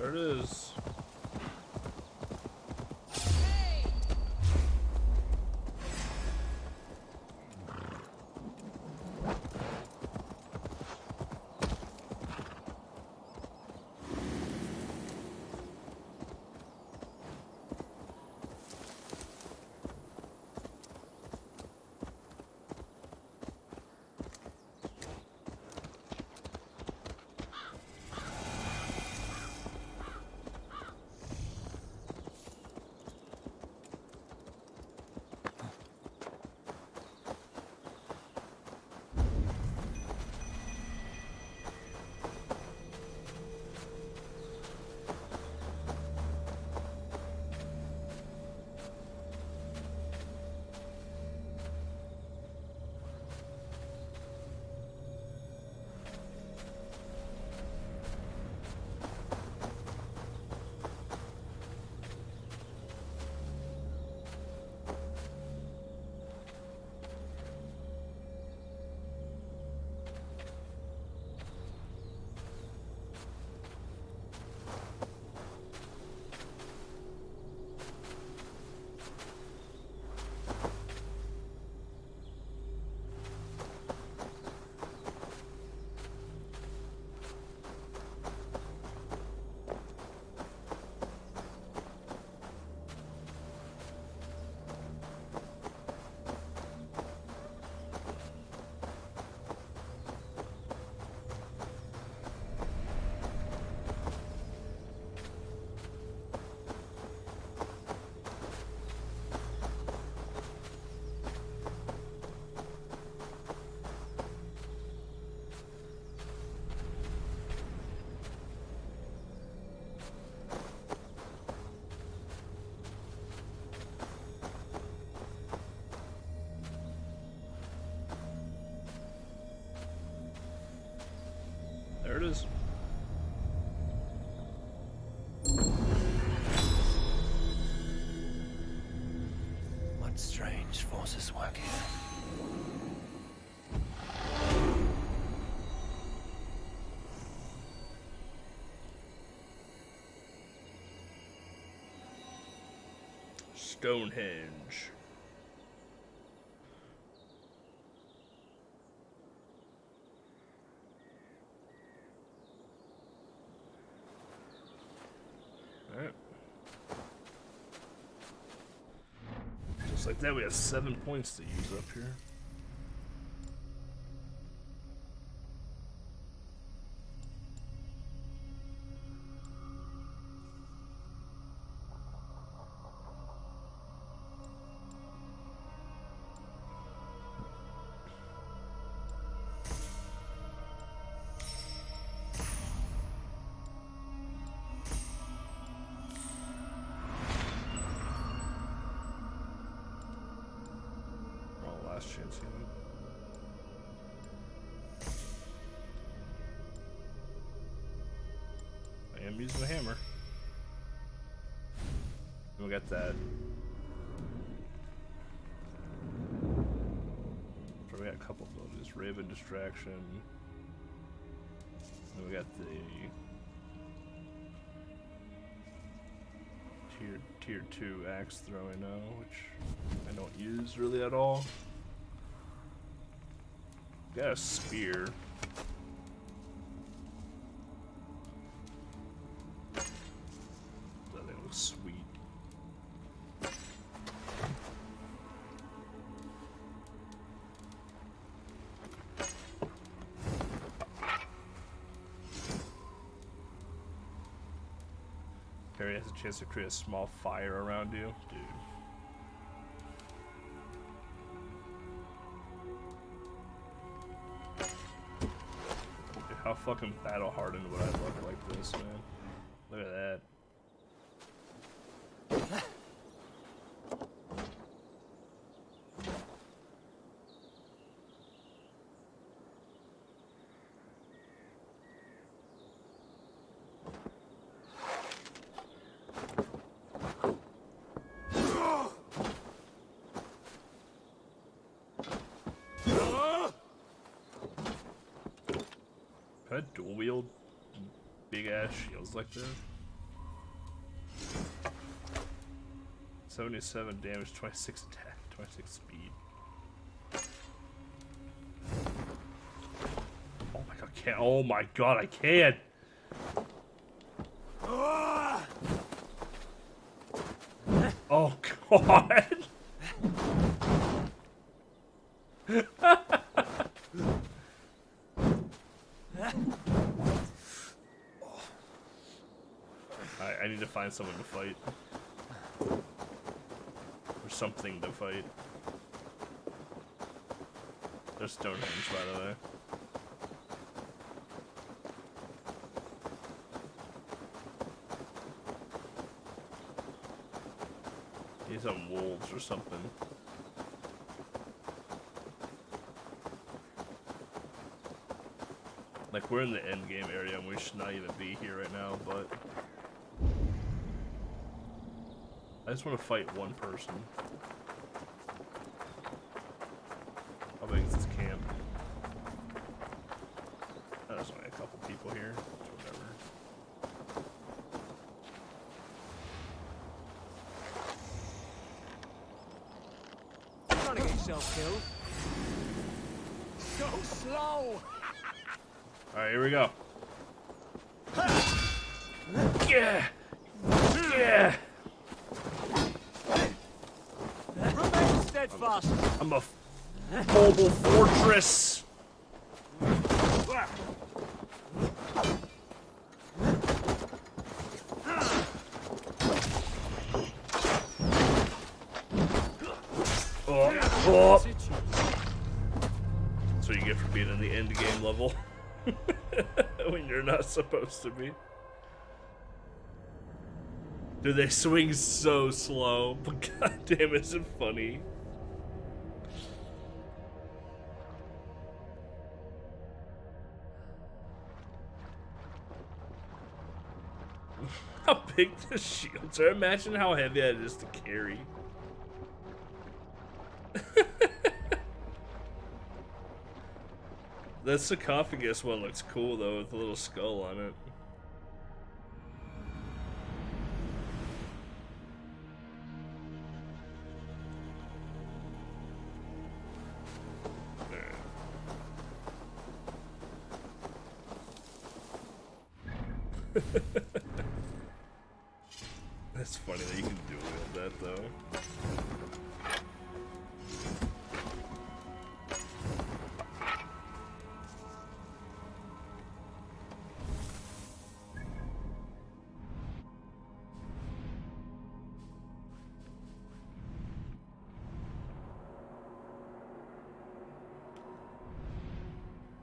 There it is. What strange forces work here? Stonehenge. Alright. Just like that, we have 7 points to use up here. Chance I am using a hammer. We got that. So we got a couple of those. Raven distraction. And we got the tier 2 axe throwing now, which I don't use really at all. Got a spear. That thing looks sweet. Harry has a chance to create a small fire around you, dude. How fucking battle hardened would I look like this, man? Look at that. Can I dual wield big ass shields like that? 77 damage, 26 attack, 26 speed. Oh my god, I can't. Oh my god, I can't. Oh god. I need to find someone to fight. Or something to fight. There's Stonehenge, by the way. He's on wolves or something. Like, we're in the end game area and we should not even be here right now, but I just want to fight one person. How big is this camp? Oh, there's only a couple people here. Whatever. Trying to get yourself killed. So slow. All right, here we go. Yeah. Yeah. Remain steadfast. I'm a mobile fortress. Oh. That's what you get for being in the end game level. When you're not supposed to be. Dude, they swing so slow, but goddamn, is it funny? How big the shields are. Imagine how heavy that is to carry. That sarcophagus one looks cool though, with a little skull on it. That's funny that you can dual wield that though.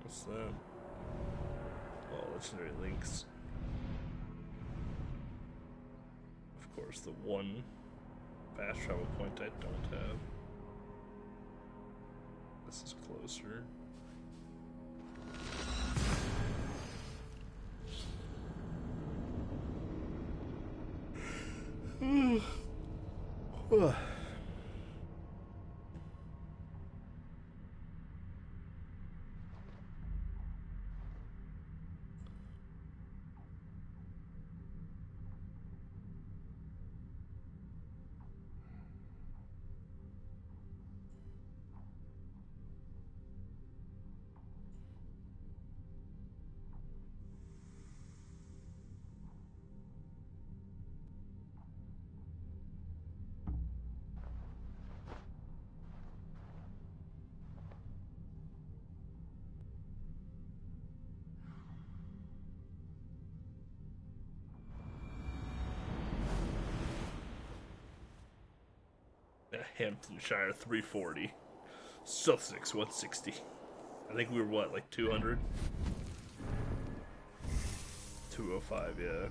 What's that? Oh, legendary links. Of course, the one fast travel point I don't have. This is closer. Hamptonshire 340, Sussex 160. I think we were what, like 200? 205, yeah.